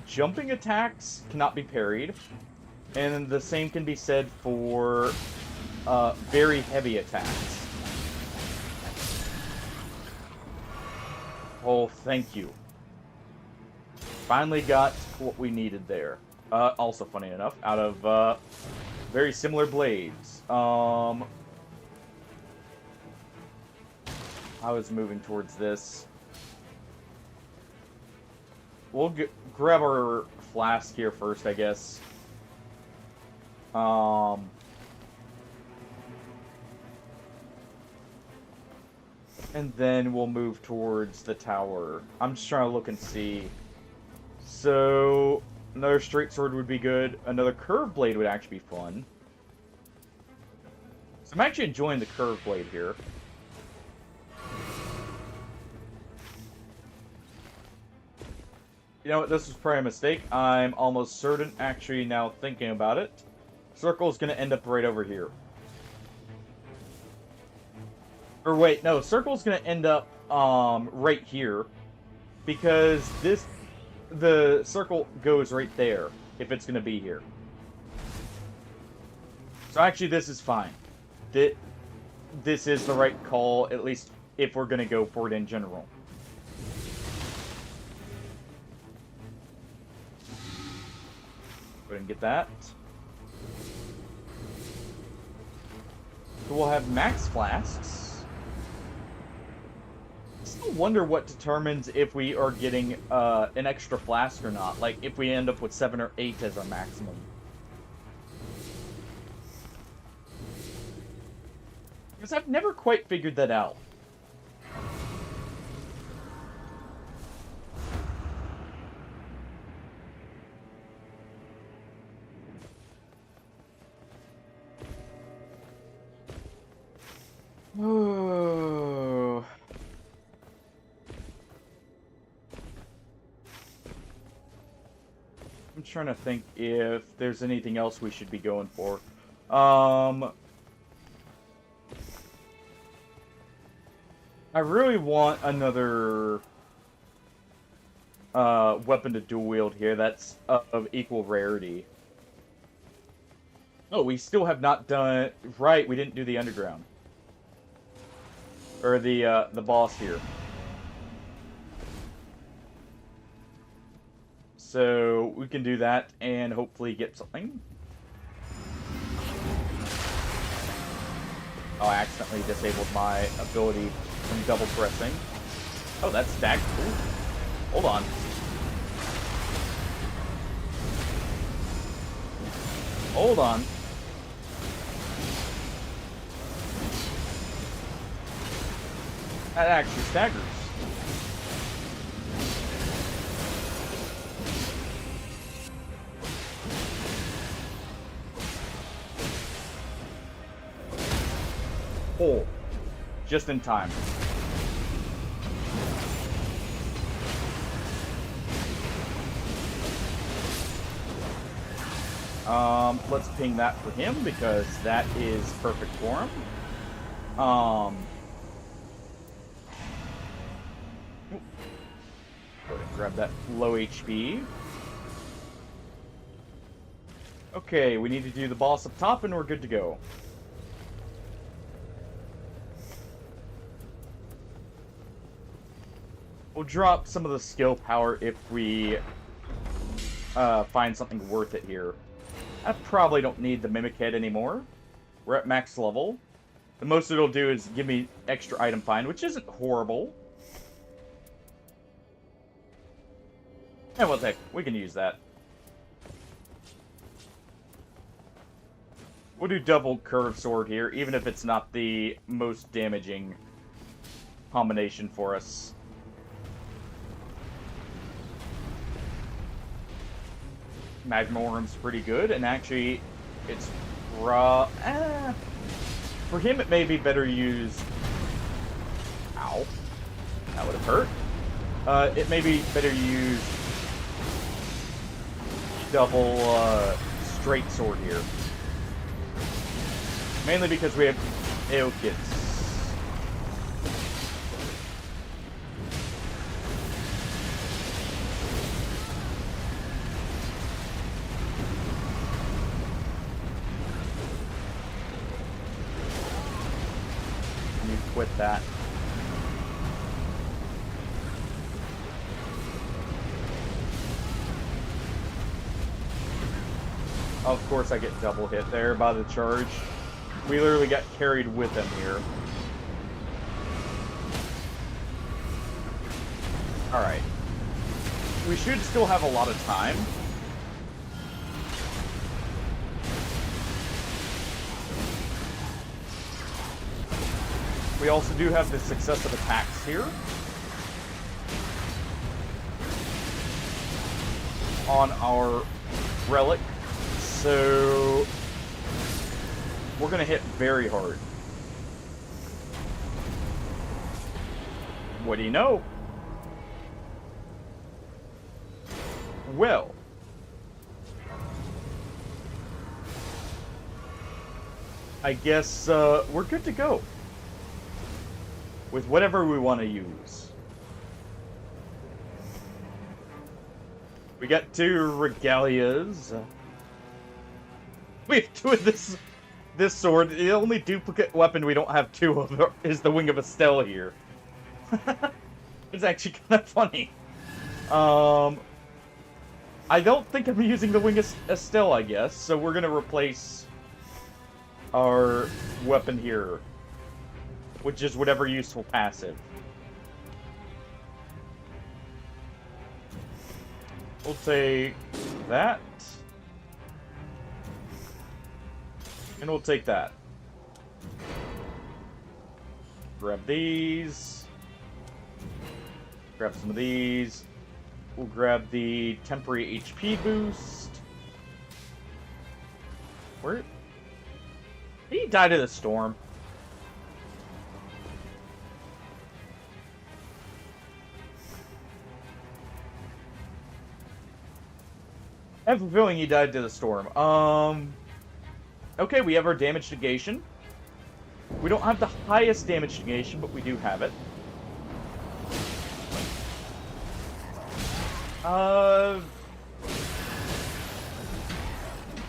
jumping attacks cannot be parried, and the same can be said for very heavy attacks. Oh, thank you. Finally got what we needed there. Also, funny enough, out of very similar blades. I was moving towards this. We'll grab our flask here first, I guess. And then we'll move towards the tower. I'm just trying to look and see. So, another straight sword would be good. Another curved blade would actually be fun. So I'm actually enjoying the curved blade here. You know what? This was probably a mistake. I'm almost certain, actually, now thinking about it. Circle's gonna end up right over here. Or wait, no, circle's gonna end up right here because the circle goes right there if it's gonna be here. So actually, this is fine. This is the right call, at least if we're gonna go for it in general. Go ahead and get that. So we'll have max flasks. I still wonder what determines if we are getting an extra flask or not. Like, if we end up with 7 or 8 as our maximum. Because I've never quite figured that out. Oh. I'm trying to think if there's anything else we should be going for. I really want another weapon to dual wield here that's of equal rarity. Oh, we still have not done... Right, we didn't do the underground. Or the boss here. So we can do that and hopefully get something. Oh, I accidentally disabled my ability from double pressing. Oh, that's stacked. Ooh. Hold on. Hold on. That actually staggers. Oh, just in time. Let's ping that for him because that is perfect for him. Go ahead and grab that low HP. Okay, we need to do the boss up top and we're good to go. We'll drop some of the skill power if we find something worth it here. I probably don't need the Mimic Head anymore. We're at max level. The most it'll do is give me extra item find, which isn't horrible. And what the heck, we can use that. We'll do double curve sword here, even if it's not the most damaging combination for us. Magma Worm's pretty good, and actually, it's raw. For him, it may be better used. Ow. That would have hurt. It may be better used double straight sword here. Mainly because we have AO kits. You quit that. Of course I get double hit there by the charge. We literally got carried with him here. Alright. We should still have a lot of time. We also do have the successive attacks here. On our relic. So we're going to hit very hard. What do you know? Well. I guess we're good to go. With whatever we want to use. We got 2 regalias. We have 2 of this sword. The only duplicate weapon we don't have 2 of is the Wing of Estelle here. It's actually kind of funny. I don't think I'm using the Wing of Estelle, I guess, so we're gonna replace our weapon here, which is whatever useful passive. We'll take that. And we'll take that. Grab these. Grab some of these. We'll grab the temporary HP boost. Where? He died in the storm. I have a feeling he died to the storm. Okay, we have our damage negation. We don't have the highest damage negation, but we do have it.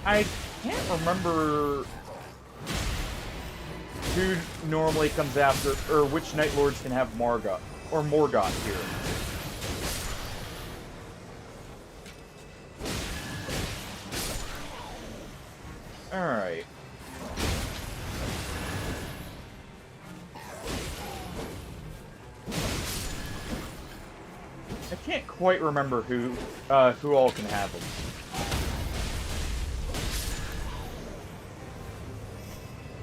I can't remember who normally comes after, or which Night Lords can have Morgoth here. Alright. I can't quite remember who all can have them.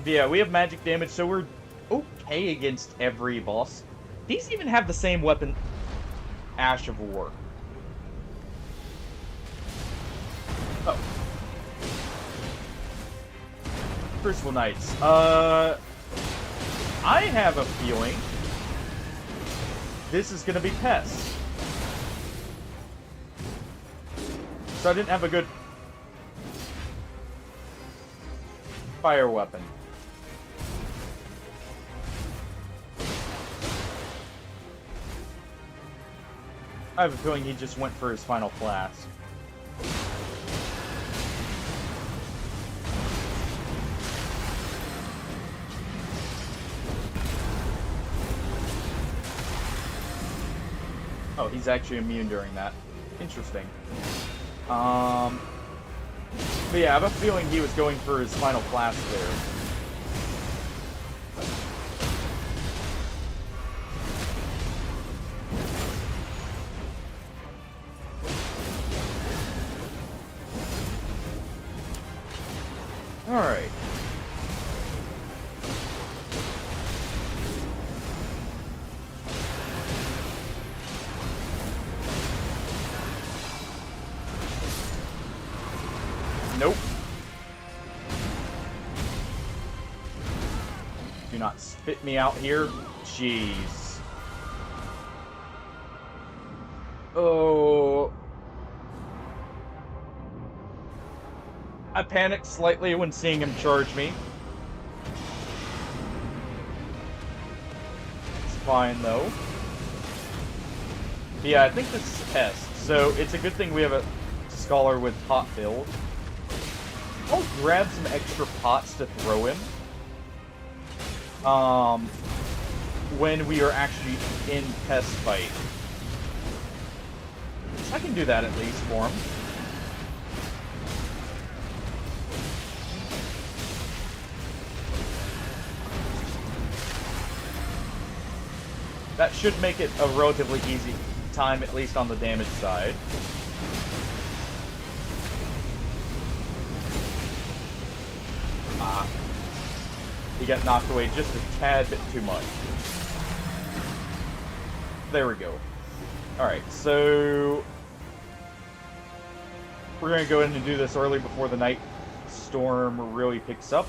But yeah, we have magic damage, so we're okay against every boss. These even have the same weapon, Ash of War. Oh. Crucible Knights. I have a feeling this is gonna be Pest. So I didn't have a good fire weapon. I have a feeling he just went for his final flask. Oh, he's actually immune during that. Interesting. But yeah, I have a feeling he was going for his final flask there. Alright. Nope. Do not spit me out here. Jeez. Oh. I panicked slightly when seeing him charge me. It's fine, though. Yeah, I think this is a test, so it's a good thing we have a Scholar with pot build. I'll grab some extra pots to throw him. When we are actually in Pest fight. I can do that at least for him. That should make it a relatively easy time, at least on the damage side. Ah. He got knocked away just a tad bit too much. There we go. Alright, so we're going to go in and do this early before the night storm really picks up.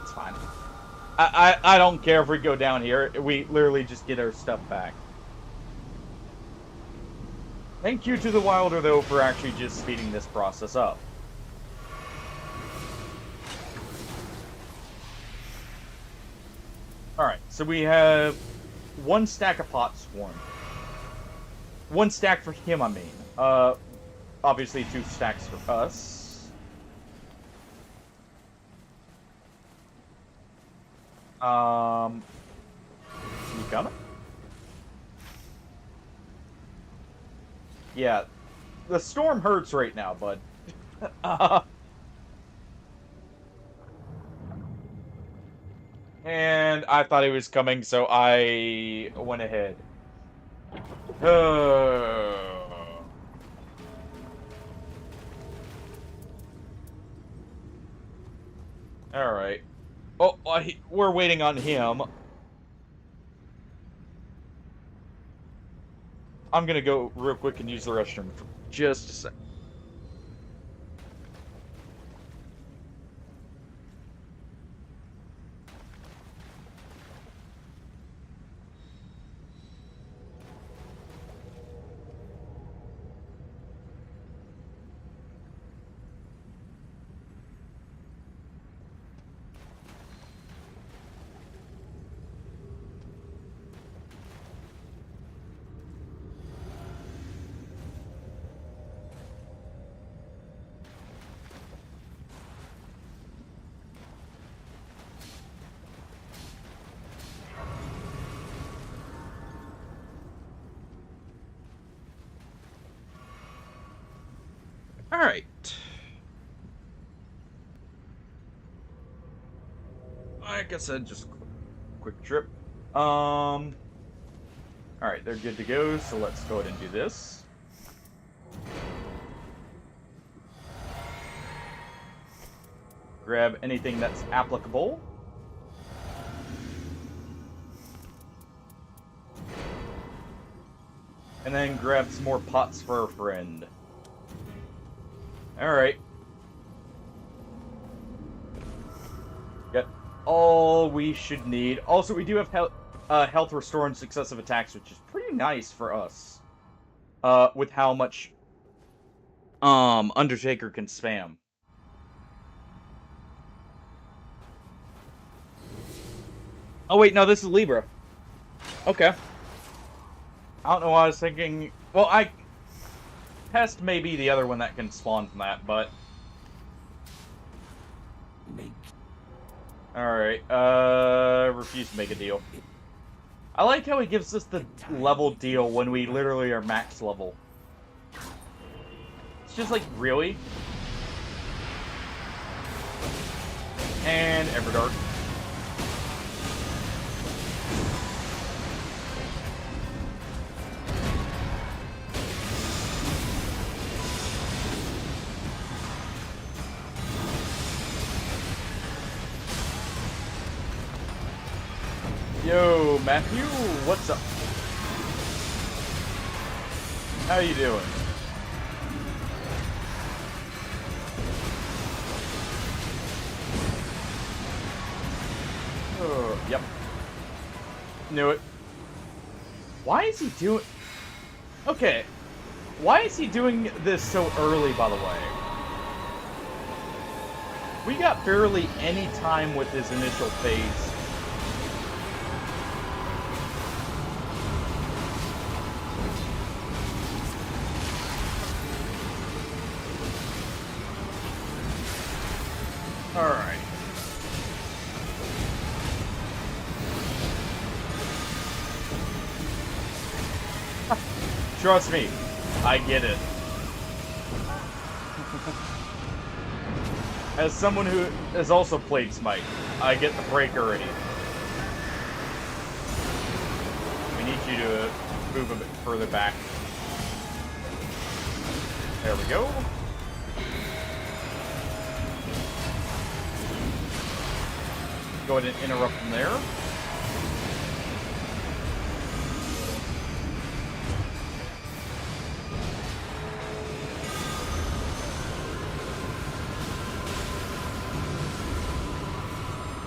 It's fine. I don't care if we go down here. We literally just get our stuff back. Thank you to the Wilder, though, for actually just speeding this process up. Alright, so we have one stack of pot swarm. One stack for him, I mean. Obviously 2 stacks for us. You coming? Yeah, the storm hurts right now, bud. And I thought he was coming, so I went ahead. Alright. Oh, we're waiting on him. I'm gonna go real quick and use the restroom for just a sec. Alright. Like I said, just quick trip. Alright, they're good to go, so let's go ahead and do this. Grab anything that's applicable. And then grab some more pots for our friend. Alright. Got all we should need. Also, we do have health restore and successive attacks, which is pretty nice for us. With how much Undertaker can spam. Oh wait, no, this is Libra. Okay. I don't know why I was thinking. Well, Pest may be the other one that can spawn from that, but... Alright, refuse to make a deal. I like how he gives us the level deal when we literally are max level. It's just like, really? And Everdark. Yo, Matthew, what's up? How you doing? Oh, yep. Knew it. Why is he doing... Okay. Why is he doing this so early, by the way? We got barely any time with his initial phase. Alright. Trust me, I get it. As someone who has also played Smite, I get the break already. We need you to move a bit further back. There we go. Go ahead and interrupt from there.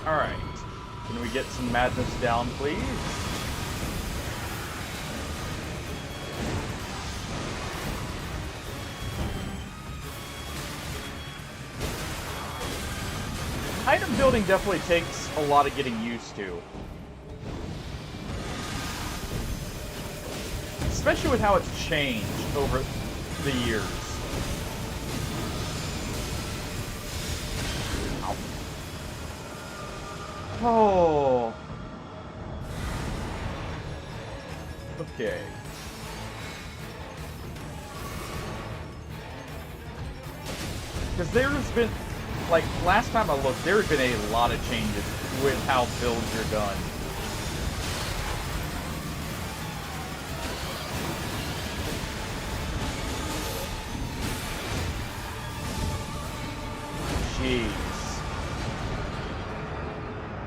Alright. Can we get some madness down, please? Item building definitely takes a lot of getting used to. Especially with how it's changed over the years. Ow. Oh. Okay. Because there's been, like, last time I looked, there had been a lot of changes with how builds are done. Jeez.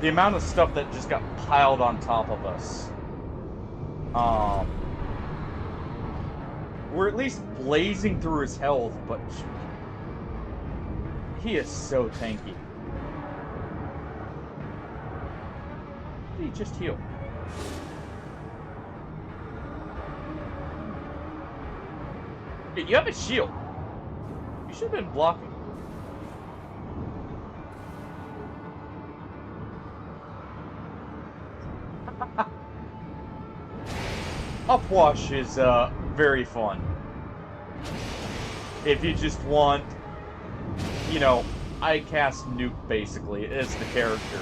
The amount of stuff that just got piled on top of us. We're at least blazing through his health, but he is so tanky. He just heal. You have a shield. You should have been blocking. Upwash is very fun. If you just want, you know, I cast Nuke basically as the character.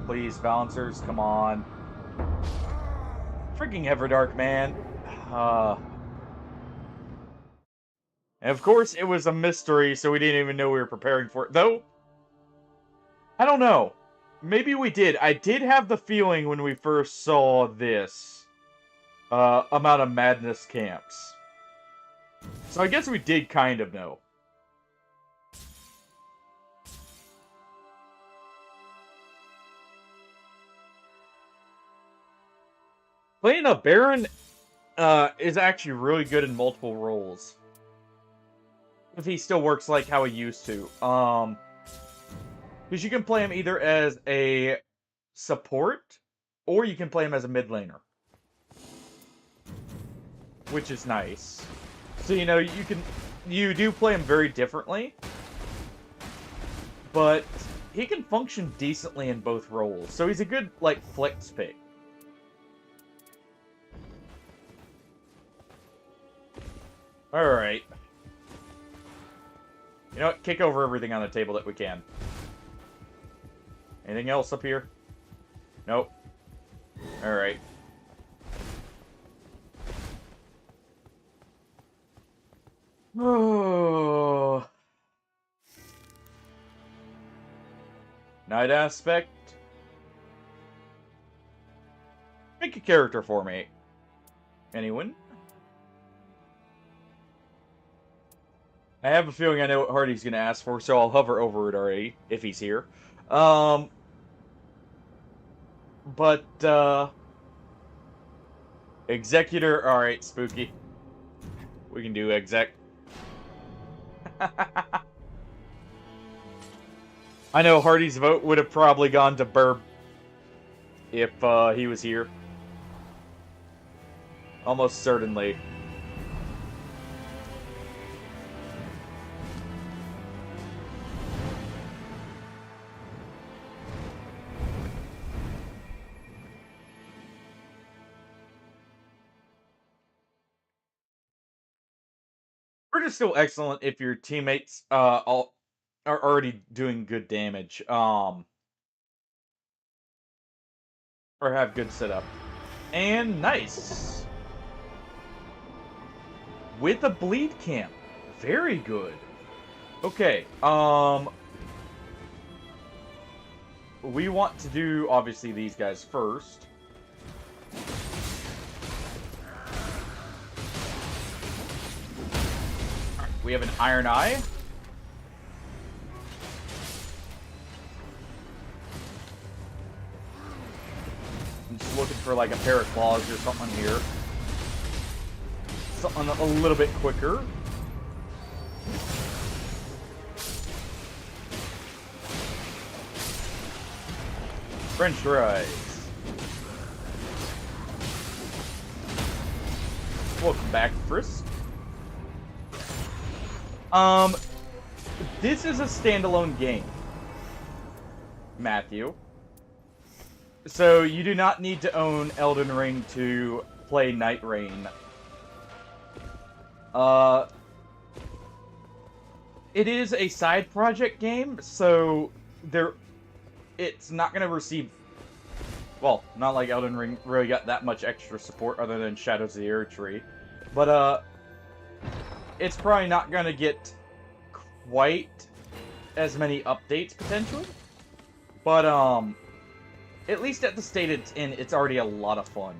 Please, balancers, come on. Freaking Everdark, man. And of course, it was a mystery, so we didn't even know we were preparing for it. Though, I don't know. Maybe we did. I did have the feeling when we first saw this amount of madness camps. So I guess we did kind of know. Playing a Baron is actually really good in multiple roles. If he still works like how he used to. Because you can play him either as a support, or you can play him as a mid laner. Which is nice. So, you know, you do play him very differently. But he can function decently in both roles. So he's a good, like, flex pick. Alright. You know what? Kick over everything on the table that we can. Anything else up here? Nope. Alright. Oh. Night aspect. Pick a character for me. Anyone? I have a feeling I know what Hardy's going to ask for, so I'll hover over it already, if he's here. Executor, alright, Spooky. We can do exec. I know Hardy's vote would have probably gone to Burb if he was here. Almost certainly. Bird is still excellent if your teammates all are already doing good damage, or have good setup. And nice. With a bleed camp. Very good. Okay, we want to do, obviously, these guys first. We have an Iron Eye. I'm just looking for like a pair of claws or something here. Something a little bit quicker. French fries. Welcome back, Frisk. This is a standalone game, Matthew. So you do not need to own Elden Ring to play Nightreign. It is a side project game, so it's not going to receive, well, not like Elden Ring really got that much extra support other than Shadows of the Erdtree. But, it's probably not going to get quite as many updates, potentially. But, at least at the state it's in, it's already a lot of fun.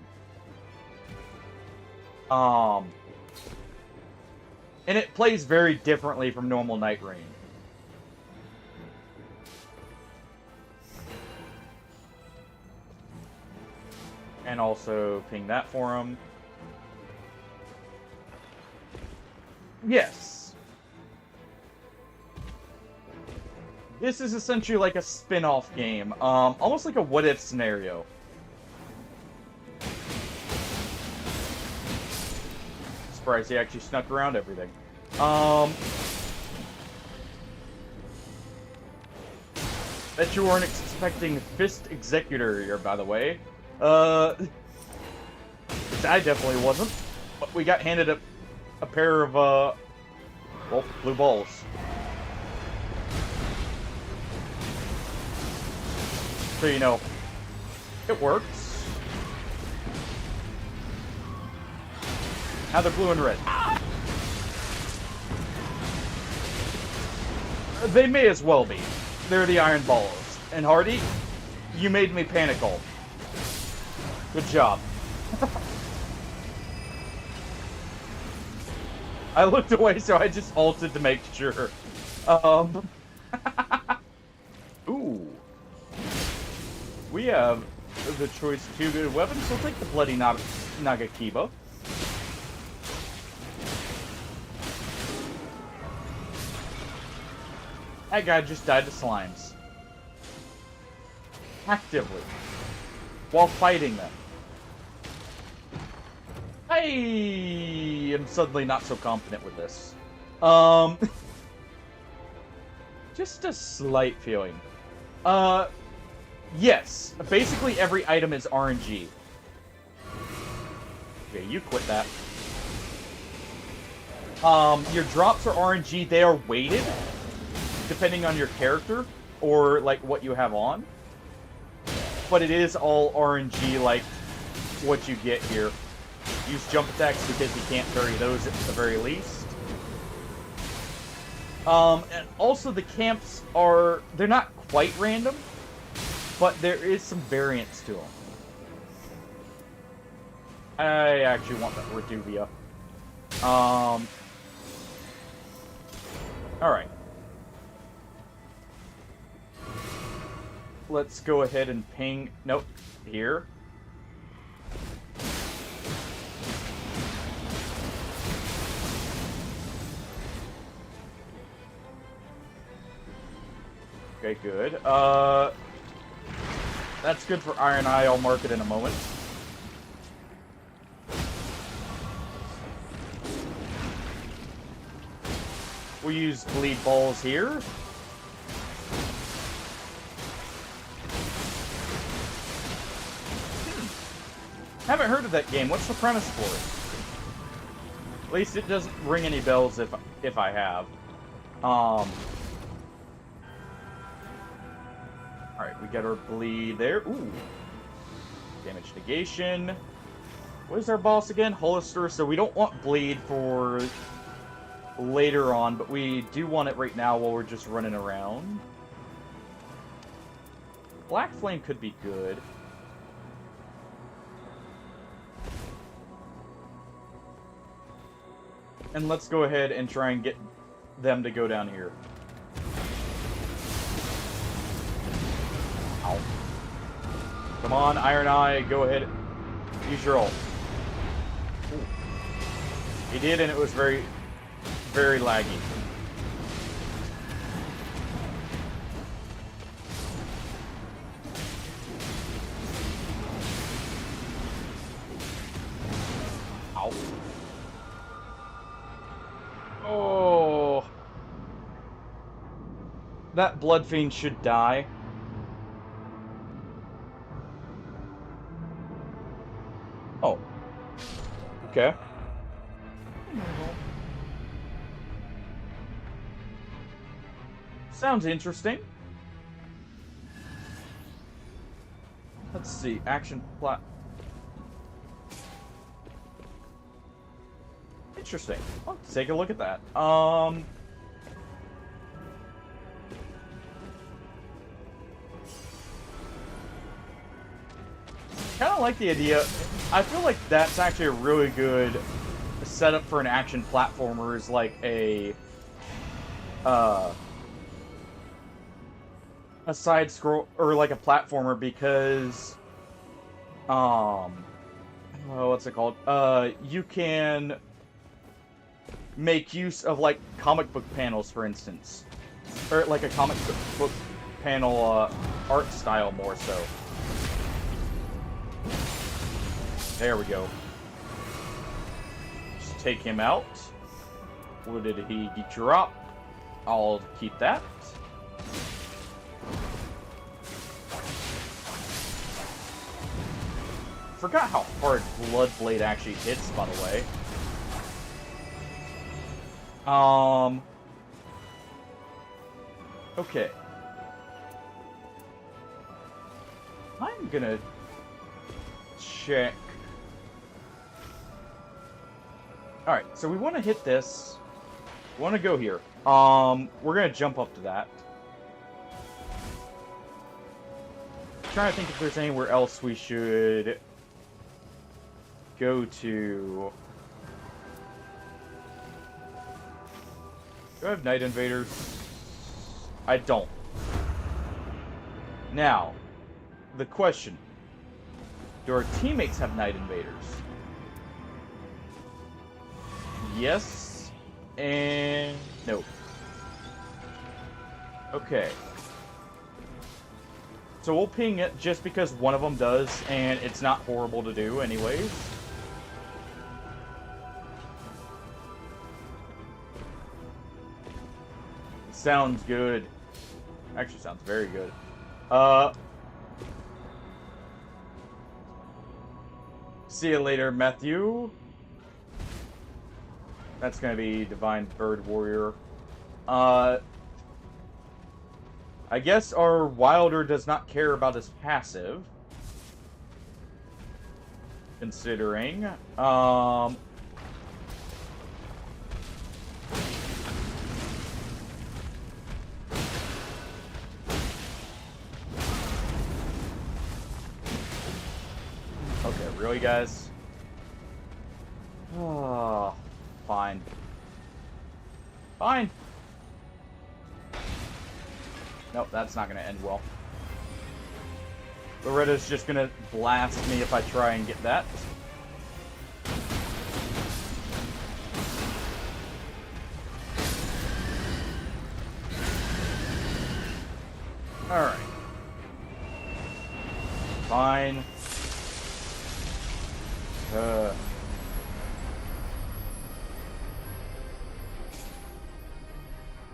And it plays very differently from normal Nightreign. And also ping that for him. Yes. This is essentially like a spin-off game. Almost like a what-if scenario. Surprised he actually snuck around everything. Bet you weren't expecting Fist Executor here, by the way. I definitely wasn't. But we got handed a pair of, well, blue balls. So, you know, it works. Now they're blue and red. They may as well be. They're the iron balls. And Hardy, you made me panic ult. Good job. I looked away, so I just ulted to make sure. Ooh. We have the choice of 2 good weapons. We'll take the Bloody Nagakiba. That guy just died to slimes. Actively. While fighting them. I am suddenly not so confident with this. Just a slight feeling. Yes. Basically every item is RNG. Okay, you quit that. Your drops are RNG. They are weighted, depending on your character, or, like, what you have on. But it is all RNG, like, what you get here. Use jump attacks because you can't parry those at the very least. And also the camps are, they're not quite random, but there is some variance to them. I actually want that Reduvia. Alright. Let's go ahead and ping, nope, here. Okay, good. That's good for Iron Eye. I'll mark it in a moment. We'll use bleed balls here. Haven't heard of that game. What's the premise for it? At least it doesn't ring any bells if I have. Alright, we got our bleed there. Ooh. Damage negation. What is our boss again? Hollister. So we don't want bleed for later on, but we do want it right now while we're just running around. Black Flame could be good. And let's go ahead and try and get them to go down here. Ow. Come on, Iron Eye, go ahead. Use your ult. Ooh. He did, and it was very, very laggy. That Blood Fiend should die. Oh. Okay. Sounds interesting. Let's see. Action plot. Interesting. Let's take a look at that. Kind of like the idea. I feel like that's actually a really good setup for an action platformer, is like a side scroll or like a platformer, because what's it called? You can make use of like comic book panels, for instance, or like a comic book panel art style more so. There we go. Just take him out. What did he drop? I'll keep that. Forgot how hard Bloodblade actually hits, by the way. Okay. I'm gonna check. Alright, so we want to hit this. We want to go here. We're gonna jump up to that. Trying to think if there's anywhere else we should go to. Do I have Night Invaders? I don't. Now, the question. Do our teammates have Night Invaders? Yes, and no. Okay. So we'll ping it just because one of them does, and it's not horrible to do anyways. Sounds good. Actually sounds very good. See you later, Matthew. That's gonna be Divine Bird Warrior. I guess our Wilder does not care about his passive. Considering. Okay, really, guys? Oh, fine. Fine. Nope, that's not gonna end well. Loretta's just gonna blast me if I try and get that. Alright. Fine.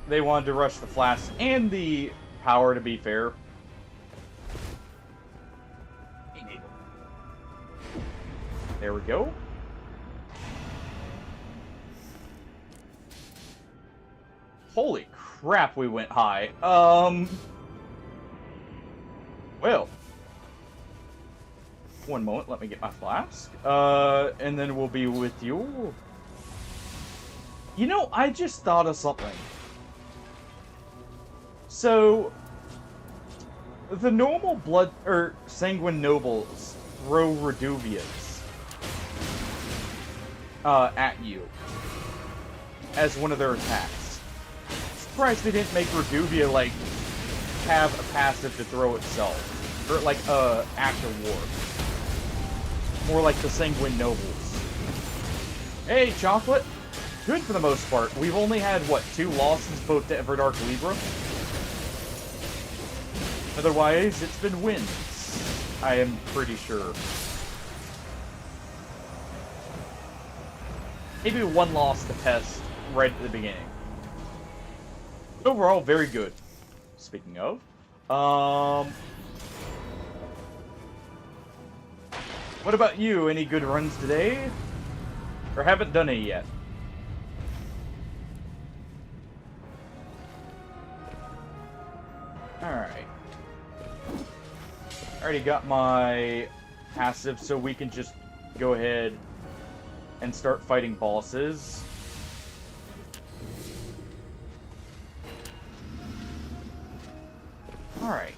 They wanted to rush the flask and the power, to be fair. There we go. Holy crap, we went high. Well. One moment, let me get my flask. And then we'll be with you. You know, I just thought of something. So, the normal blood or sanguine nobles throw Reduvias at you as one of their attacks. Surprised they didn't make Reduvia like have a passive to throw itself, or like act of war. More like the sanguine nobles. Hey, Chocolate. Good for the most part. We've only had what, 2 losses, both to Everdark Libra. Otherwise, it's been wins. I am pretty sure. Maybe 1 loss to Pest right at the beginning. Overall, very good. speaking of. What about you? Any good runs today? Or haven't done any yet? Alright. I already got my passive, so we can just go ahead and start fighting bosses. Alright.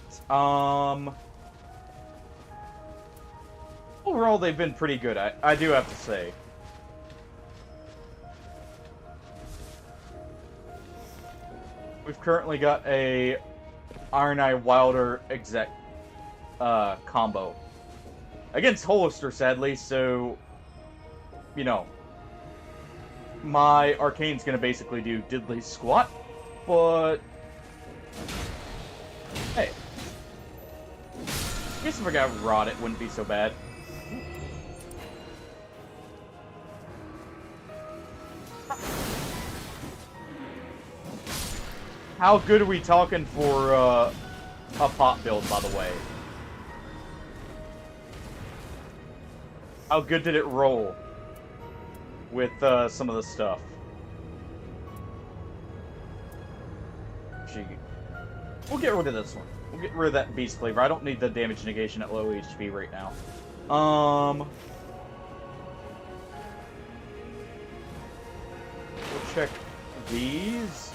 Overall, they've been pretty good, I do have to say. We've currently got a Iron Eye Wilder exec combo against Hollister, sadly, so, you know, my Arcane's gonna basically do diddly squat, but hey, I guess if I got Rod, it wouldn't be so bad. How good are we talking for a pot build, by the way? How good did it roll with some of the stuff? Gee. We'll get rid of this one. We'll get rid of that Beast Flavor. I don't need the damage negation at low HP right now. We'll check these.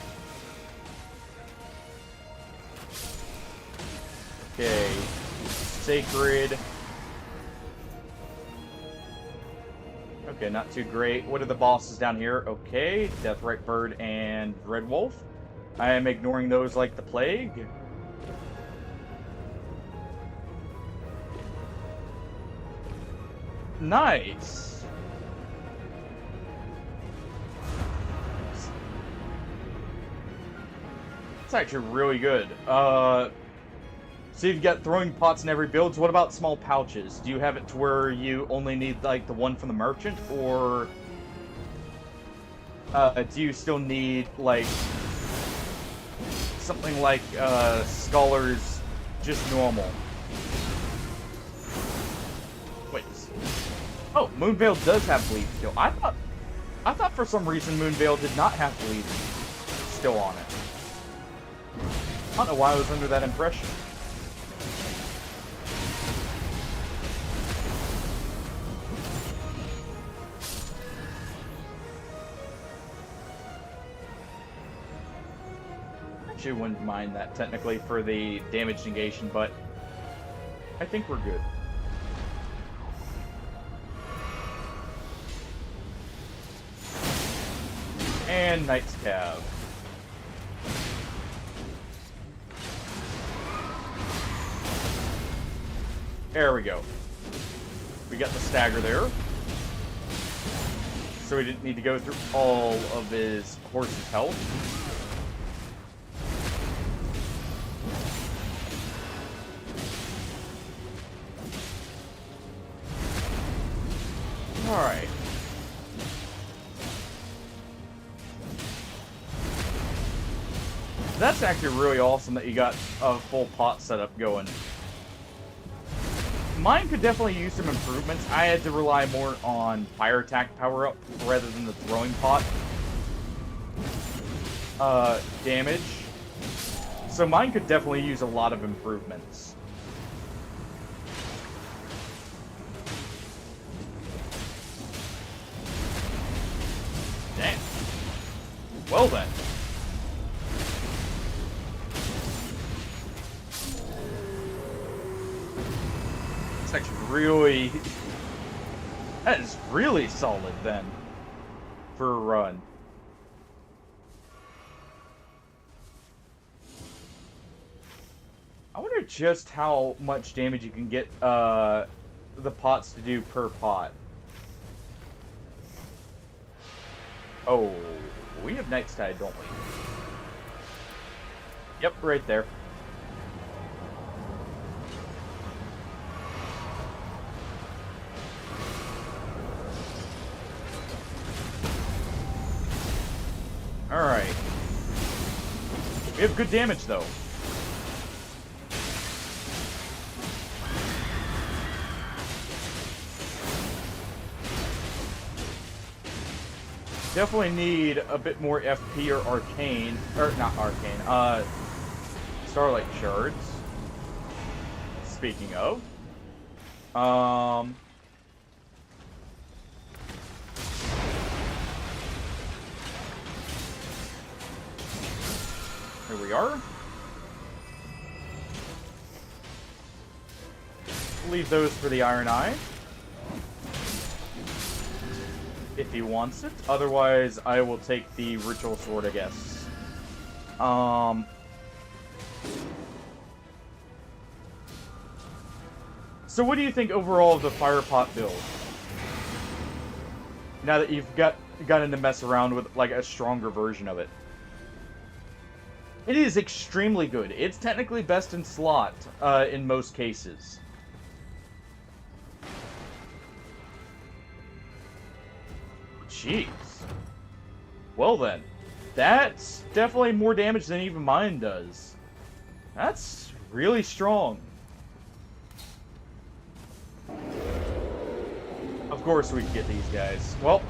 Okay, Sacred. Okay, not too great. What are the bosses down here? Okay, Deathrite Bird and Red Wolf. I am ignoring those like the plague. Nice. It's actually really good. So you've got throwing pots in every build. So what about small pouches? Do you have it to where you only need like the one from the merchant, or do you still need like something like Scholar's just normal? Wait. Oh, Moonveil does have bleed still. I thought for some reason Moonveil did not have bleed still on it. I don't know why I was under that impression. Actually, wouldn't mind that technically for the damage negation, but I think we're good. And Knight's Cab. There we go. We got the stagger there. So we didn't need to go through all of his horse's health. Alright. That's actually really awesome that you got a full pot setup going. Mine could definitely use some improvements. I had to rely more on fire attack power up rather than the throwing pot damage. So mine could definitely use a lot of improvements. Damn. Well then. It's actually really... That is really solid then. For a run. I wonder just how much damage you can get the pots to do per pot. Oh, we have Knight's Tide, don't we? Yep, right there. Alright. We have good damage, though. Definitely need a bit more FP or arcane, or not arcane, starlight shards. Speaking of, here we are. Leave those for the Iron Eye. If he wants it. Otherwise, I will take the Ritual Sword, I guess. So what do you think overall of the Fire Pot build? Now that you've gotten to mess around with, like, a stronger version of it. It is extremely good. It's technically best in slot, in most cases. Jeez. Well then, that's definitely more damage than even mine does. That's really strong. Of course we can get these guys. Well.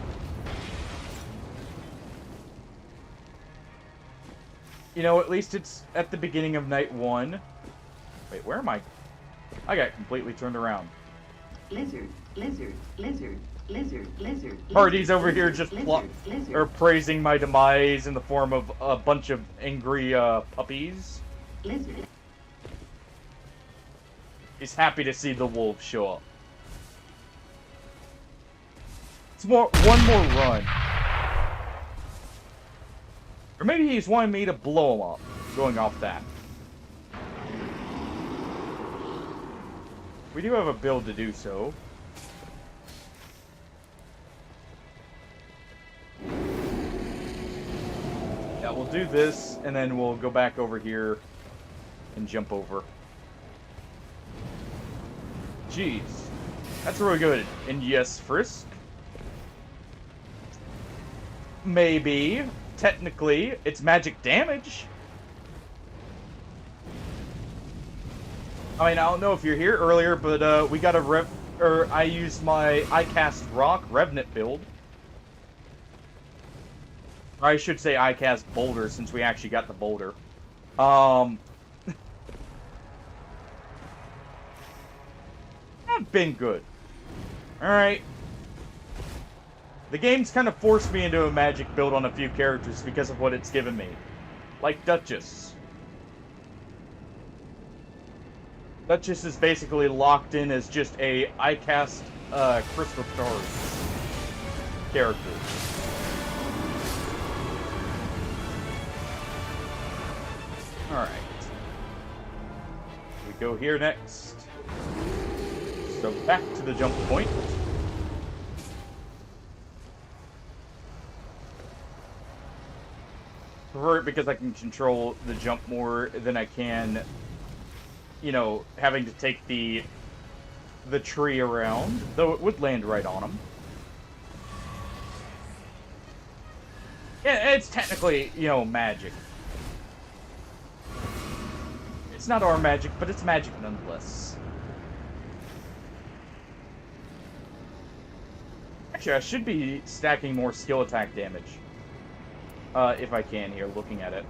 You know, at least it's at the beginning of night 1. Wait, where am I? I got completely turned around. Lizard, lizard, lizard. Lizard, lizard, Party's over here just praising my demise in the form of a bunch of angry puppies. Lizard. He's happy to see the wolves show up. It's one more run. Or maybe he's wanting me to blow him up, going off that. We do have a build to do so. Yeah, we'll do this, and then we'll go back over here and jump over. Jeez. That's really good. And yes, Frisk. Maybe. Technically, it's magic damage. I mean, I don't know if you're here earlier, but we got a I used my I cast Rock Revenant build. Or I should say I cast Boulder, since we actually got the Boulder. That's been good. Alright. The game's kind of forced me into a magic build on a few characters because of what it's given me. Like Duchess. Duchess is basically locked in as just a I cast Crystal Stars character. Alright. We go here next. So back to the jump point. Prefer it because I can control the jump more than I can, you know, having to take the tree around, though it would land right on him. Yeah, it's technically, you know, magic. It's not our magic, but it's magic nonetheless. Actually, I should be stacking more skill attack damage. If I can here, looking at it.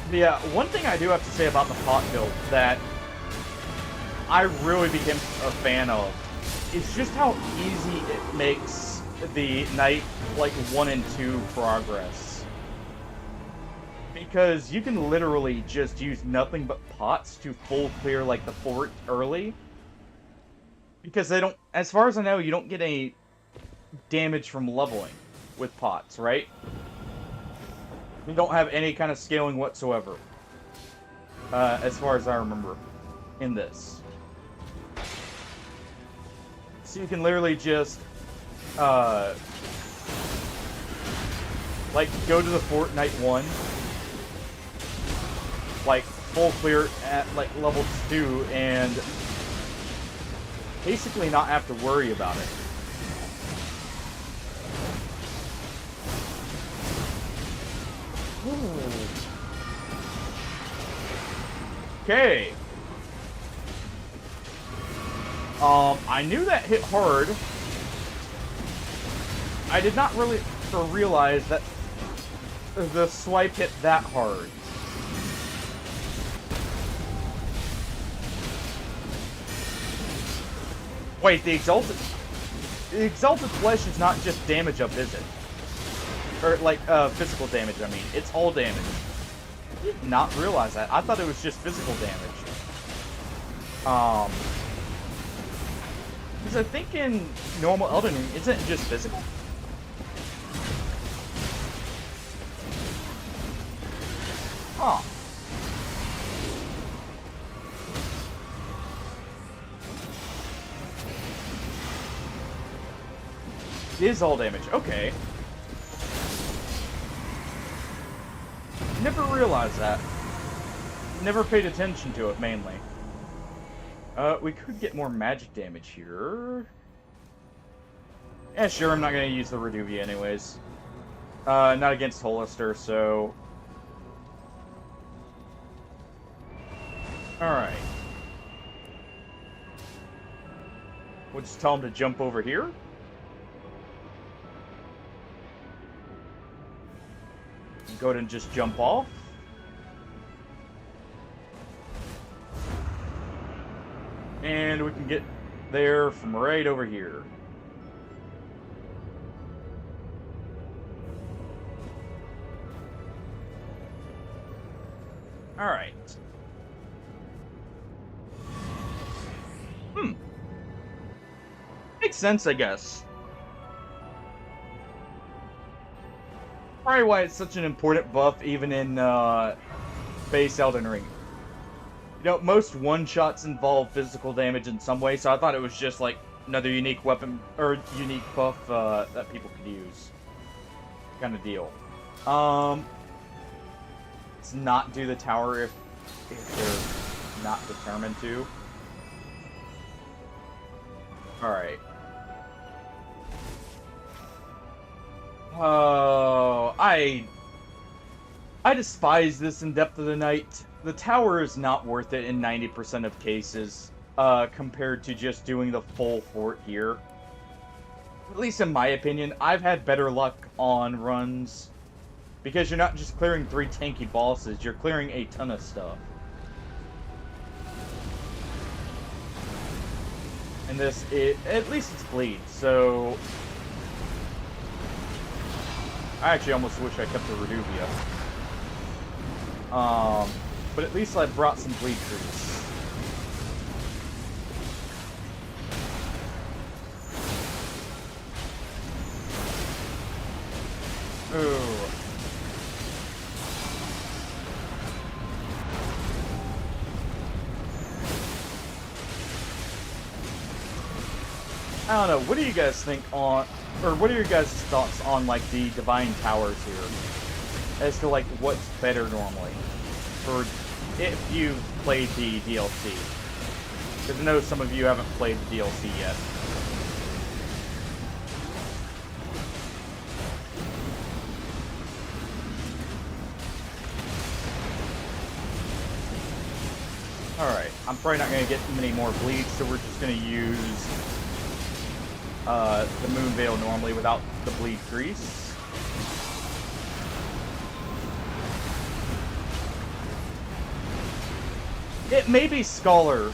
But yeah, one thing I do have to say about the pot build that I really became a fan of is just how easy it makes the night, like, 1 and 2 progress. Because you can literally just use nothing but pots to full clear, like, the fort early. Because they don't, as far as I know, you don't get any damage from leveling with pots, right? You don't have any kind of scaling whatsoever. As far as I remember in this. So you can literally just, like, go to the fort night 1, like, full clear at, like, level 2, and basically not have to worry about it. Okay. I knew that hit hard. I did not really realize that the swipe hit that hard. Wait, the Exalted Flesh is not just damage up, is it? Or, like, physical damage, I mean. It's all damage. I did not realize that. I thought it was just physical damage. Because I think in normal Elden Ring, isn't it just physical? Huh. It is all damage. Okay. Never realized that. Never paid attention to it, mainly. We could get more magic damage here. Yeah, sure, I'm not gonna use the Reduvia anyways. Not against Hollister, so... Alright. We'll just tell him to jump over here. Go ahead and just jump off. And we can get there from right over here. Alright. Makes sense, I guess. Probably why it's such an important buff even in base Elden Ring. You know, most one-shots involve physical damage in some way, so I thought it was just like another unique weapon or unique buff that people could use. Kind of deal. Let's not do the tower if they're not determined to. Alright. Oh, I despise this in Depth of the Night. The tower is not worth it in 90% of cases, compared to just doing the full fort here. At least in my opinion, I've had better luck on runs, because you're not just clearing 3 tanky bosses, you're clearing a ton of stuff. And this, at least it's bleed, so... I actually almost wish I kept the Reduvia. But at least I brought some bleed creeps. Ooh. I don't know, what do you guys think on... Or what are your guys' thoughts on, like, the Divine Towers here? As to, like, what's better normally? For if you've played the DLC. Because I know some of you haven't played the DLC yet. Alright, I'm probably not going to get many more bleeds, so we're just going to use... the Moon Veil normally without the bleed grease. It may be Scholar.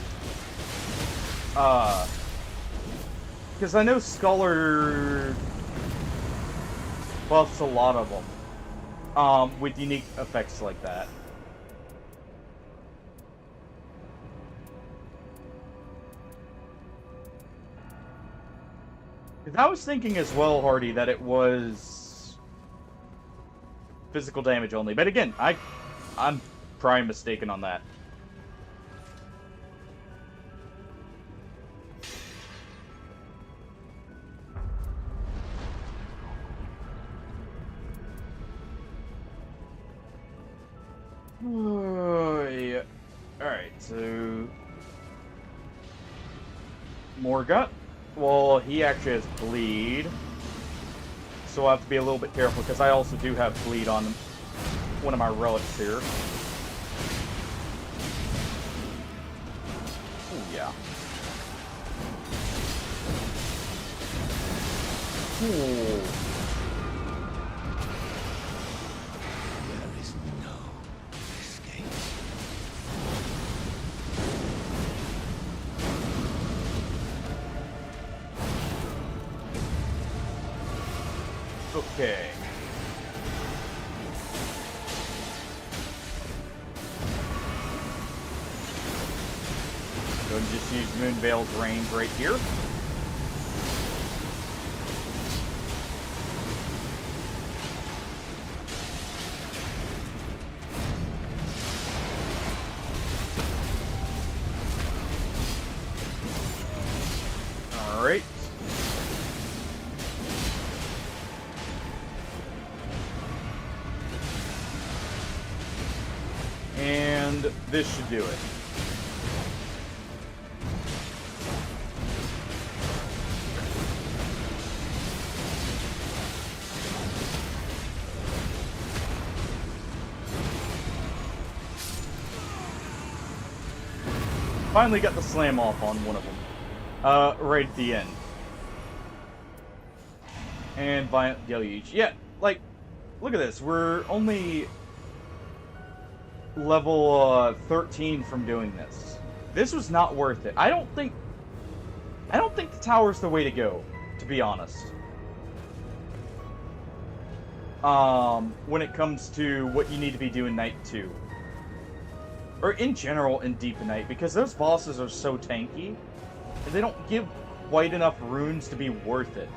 Because I know Scholar buffs a lot of them. With unique effects like that. Because I was thinking as well, Hardy, that it was physical damage only. But again, I'm probably mistaken on that. Oh, yeah. Alright, so... Morgut. Well, he actually has bleed. So I have to be a little bit careful, because I also do have bleed on one of my relics here. Oh, yeah. Cool. There is no escape. Okay. So just use Moonveil's range right here. Alright. And this should do it. Finally got the slam off on one of them. Right at the end. And Violent Deluge. Yeah, like, look at this. We're only level 13 from doing this. This was not worth it. I don't think the tower's the way to go, to be honest. When it comes to what you need to be doing night 2. Or in general in Deep Night, because those bosses are so tanky, and they don't give quite enough runes to be worth it.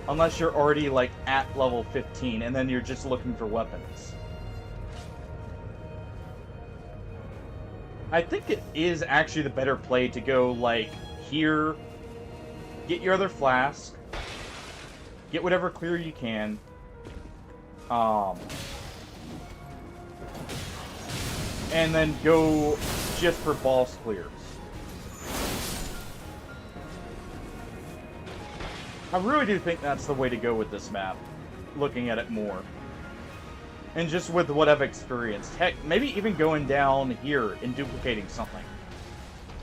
Unless you're already, like, at level 15, and then you're just looking for weapons. I think it is actually the better play to go, like, here, get your other flask, get whatever clear you can, and then go just for boss clears. I really do think that's the way to go with this map, looking at it more. And just with what I've experienced. Heck, maybe even going down here and duplicating something.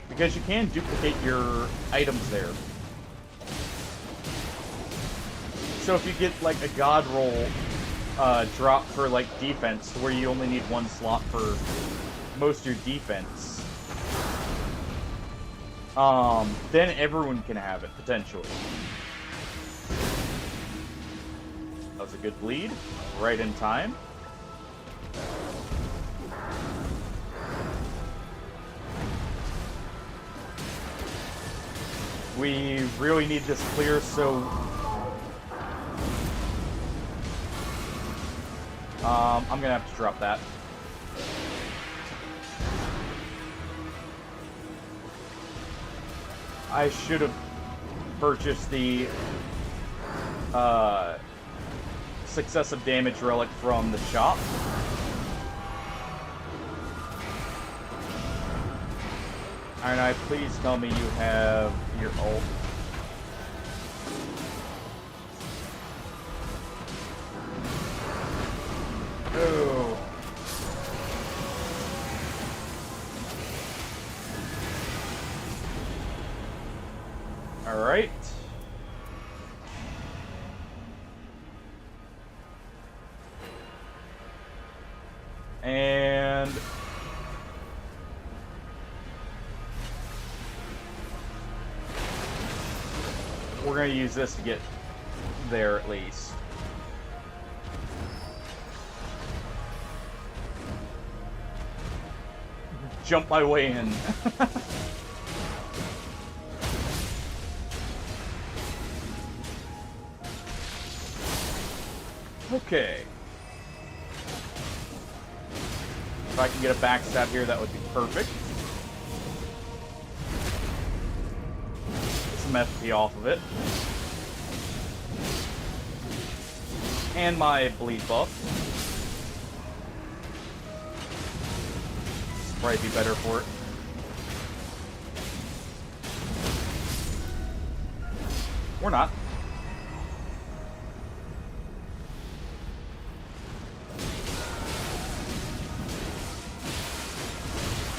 Because you can duplicate your items there. So if you get, like, a God Roll drop for, like, defense, where you only need one slot for most of your defense, then everyone can have it, potentially. That was a good bleed, right in time. We really need this clear, so I'm gonna have to drop that. I should have purchased the successive damage relic from the shop. Alright, please tell me you have your ult. Oh. Alright. And we're going to use this to get there at least. Jump my way in. Okay. If I can get a backstab here, that would be perfect. Get some FP off of it. And my bleed buff. This will probably be better for it. Or not.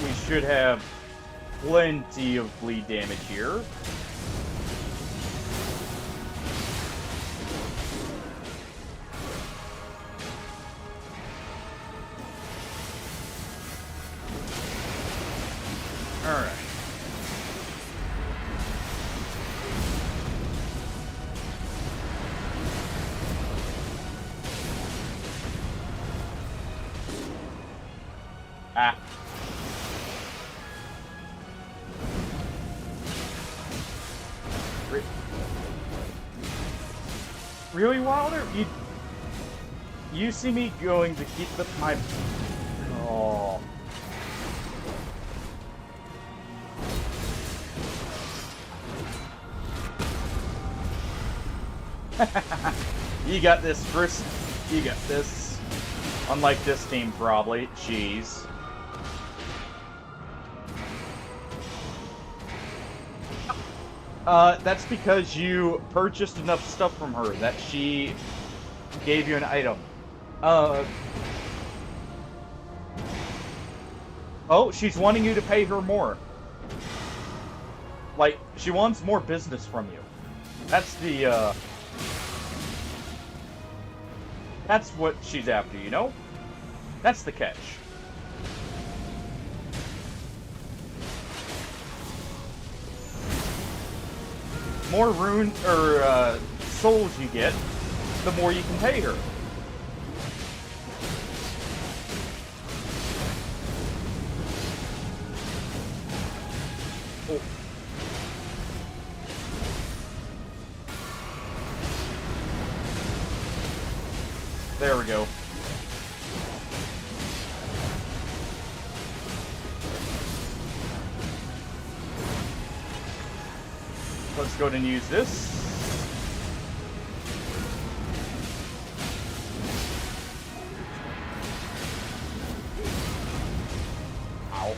We should have plenty of bleed damage here. Ah. Really, Wilder? You see me going to keep my... Oh. You got this, Chris. You got this. Unlike this team, probably. Jeez. That's because you purchased enough stuff from her that she gave you an item. Oh, she's wanting you to pay her more. Like, she wants more business from you. That's the, that's what she's after, you know? That's the catch. More rune or souls you get, the more you can pay her. Oh. There we go. Let's go ahead and use this. Ow.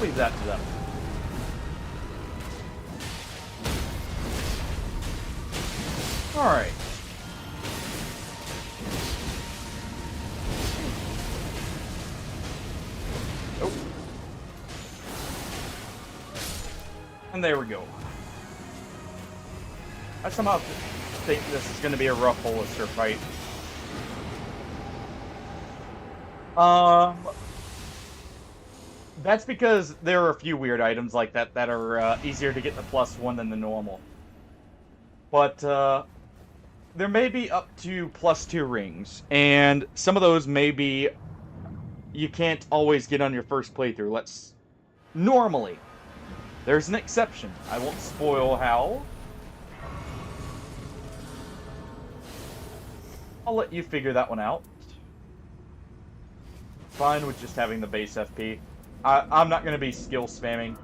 Leave that to them. Alright. Oh. And there we go. I somehow think this is going to be a rough Hollister fight. That's because there are a few weird items like that that are easier to get the +1 than the normal. But, there may be up to +2 rings, and some of those may be you can't always get on your first playthrough. Normally. There's an exception. I won't spoil how. I'll let you figure that one out. Fine with just having the base FP. I'm not going to be skill spamming.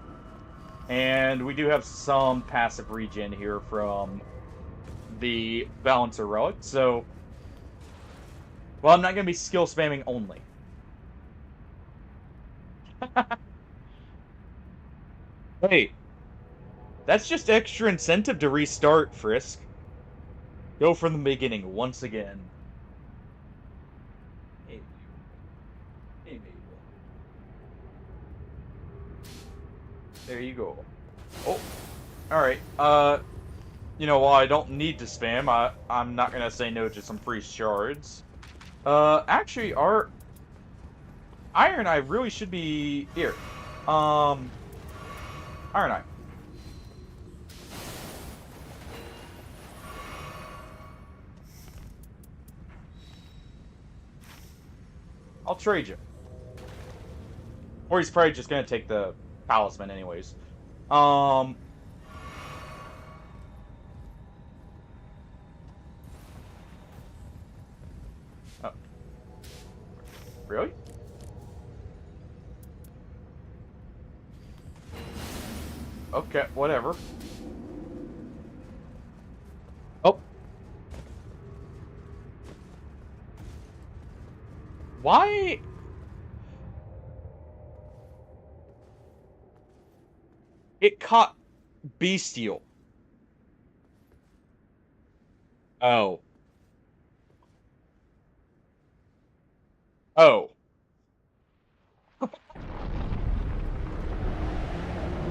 And we do have some passive regen here from the Balancer Relic, so... Well, I'm not going to be skill spamming only. Hey, that's just extra incentive to restart, Frisk. Go from the beginning once again. Hey, hey, there you go. Oh, alright, you know, while I don't need to spam, I'm not gonna say no to some free shards. Actually, our Iron Eye really should be here. Iron Eye. I'll trade you. Or he's probably just gonna take the talisman anyways. Oh. Really? Okay, whatever. Oh. Why? It caught Bestial. Oh. Oh.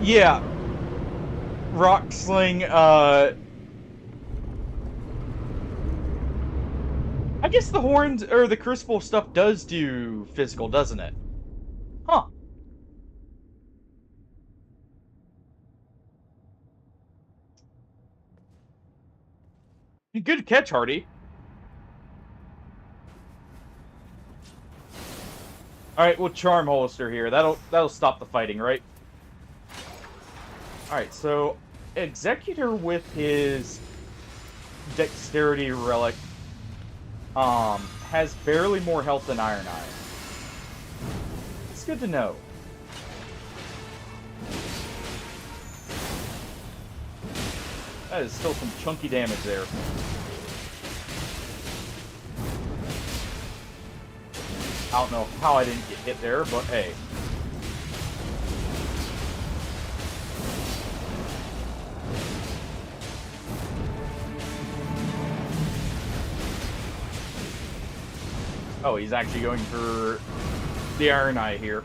Yeah. Rock Sling, I guess the horns, or the crucible stuff does do physical, doesn't it? Huh. Good catch, Hardy. Alright, we'll charm Hollister here. That'll stop the fighting, right? Alright, so Executor with his Dexterity Relic has barely more health than Iron Eye. It's good to know. That is still some chunky damage there. I don't know how I didn't get hit there, but hey. Oh, he's actually going for the Iron Eye here.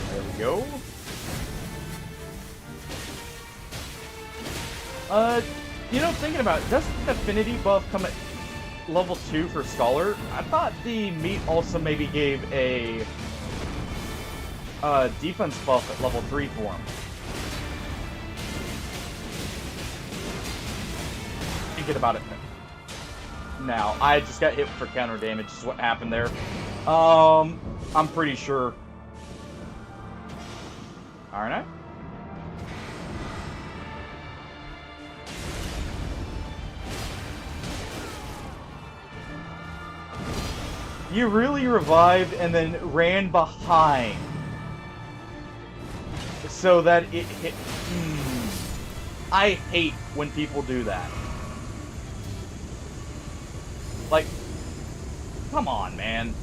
There we go. You know, thinking about it, doesn't the affinity buff come at level 2 for Scholar? I thought the meat also maybe gave a defense buff at level 3 for him. Thinking about it now. I just got hit for counter damage is what happened there. I'm pretty sure. Aren't I? You really revived and then ran behind so that it hit. I hate when people do that. Like, come on, man.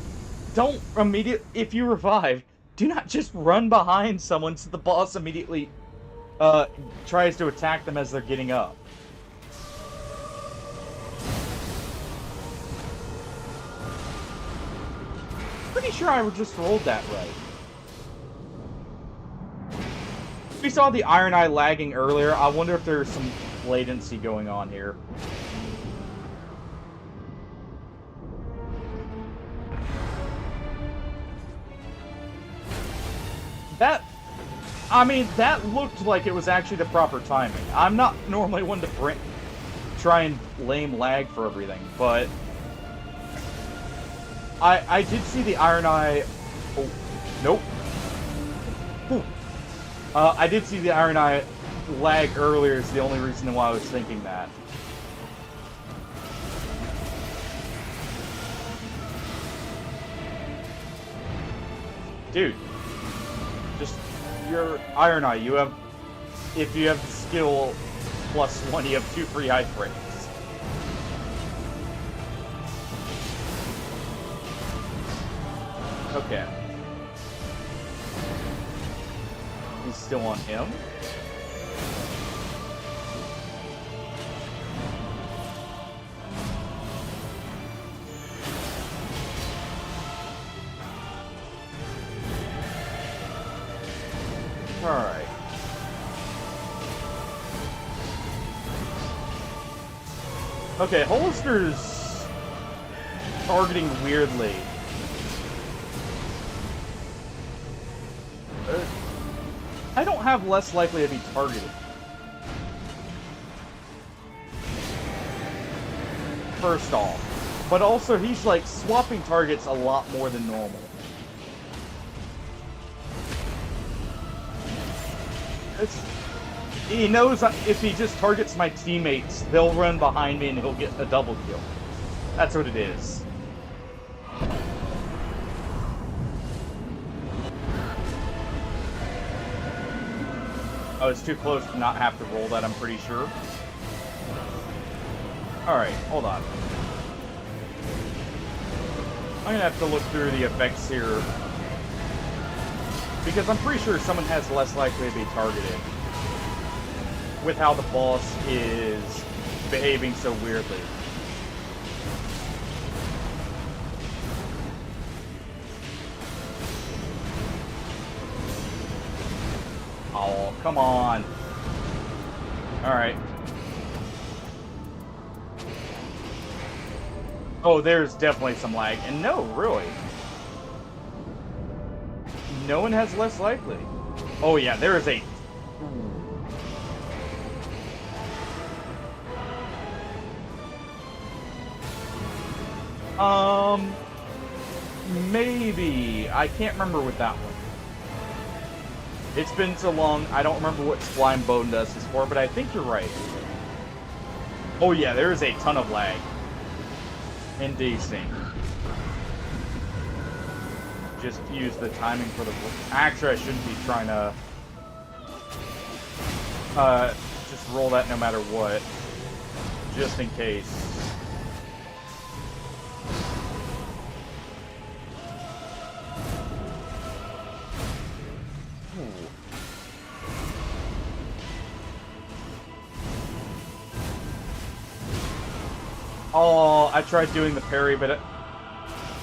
Don't immediately, if you revive, do not just run behind someone so the boss immediately tries to attack them as they're getting up. Pretty sure I just rolled that right. We saw the Iron Eye lagging earlier. I wonder if there's some latency going on here. That looked like it was actually the proper timing. I'm not normally one to try and blame lag for everything, but I did see the Iron Eye. Oh, nope. Ooh. I did see the Iron Eye lag earlier. Is the only reason why I was thinking that. Dude, just your Iron Eye. You have, if you have the skill +1, you have 2 free high frames. Okay. He's still on him. Alright. Okay, Hollister's targeting weirdly. I don't have less likely to be targeted. First off. But also, he's like swapping targets a lot more than normal. He knows if he just targets my teammates, they'll run behind me and he'll get a double kill. That's what it is. Oh, it's too close to not have to roll that, I'm pretty sure. Alright, hold on. I'm gonna have to look through the effects here. Because I'm pretty sure someone has less likely to be targeted. With how the boss is behaving so weirdly. Oh, come on. Alright. Oh, there's definitely some lag. And no, really. No one has less likely. Oh yeah, there is a... Maybe. I can't remember with that one. It's been so long, I don't remember what Sublime Bone does this for, but I think you're right. Oh yeah, there is a ton of lag in desync. Just use the timing for the... Actually, I shouldn't be trying to... just roll that no matter what. Just in case. Oh, I tried doing the parry, but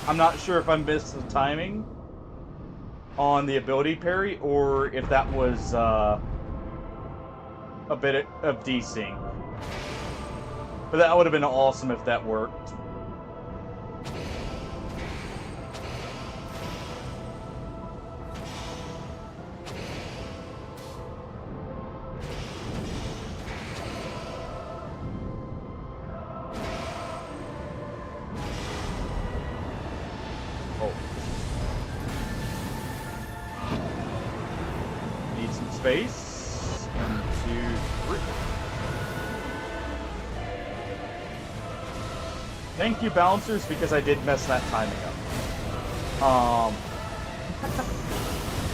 I'm not sure if I missed the timing on the ability parry, or if that was a bit of desync. But that would have been awesome if that worked. Space. 1, 2, 3. Thank you, bouncers, because I did mess that timing up.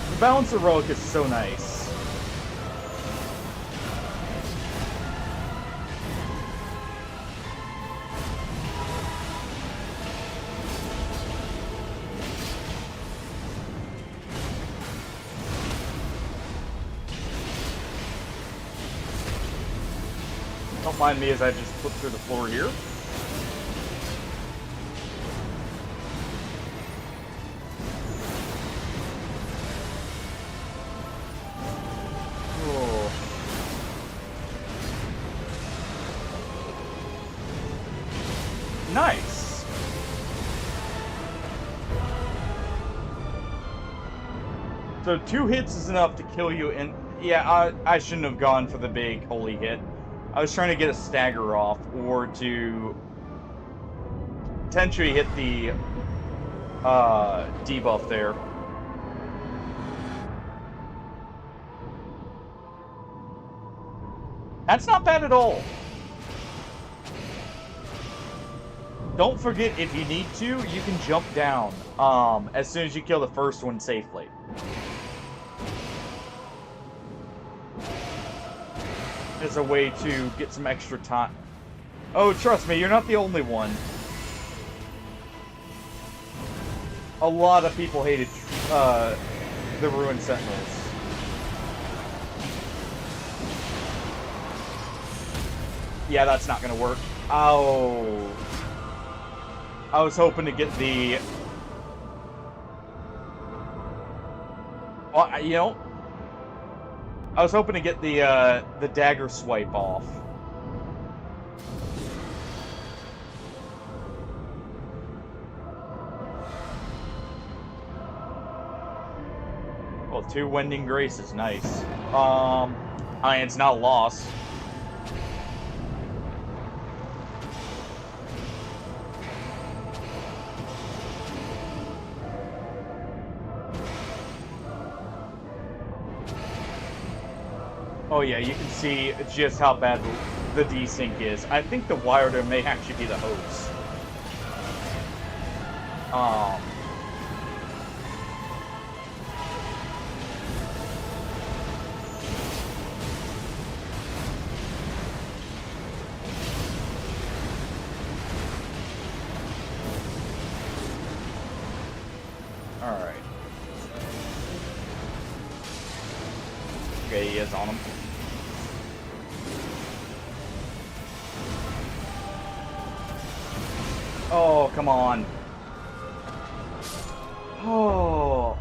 The bouncer relic is so nice. Don't mind me as I just flip through the floor here. Oh. Nice. So 2 hits is enough to kill you, and yeah, I shouldn't have gone for the big holy hit. I was trying to get a stagger off, or to potentially hit the debuff there. That's not bad at all. Don't forget, if you need to, you can jump down as soon as you kill the first one safely. As a way to get some extra time. Oh, trust me, you're not the only one. A lot of people hated the Ruined Sentinels. Yeah, that's not gonna work. Oh. I was hoping to get the... Well, you know... I was hoping to get the dagger swipe off. Well, 2 Wending Graces, nice. I mean, it's not a loss. Oh yeah, you can see just how bad the desync is. I think the wire may actually be the hose. Alright. Okay, he is on him. Oh, come on. Oh.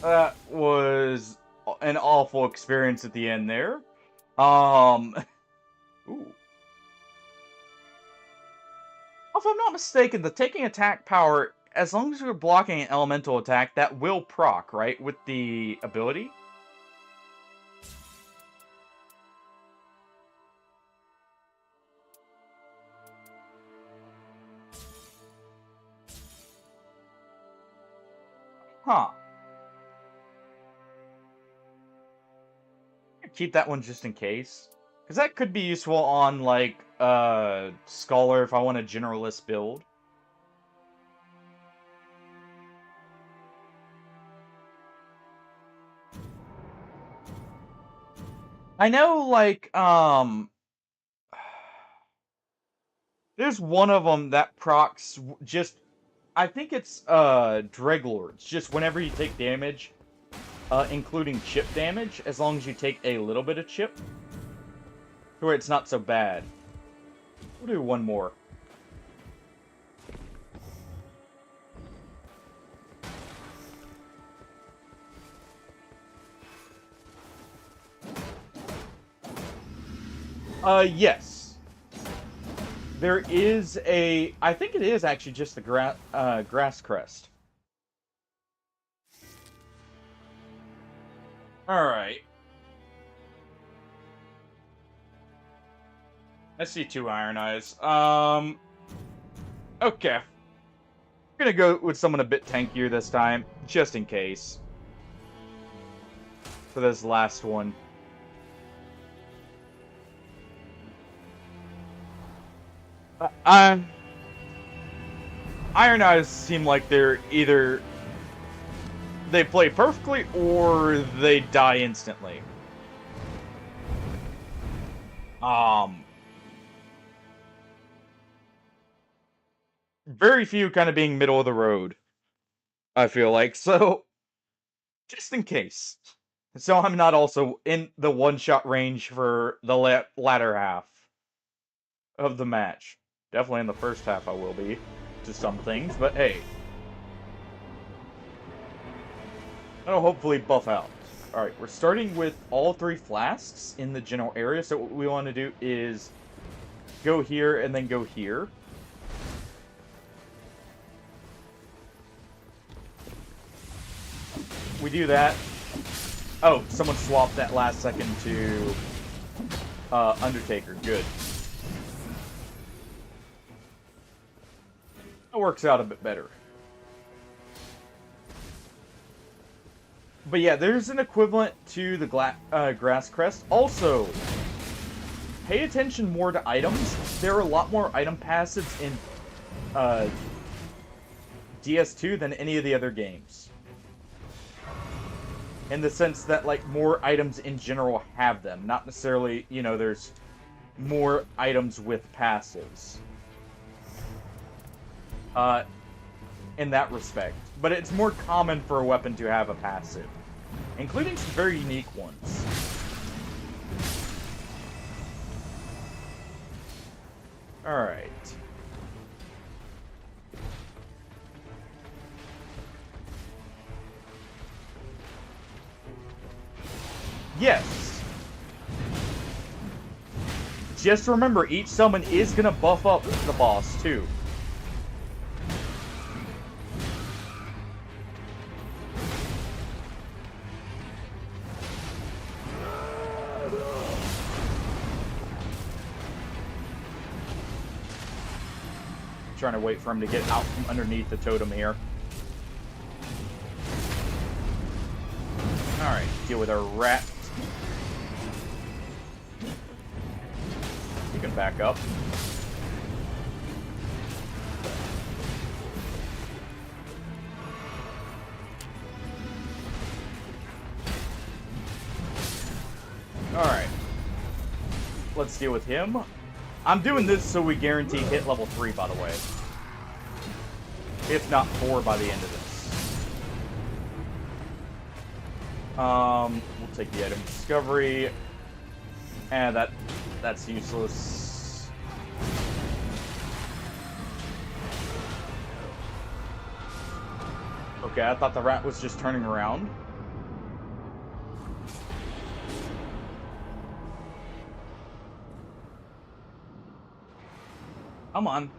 That was an awful experience at the end there. Ooh. If I'm not mistaken, the taking attack power, as long as you're blocking an elemental attack, that will proc, right? With the ability? Huh. Keep that one just in case. Because that could be useful on, like, Scholar if I want a generalist build. I know, like, there's one of them that procs just... I think it's, Dreglords. Just whenever you take damage, including chip damage, as long as you take a little bit of chip, to where it's not so bad. We'll do one more. Yes. There is a... I think it is actually just the grass crest. Alright. I see 2 Iron Eyes. Okay. I'm gonna go with someone a bit tankier this time, just in case. For this last one. Iron Eyes seem like they're either... they play perfectly, or they die instantly. Very few kind of being middle of the road, I feel like, so just in case. So I'm not also in the one-shot range for the latter half of the match. Definitely in the first half I will be, to some things, but hey. That'll hopefully buff out. Alright, we're starting with all 3 flasks in the general area, so what we want to do is go here and then go here. We do that. Oh, someone swapped that last second to Undertaker. Good. That works out a bit better. But yeah, there's an equivalent to the Grass Crest. Also, pay attention more to items. There are a lot more item passives in DS2 than any of the other games. In the sense that, like, more items in general have them. Not necessarily, you know, there's more items with passives. In that respect. But it's more common for a weapon to have a passive. Including some very unique ones. Alright. Yes. Just remember, each summon is gonna buff up the boss, too. Trying to wait for him to get out from underneath the totem here. Alright, deal with our rat. You can back up. Alright. Let's deal with him. I'm doing this so we guarantee hit level 3, by the way. If not 4 by the end of this. We'll take the item discovery. And that's useless. Okay, I thought the rat was just turning around. Come on.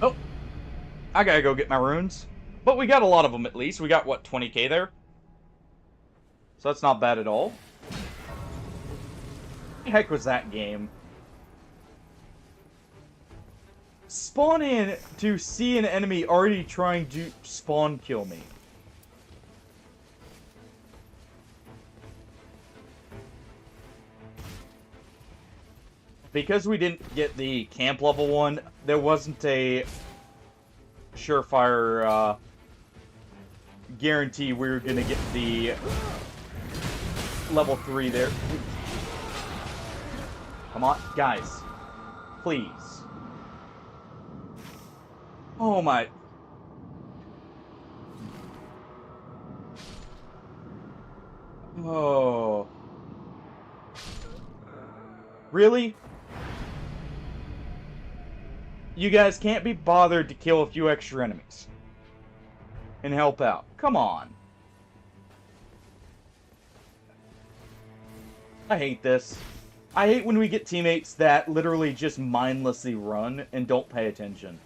Oh, I gotta go get my runes. But we got a lot of them at least. We got, what, 20k there? So that's not bad at all. What the heck was that game? Spawn in to see an enemy already trying to spawn kill me. Because we didn't get the camp level 1, there wasn't a surefire guarantee we were gonna get the level 3 there. Come on, guys. Please. Oh my. Oh. Really? You guys can't be bothered to kill a few extra enemies and help out. Come on. I hate this. I hate when we get teammates that literally just mindlessly run and don't pay attention.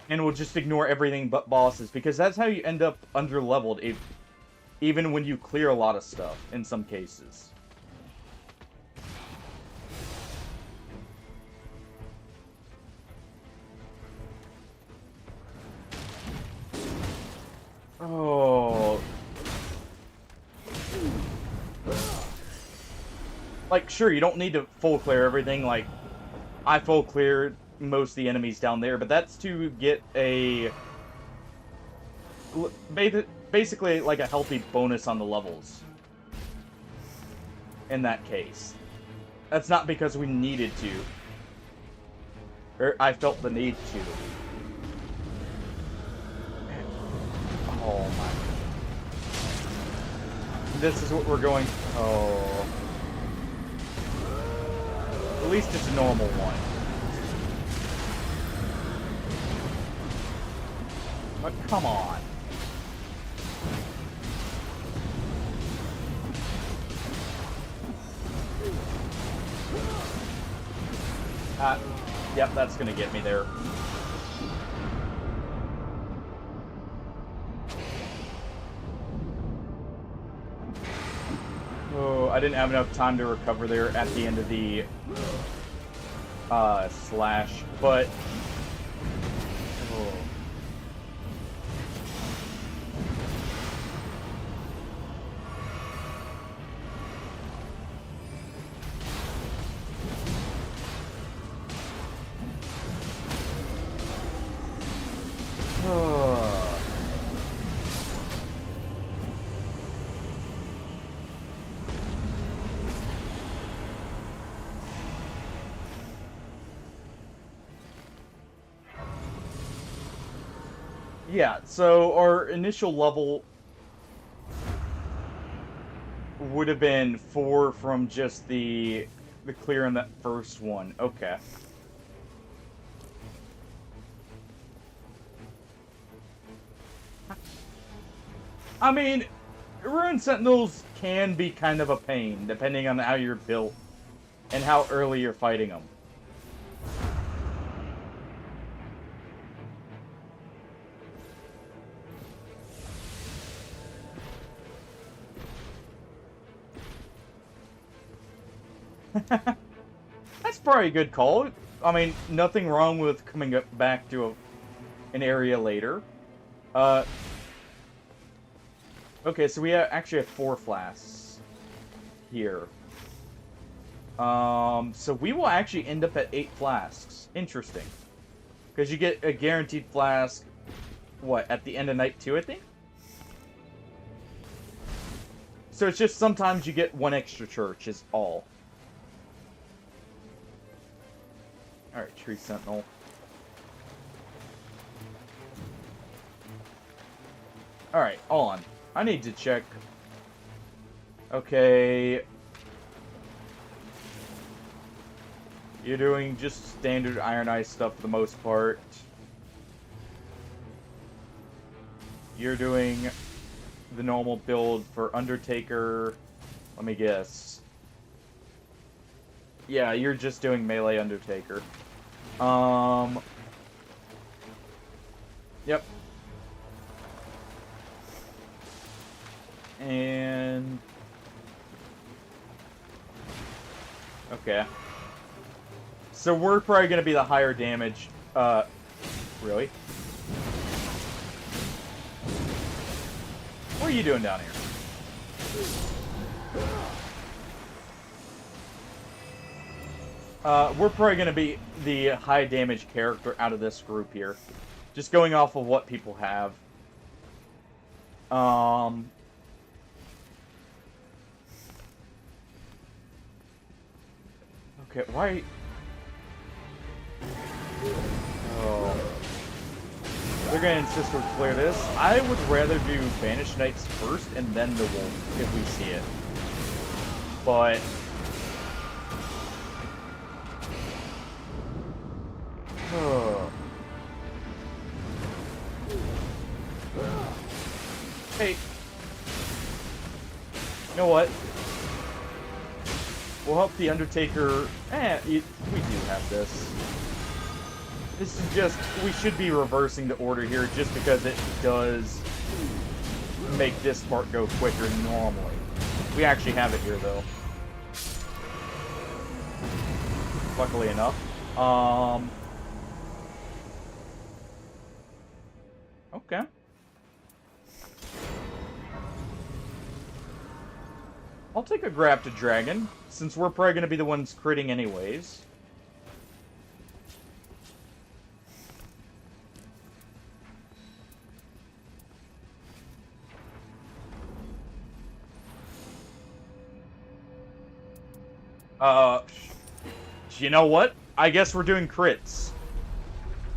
And will just ignore everything but bosses, because that's how you end up underleveled, even when you clear a lot of stuff, in some cases. Oh. Like, sure, you don't need to full clear everything. Like, I full cleared most of the enemies down there, but that's to get a... basically, like, a healthy bonus on the levels. In that case. That's not because we needed to. Or I felt the need to. Oh my. This is what we're going... Oh. At least it's a normal one. But come on. Yep, that's gonna get me there. Oh, I didn't have enough time to recover there at the end of the slash, but oh. Yeah, so our initial level would have been 4 from just the clearing that first one. Okay. I mean, Rune Sentinels can be kind of a pain, depending on how you're built and how early you're fighting them. That's probably a good call. I mean, nothing wrong with coming back to an area later. Okay, so we actually have 4 flasks here. So we will actually end up at 8 flasks. Interesting. Because you get a guaranteed flask, what, at the end of night 2, I think? So it's just sometimes you get 1 extra church, is all. Alright, Tree Sentinel. Alright, on. I need to check. Okay. You're doing just standard Iron Eye stuff for the most part. You're doing the normal build for Undertaker. Let me guess. Yeah, you're just doing melee Undertaker. Yep. And... okay. So we're probably going to be the higher damage. Really? What are you doing down here? We're probably going to be the high damage character out of this group here. Just going off of what people have. Okay, why... oh. They're gonna insist we clear this. I would rather do Banished Knights first and then the Wolf if we see it. But... hey. You know what? We'll help the Undertaker... we do have this. This is just... we should be reversing the order here just because it does make this part go quicker than normally. We actually have it here, though. Luckily enough. Okay. I'll take a grab to Dragon, since we're probably going to be the ones critting anyways. You know what? I guess we're doing crits.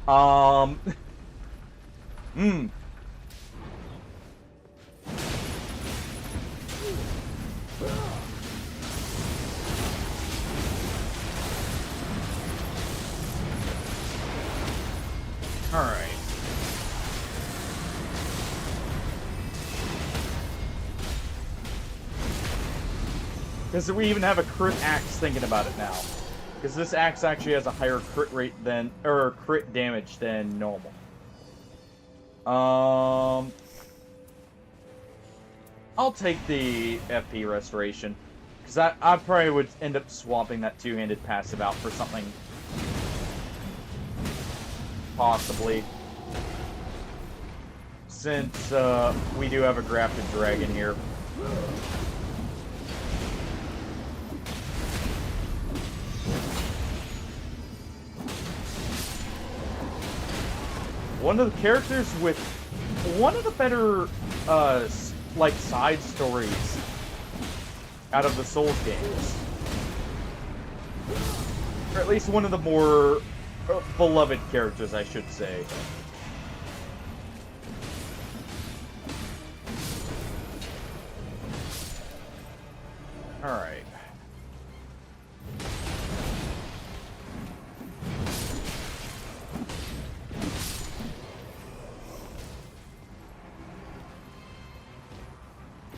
Alright. Because we even have a crit axe thinking about it now. Because this axe actually has a higher crit rate than, or crit damage than normal. I'll take the FP restoration. Because I probably would end up swapping that two-handed passive out for something. Possibly. Since we do have a grafted dragon here. One of the characters with one of the better, like, side stories out of the Souls games. Or at least one of the more beloved characters, I should say. Alright.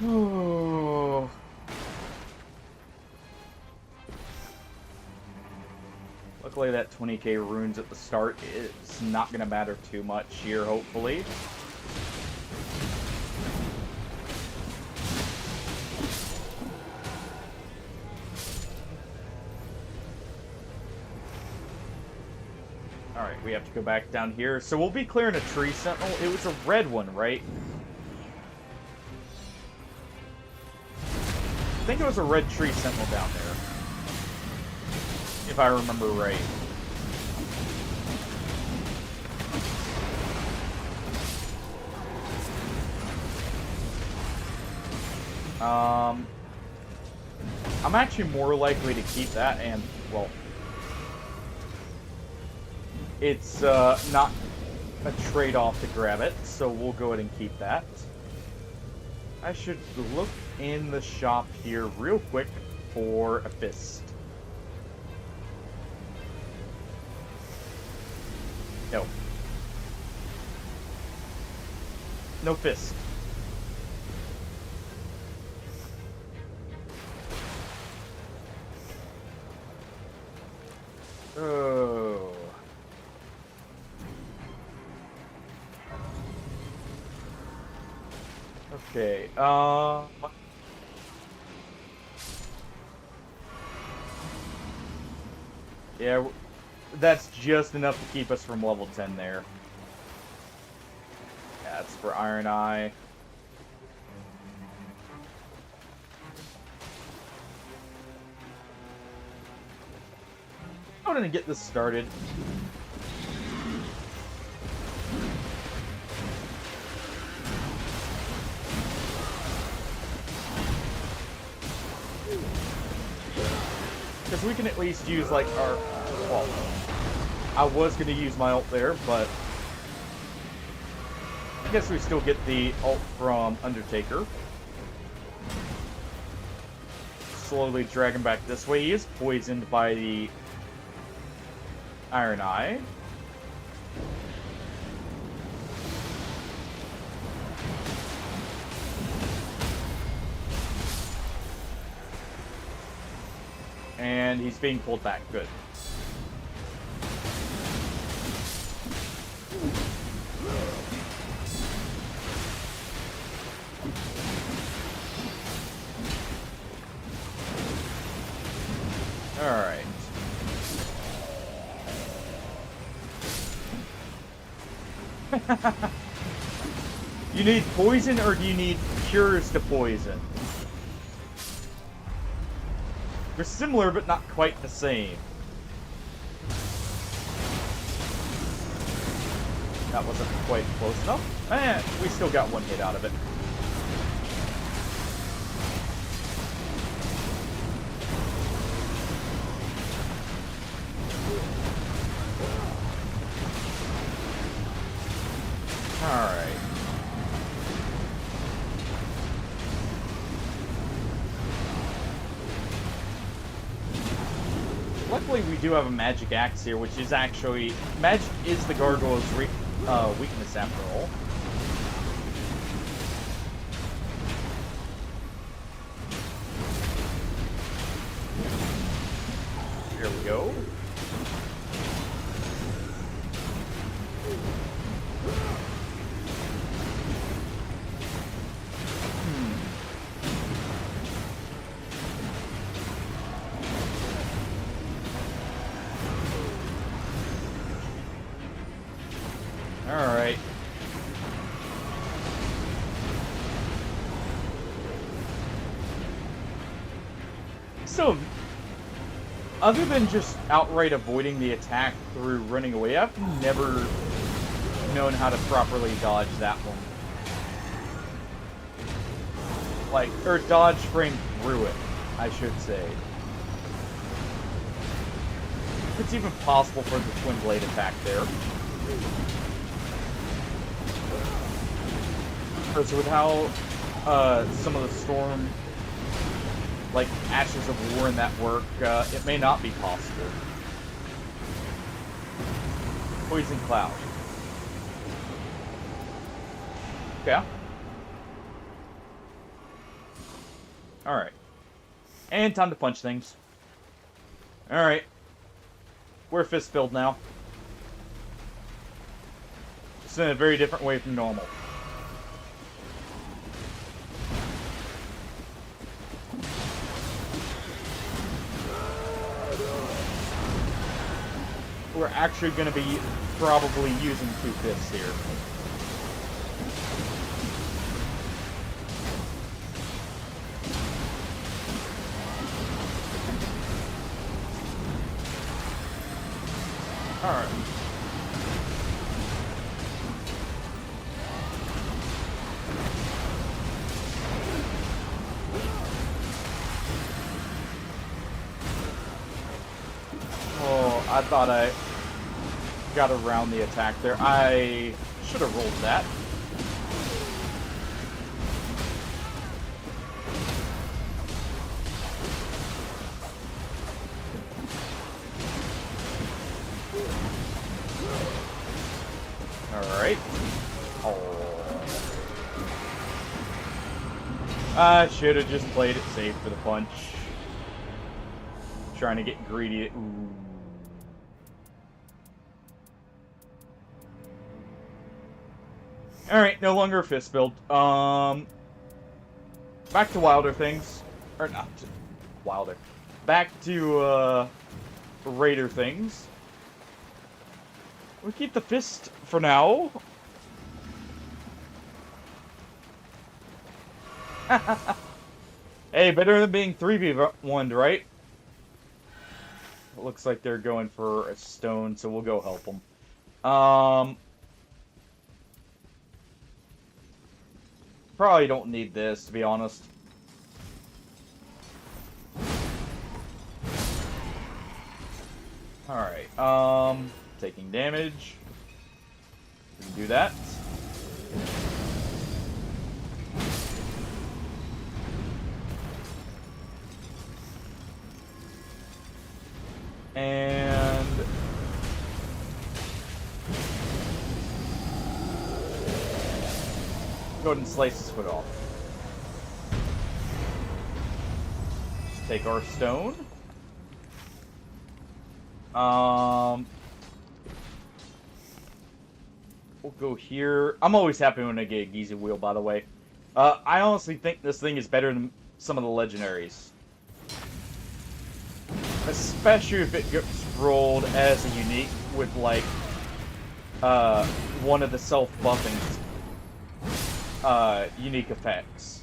Oh. Luckily that 20k runes at the start is not going to matter too much here, hopefully. Alright, we have to go back down here. So we'll be clearing a tree sentinel. It was a red one, right? I think it was a red tree sentinel down there. If I remember right. I'm actually more likely to keep that and, well, it's not a trade-off to grab it, so we'll go ahead and keep that. I should look in the shop here real quick for a fist. No. No fist. Oh. Okay. Yeah, that's just enough to keep us from level 10 there. That's for Iron Eye. I'm gonna get this started. Because we can at least use, like, our... Well, I was gonna use my ult there, but... I guess we still get the ult from Undertaker. Slowly drag him back this way. He is poisoned by the Iron Eye. And he's being pulled back. Good. Alright. You need poison, or do you need cures to poison? They're similar, but not quite the same. That wasn't quite close enough. Eh, we still got one hit out of it. Alright. Luckily, we do have a magic axe here, which is actually... Magic is the gargoyle's weakness after all. Here we go. Alright. So, other than just outright avoiding the attack through running away, I've never known how to properly dodge that one. Like, or dodge frame through it, I should say. If it's even possible for the twin blade attack there. So with how some of the storm, like Ashes of War in that work, it may not be possible. Poison Cloud. Okay. Alright. And time to punch things. Alright. We're fist filled now. Just in a very different way from normal. We're actually going to be probably using two fists here. Alright. Oh, I thought I got around the attack there. I should have rolled that. Alright. Oh. I should have just played it safe for the punch. Trying to get greedy. Ooh. Alright, no longer a fist build. Back to wilder things. Or not wilder. Back to, raider things. We keep the fist for now. Hey, better than being 3v1'd, right? It looks like they're going for a stone, so we'll go help them. Probably don't need this, to be honest. Alright, taking damage. We can do that. And go ahead and slice his foot off. Let's take our stone. We'll go here. I'm always happy when I get a Giza wheel, by the way. I honestly think this thing is better than some of the legendaries. Especially if it gets rolled as a unique with, like, one of the self-buffing unique effects.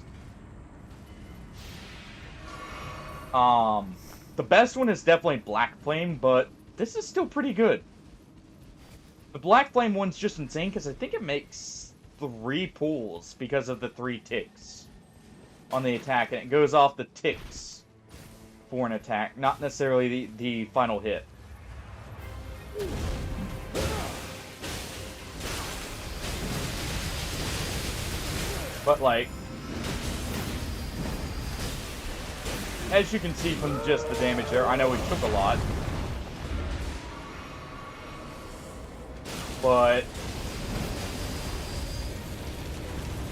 The best one is definitely Black Flame, but this is still pretty good. The Black Flame one's just insane because I think it makes 3 pulls because of the 3 ticks on the attack, and it goes off the ticks for an attack, not necessarily the final hit. But, like, as you can see from just the damage there, I know we took a lot. But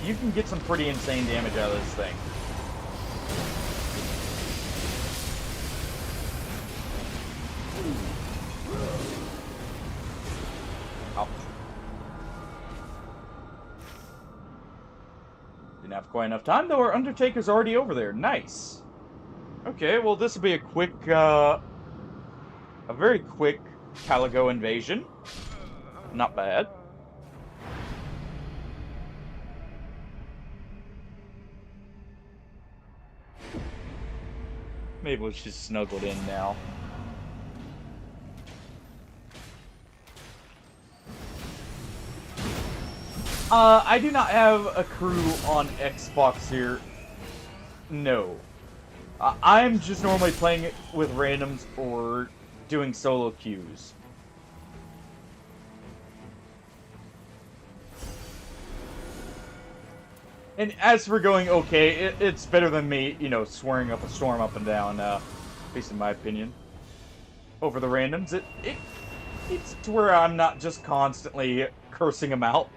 you can get some pretty insane damage out of this thing. Ouch. Didn't have quite enough time, though. Our Undertaker's already over there. Nice. Okay, well, this will be a quick, a very quick Caligo invasion. Not bad. Maybe we'll just snuggled in now. I do not have a crew on Xbox here. No. I'm just normally playing it with randoms or doing solo queues. And as for going okay, it's better than me, you know, swearing up a storm up and down, at least in my opinion, over the randoms. It's to where I'm not just constantly cursing them out.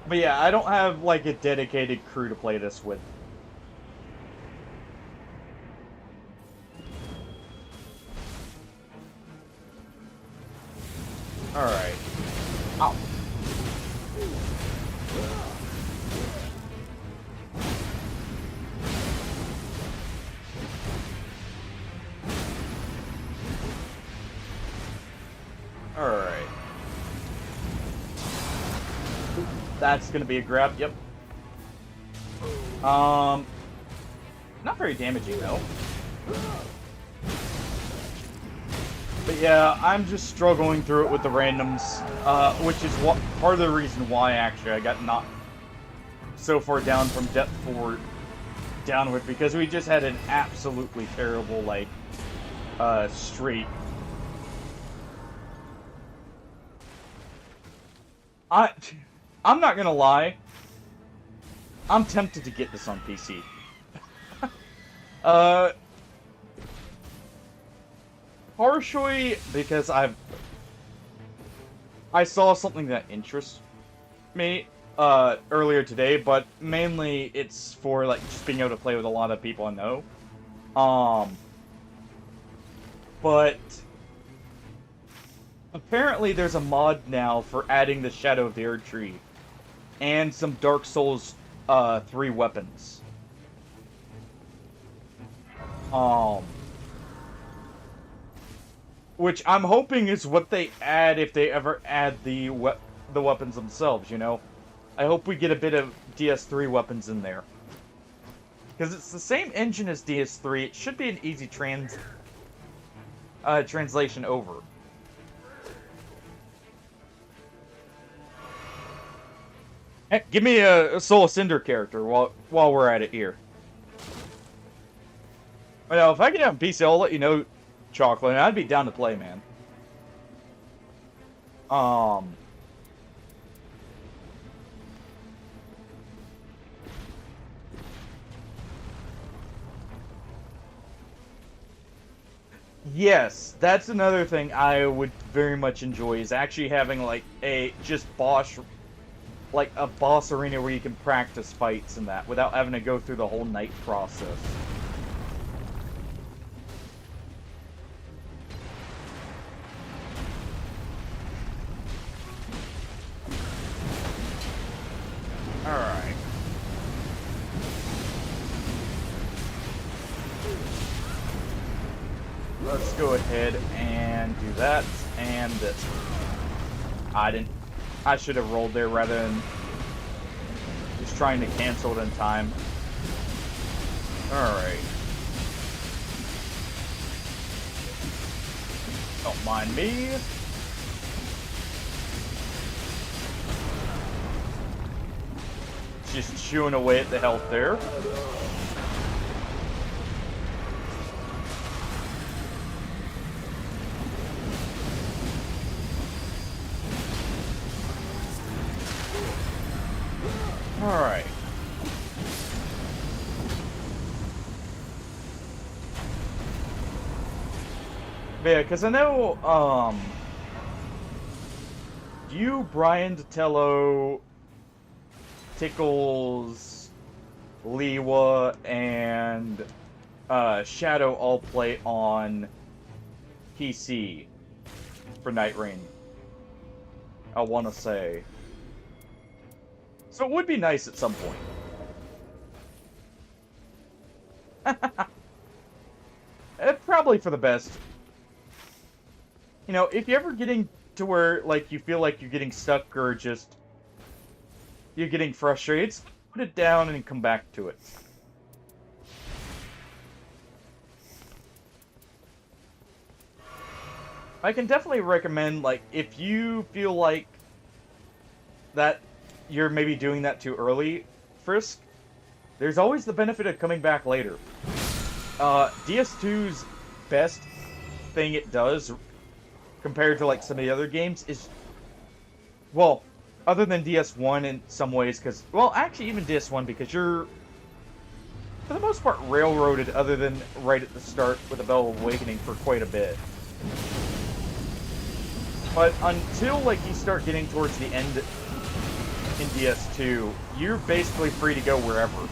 But yeah, I don't have, like, a dedicated crew to play this with. Alright. Ow. Alright. That's gonna be a grab, yep. Not very damaging, though. But yeah, I'm just struggling through it with the randoms, which is part of the reason why, actually, I got knocked so far down from depth 4 downward, because we just had an absolutely terrible, like, streak. I'm not gonna lie, I'm tempted to get this on PC. Partially because I saw something that interests me earlier today, but mainly it's for, like, just being able to play with a lot of people I know. but apparently there's a mod now for adding the Shadow of the Erd Tree and some Dark Souls 3 weapons. Which I'm hoping is what they add if they ever add the weapons themselves, you know? I hope we get a bit of DS3 weapons in there. Because it's the same engine as DS3, it should be an easy translation over. Heck, give me a Soul Cinder character while we're at it here. But now, if I get it on PC, I'll let you know, Chocolate, and I'd be down to play, man. Yes, that's another thing I would very much enjoy, is actually having, like, a boss arena where you can practice fights and that, without having to go through the whole night process. Alright. Let's go ahead and do that, and this. I should have rolled there rather than just trying to cancel it in time. Alright. Don't mind me. Just chewing away at the health there. Alright. Yeah, because I know, you, Brian Datello, Tickles, Liwa, and Shadow all play on PC for Nightreign, I want to say. So it would be nice at some point. Probably for the best. You know, if you're ever getting to where, like, you feel like you're getting stuck or just you're getting frustrated, put it down and come back to it. I can definitely recommend, like, if you feel like that you're maybe doing that too early, Frisk, there's always the benefit of coming back later. DS2's best thing it does, compared to, like, some of the other games, is, well, other than DS1 in some ways, because, well, actually even DS1, because you're, for the most part, railroaded, other than right at the start with the Bell of Awakening for quite a bit. But until, like, you start getting towards the end in DS2, you're basically free to go wherever.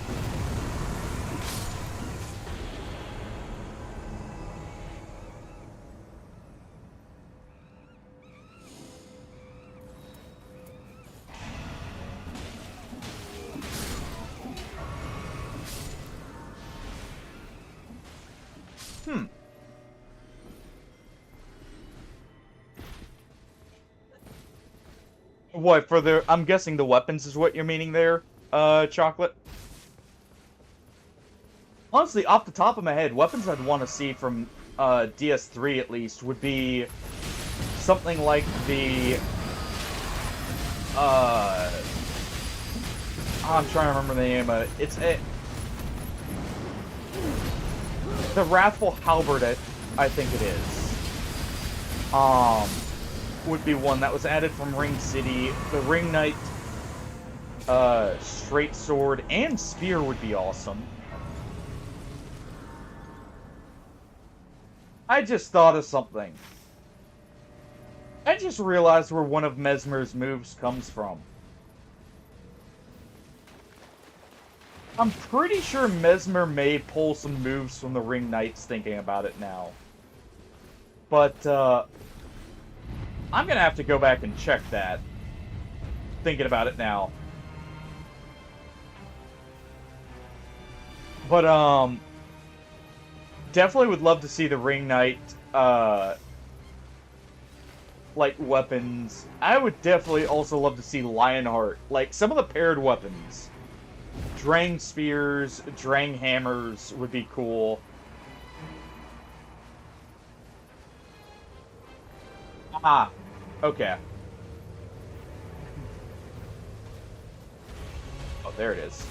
What, for the... I'm guessing the weapons is what you're meaning there, Chocolate? Honestly, off the top of my head, weapons I'd want to see from DS3 at least would be something like the... I'm trying to remember the name of it. It's the Wrathful Halberd, I think it is. Would be one that was added from Ring City. The Ring Knight, Straight Sword, and Spear would be awesome. I just thought of something. I just realized where one of Mesmer's moves comes from. I'm pretty sure Mesmer may pull some moves from the Ring Knights, thinking about it now. But, I'm gonna have to go back and check that. Thinking about it now. But, definitely would love to see the Ring Knight, like, weapons. I would definitely also love to see Lionheart. Like, some of the paired weapons. Drang spears, Drang hammers would be cool. Ah, okay. Oh, there it is.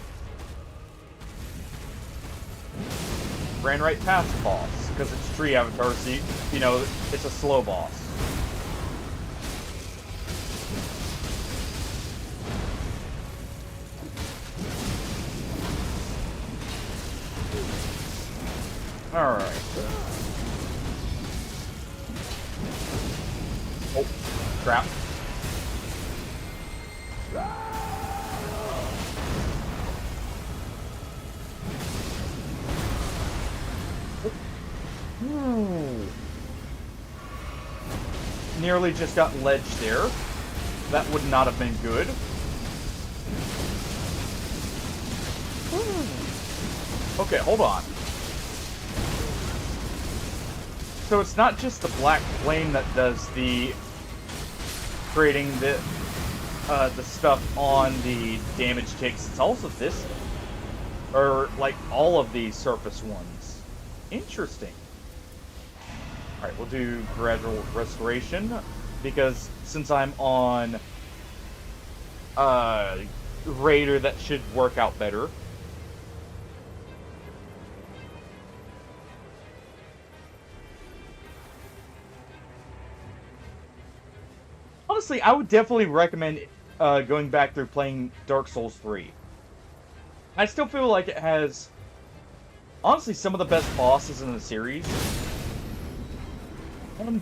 Ran right past the boss, because it's tree avatar, so you know, it's a slow boss. Alright. Oh, crap. Nearly just got ledged there. That would not have been good. Okay, hold on. So it's not just the black flame that does the creating the stuff on the damage takes. It's also this, or like all of these surface ones. Interesting. All right, we'll do gradual restoration because since I'm on Raider, that should work out better. Honestly, I would definitely recommend going back through playing Dark Souls 3. I still feel like it has, honestly, some of the best bosses in the series. And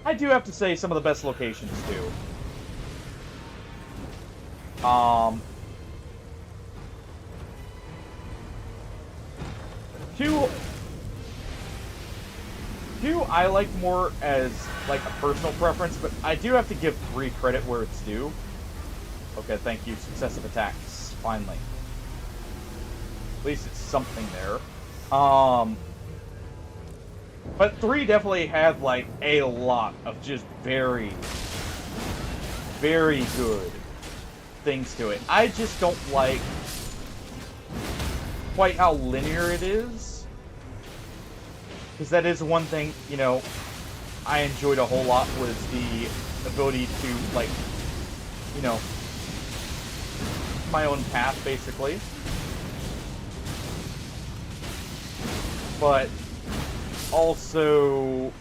I do have to say some of the best locations, too. Two I like more as like a personal preference, but I do have to give 3 credit where it's due. Okay, thank you. Successive attacks. Finally. At least it's something there. But 3 definitely had like a lot of just very, very good things to it. I just don't like quite how linear it is. Because that is one thing, you know, I enjoyed a whole lot was the ability to, like, you know, my own path, basically. But also,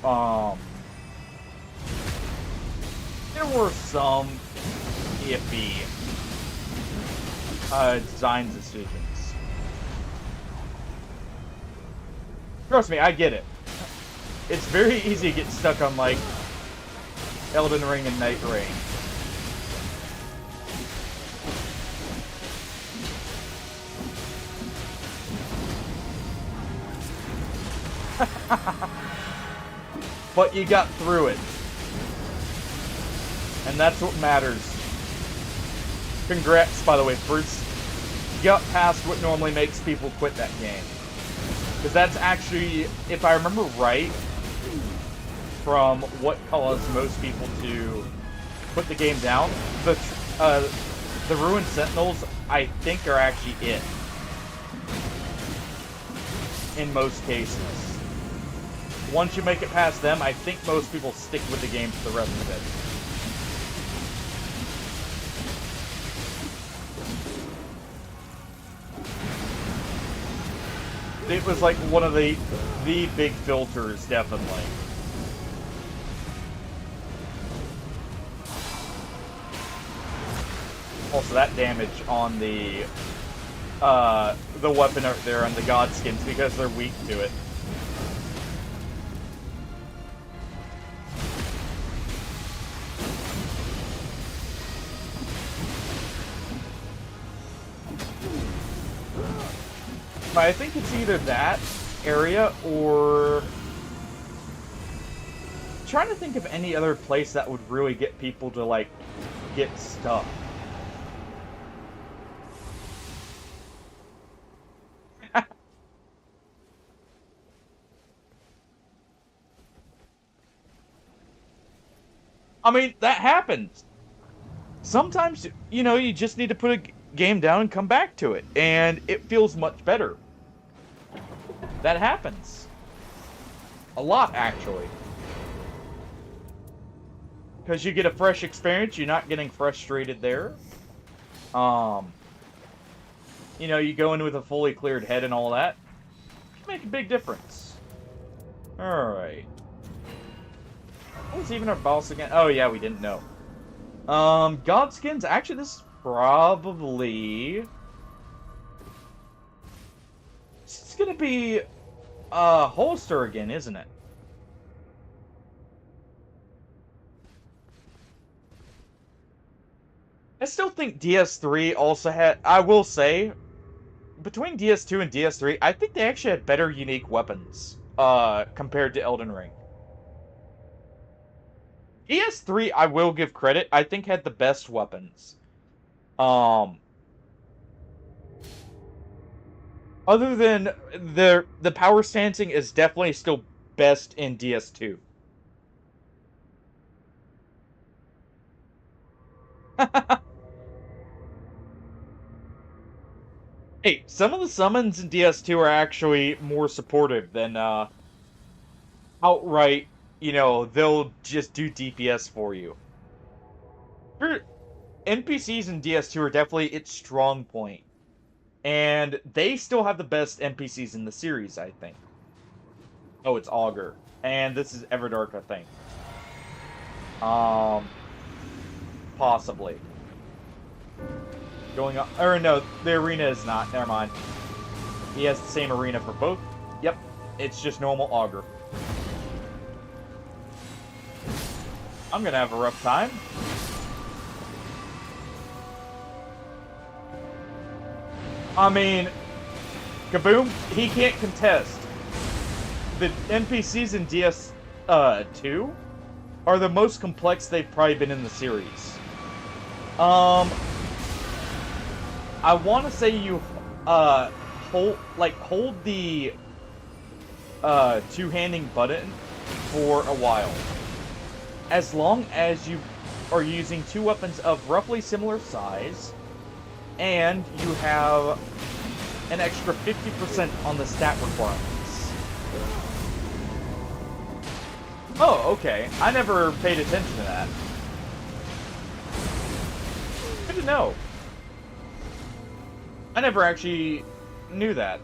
there were some iffy design decisions. Trust me, I get it. It's very easy to get stuck on, like, Elden Ring and Nightreign. But you got through it. And that's what matters. Congrats, by the way, first. You got past what normally makes people quit that game. Because that's actually, if I remember right, from what caused most people to put the game down, the Ruined Sentinels, I think, are actually it. In most cases. Once you make it past them, I think most people stick with the game for the rest of it. It was like one of the big filters, definitely. Also, that damage on the weapon out there on the Godskins because they're weak to it. I think it's either that area or trying to think of any other place that would really get people to, like, get stuck. I mean, that happens. Sometimes, you know, you just need to put a game down and come back to it, and it feels much better. That happens. A lot, actually. Because you get a fresh experience, you're not getting frustrated there. You know, you go in with a fully cleared head and all that. Make a big difference. Alright. What was even our boss again? Oh yeah, we didn't know. Godskins, actually this is probably... It's gonna be holster again, isn't it? I still think DS3 also had... I will say, between DS2 and DS3, I think they actually had better unique weapons compared to Elden Ring. DS3, I will give credit, I think had the best weapons. Other than the power stancing is definitely still best in DS2. Hey, some of the summons in DS2 are actually more supportive than outright, you know, they'll just do DPS for you. NPCs in DS2 are definitely its strong point. And they still have the best NPCs in the series, I think. Oh, it's Augur. And this is Everdark, I think. Possibly. Going on... Or no, the arena is not. Never mind. He has the same arena for both. Yep. It's just normal Augur. I'm gonna have a rough time. I mean, Kaboom, he can't contest. The NPCs in DS2 are the most complex they've probably been in the series. I want to say you hold the two-handing button for a while. As long as you are using two weapons of roughly similar size, and you have an extra 50% on the stat requirements. Oh, okay. I never paid attention to that. Good to know. I never actually knew that.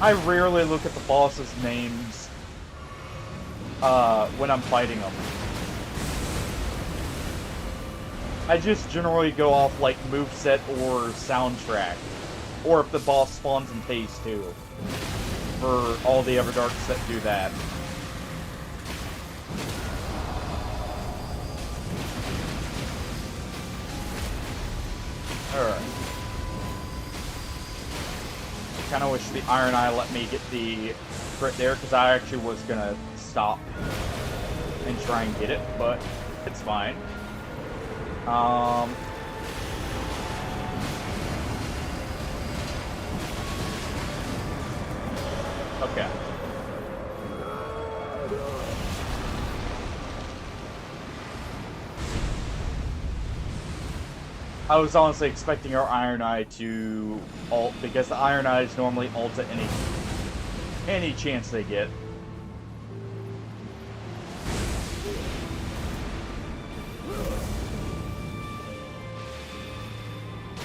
I rarely look at the boss's names when I'm fighting them. I just generally go off like moveset or soundtrack, or if the boss spawns in phase 2, for all the Everdarks that do that. Alright. I kinda wish the Iron Eye let me get the crit there, because I actually was gonna stop and try and get it, but it's fine. Okay. I was honestly expecting our Iron Eye to ult, because the Iron Eyes normally ult at any chance they get.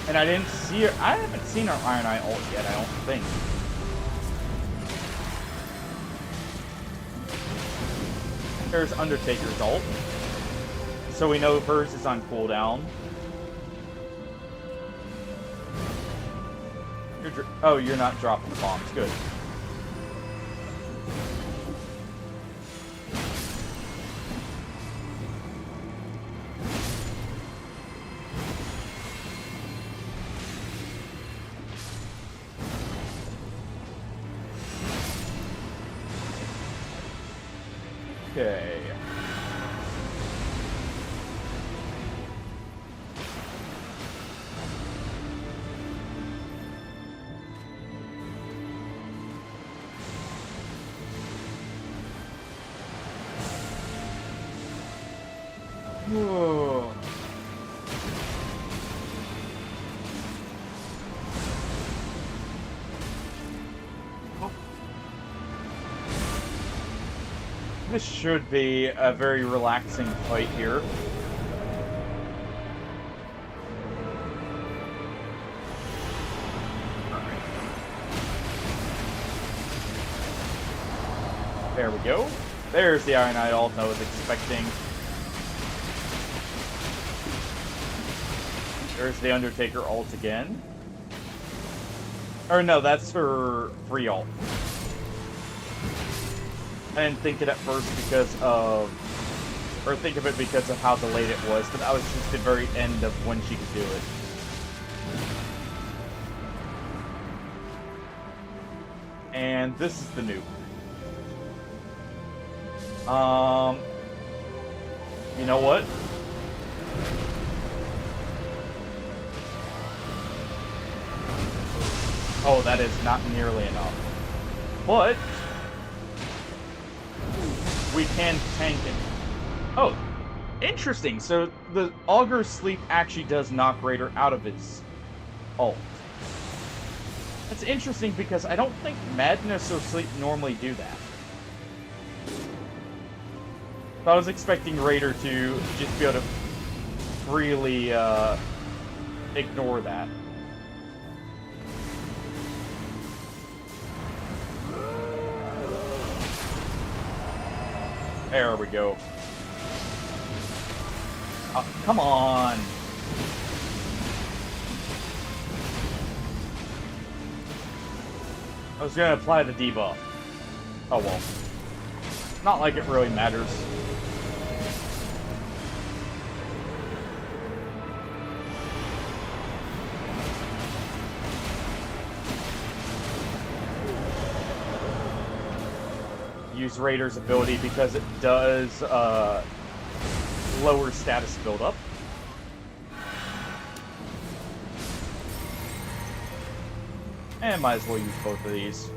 And I didn't see her. I haven't seen our Iron Eye ult yet, I don't think. There's Undertaker's ult. So we know hers is on cooldown. Oh, you're not dropping bombs. Good. Okay. Whoa. This should be a very relaxing fight here. There we go. There's the Iron Knight ult I was expecting. There's the Undertaker ult again. Or no, that's her free ult. I didn't think it at first because of... Or think of it because of how delayed it was, but that was just the very end of when she could do it. And this is the nuke. You know what? Oh, that is not nearly enough. But we can tank it. Oh, interesting. So the Augur's Sleep actually does knock Raider out of his ult. That's interesting because I don't think Madness or Sleep normally do that. I was expecting Raider to just be able to freely ignore that. There we go. Oh, come on! I was gonna apply the debuff. Oh well. Not like it really matters. Use Raider's ability because it does lower status buildup. And might as well use both of these.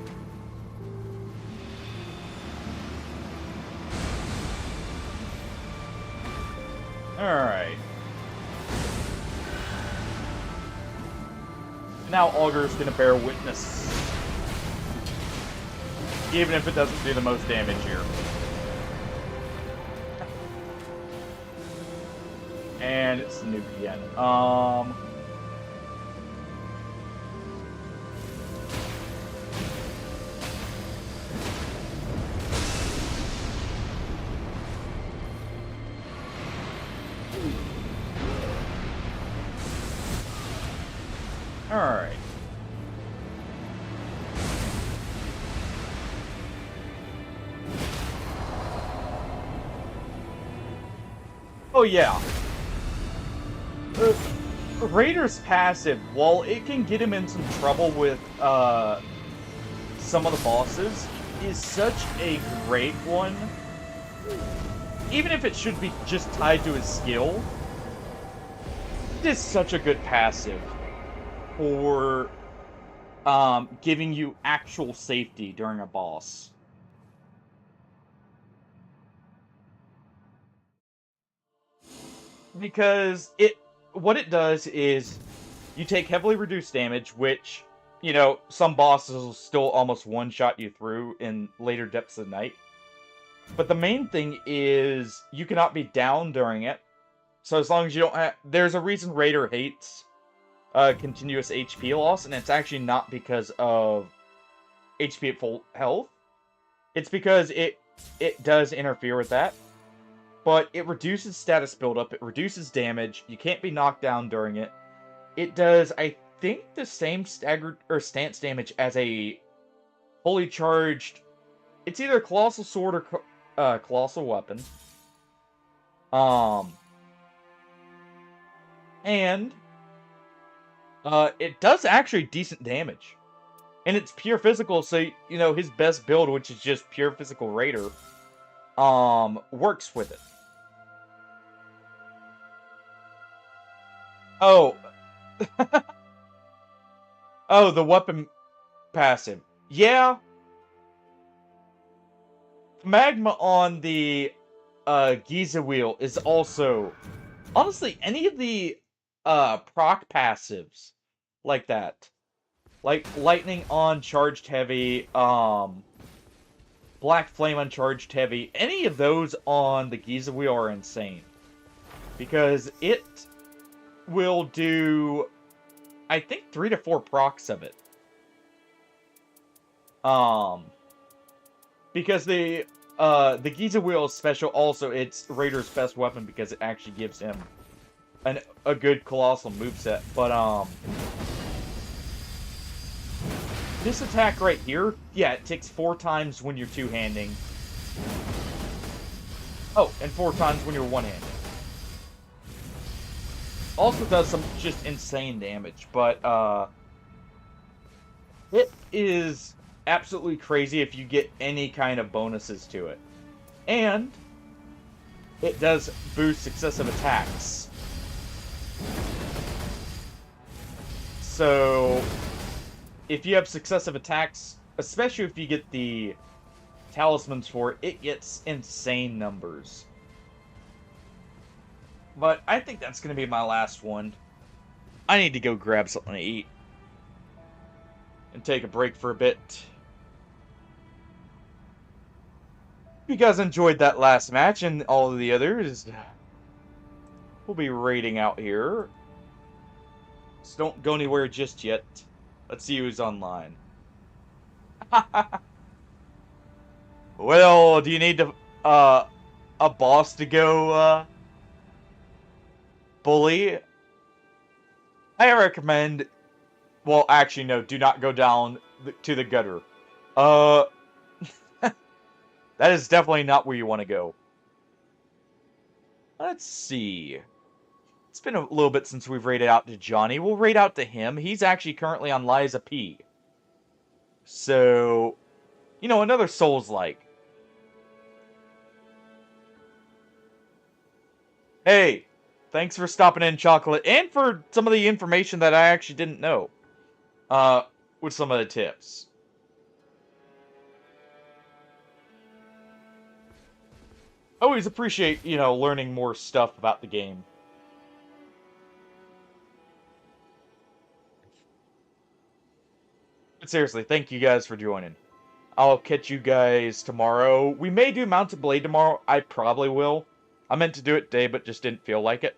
Alright. Now Augur's gonna bear witness. Even if it doesn't do the most damage here. And it's the nuke again. Alright. Oh yeah. Raider's passive, while it can get him in some trouble with some of the bosses, is such a great one. Even if it should be just tied to his skill, it is such a good passive for giving you actual safety during a boss. Because what it does is you take heavily reduced damage, which, you know, some bosses will still almost one-shot you through in later depths of night. But the main thing is you cannot be down during it. So as long as you don't have... There's a reason Raider hates continuous HP loss, and it's actually not because of HP at full health. It's because it does interfere with that. But it reduces status buildup, it reduces damage, you can't be knocked down during it. It does, I think, the same staggered or stance damage as a fully charged... It's either Colossal Sword or Colossal Weapon. And it does actually decent damage. And it's pure physical, so, you know, his best build, which is just pure physical Raider, works with it. Oh, oh, the weapon passive. Yeah, magma on the Giza wheel is also honestly any of the proc passives like that. Like lightning on charged heavy, black flame on charged heavy, any of those on the Giza wheel are insane. Because it will do I think 3 to 4 procs of it. Because the Giza wheel is special also, it's Raider's best weapon because it actually gives him a good colossal moveset. But this attack right here, yeah, it takes 4 times when you're two-handing. Oh, and 4 times when you're one-handing. Also does some just insane damage, but it is absolutely crazy if you get any kind of bonuses to it. And it does boost successive attacks. So if you have successive attacks, especially if you get the talismans for it, it gets insane numbers. But I think that's going to be my last one. I need to go grab something to eat. And take a break for a bit. If you guys enjoyed that last match and all of the others, we'll be raiding out here. So don't go anywhere just yet. Let's see who's online. Well, do you need to, a boss to go, bully? I recommend... Well, actually, no. Do not go down to the gutter. That is definitely not where you want to go. Let's see. It's been a little bit since we've raided out to Johnny. We'll raid out to him. He's actually currently on Liza P. So, you know, another Souls-like. Hey, thanks for stopping in, Chocolate, and for some of the information that I actually didn't know. With some of the tips. I always appreciate, you know, learning more stuff about the game. But seriously, thank you guys for joining. I'll catch you guys tomorrow. We may do Mountain Blade tomorrow. I probably will. I meant to do it today, but just didn't feel like it.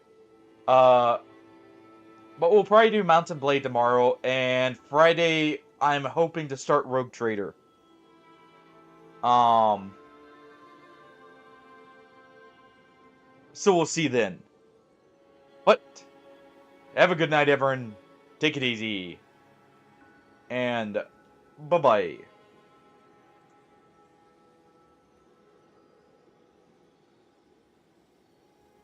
But we'll probably do Mountain Blade tomorrow, and Friday, I'm hoping to start Rogue Trader. So we'll see then. But, have a good night, everyone. Take it easy. And, bye-bye.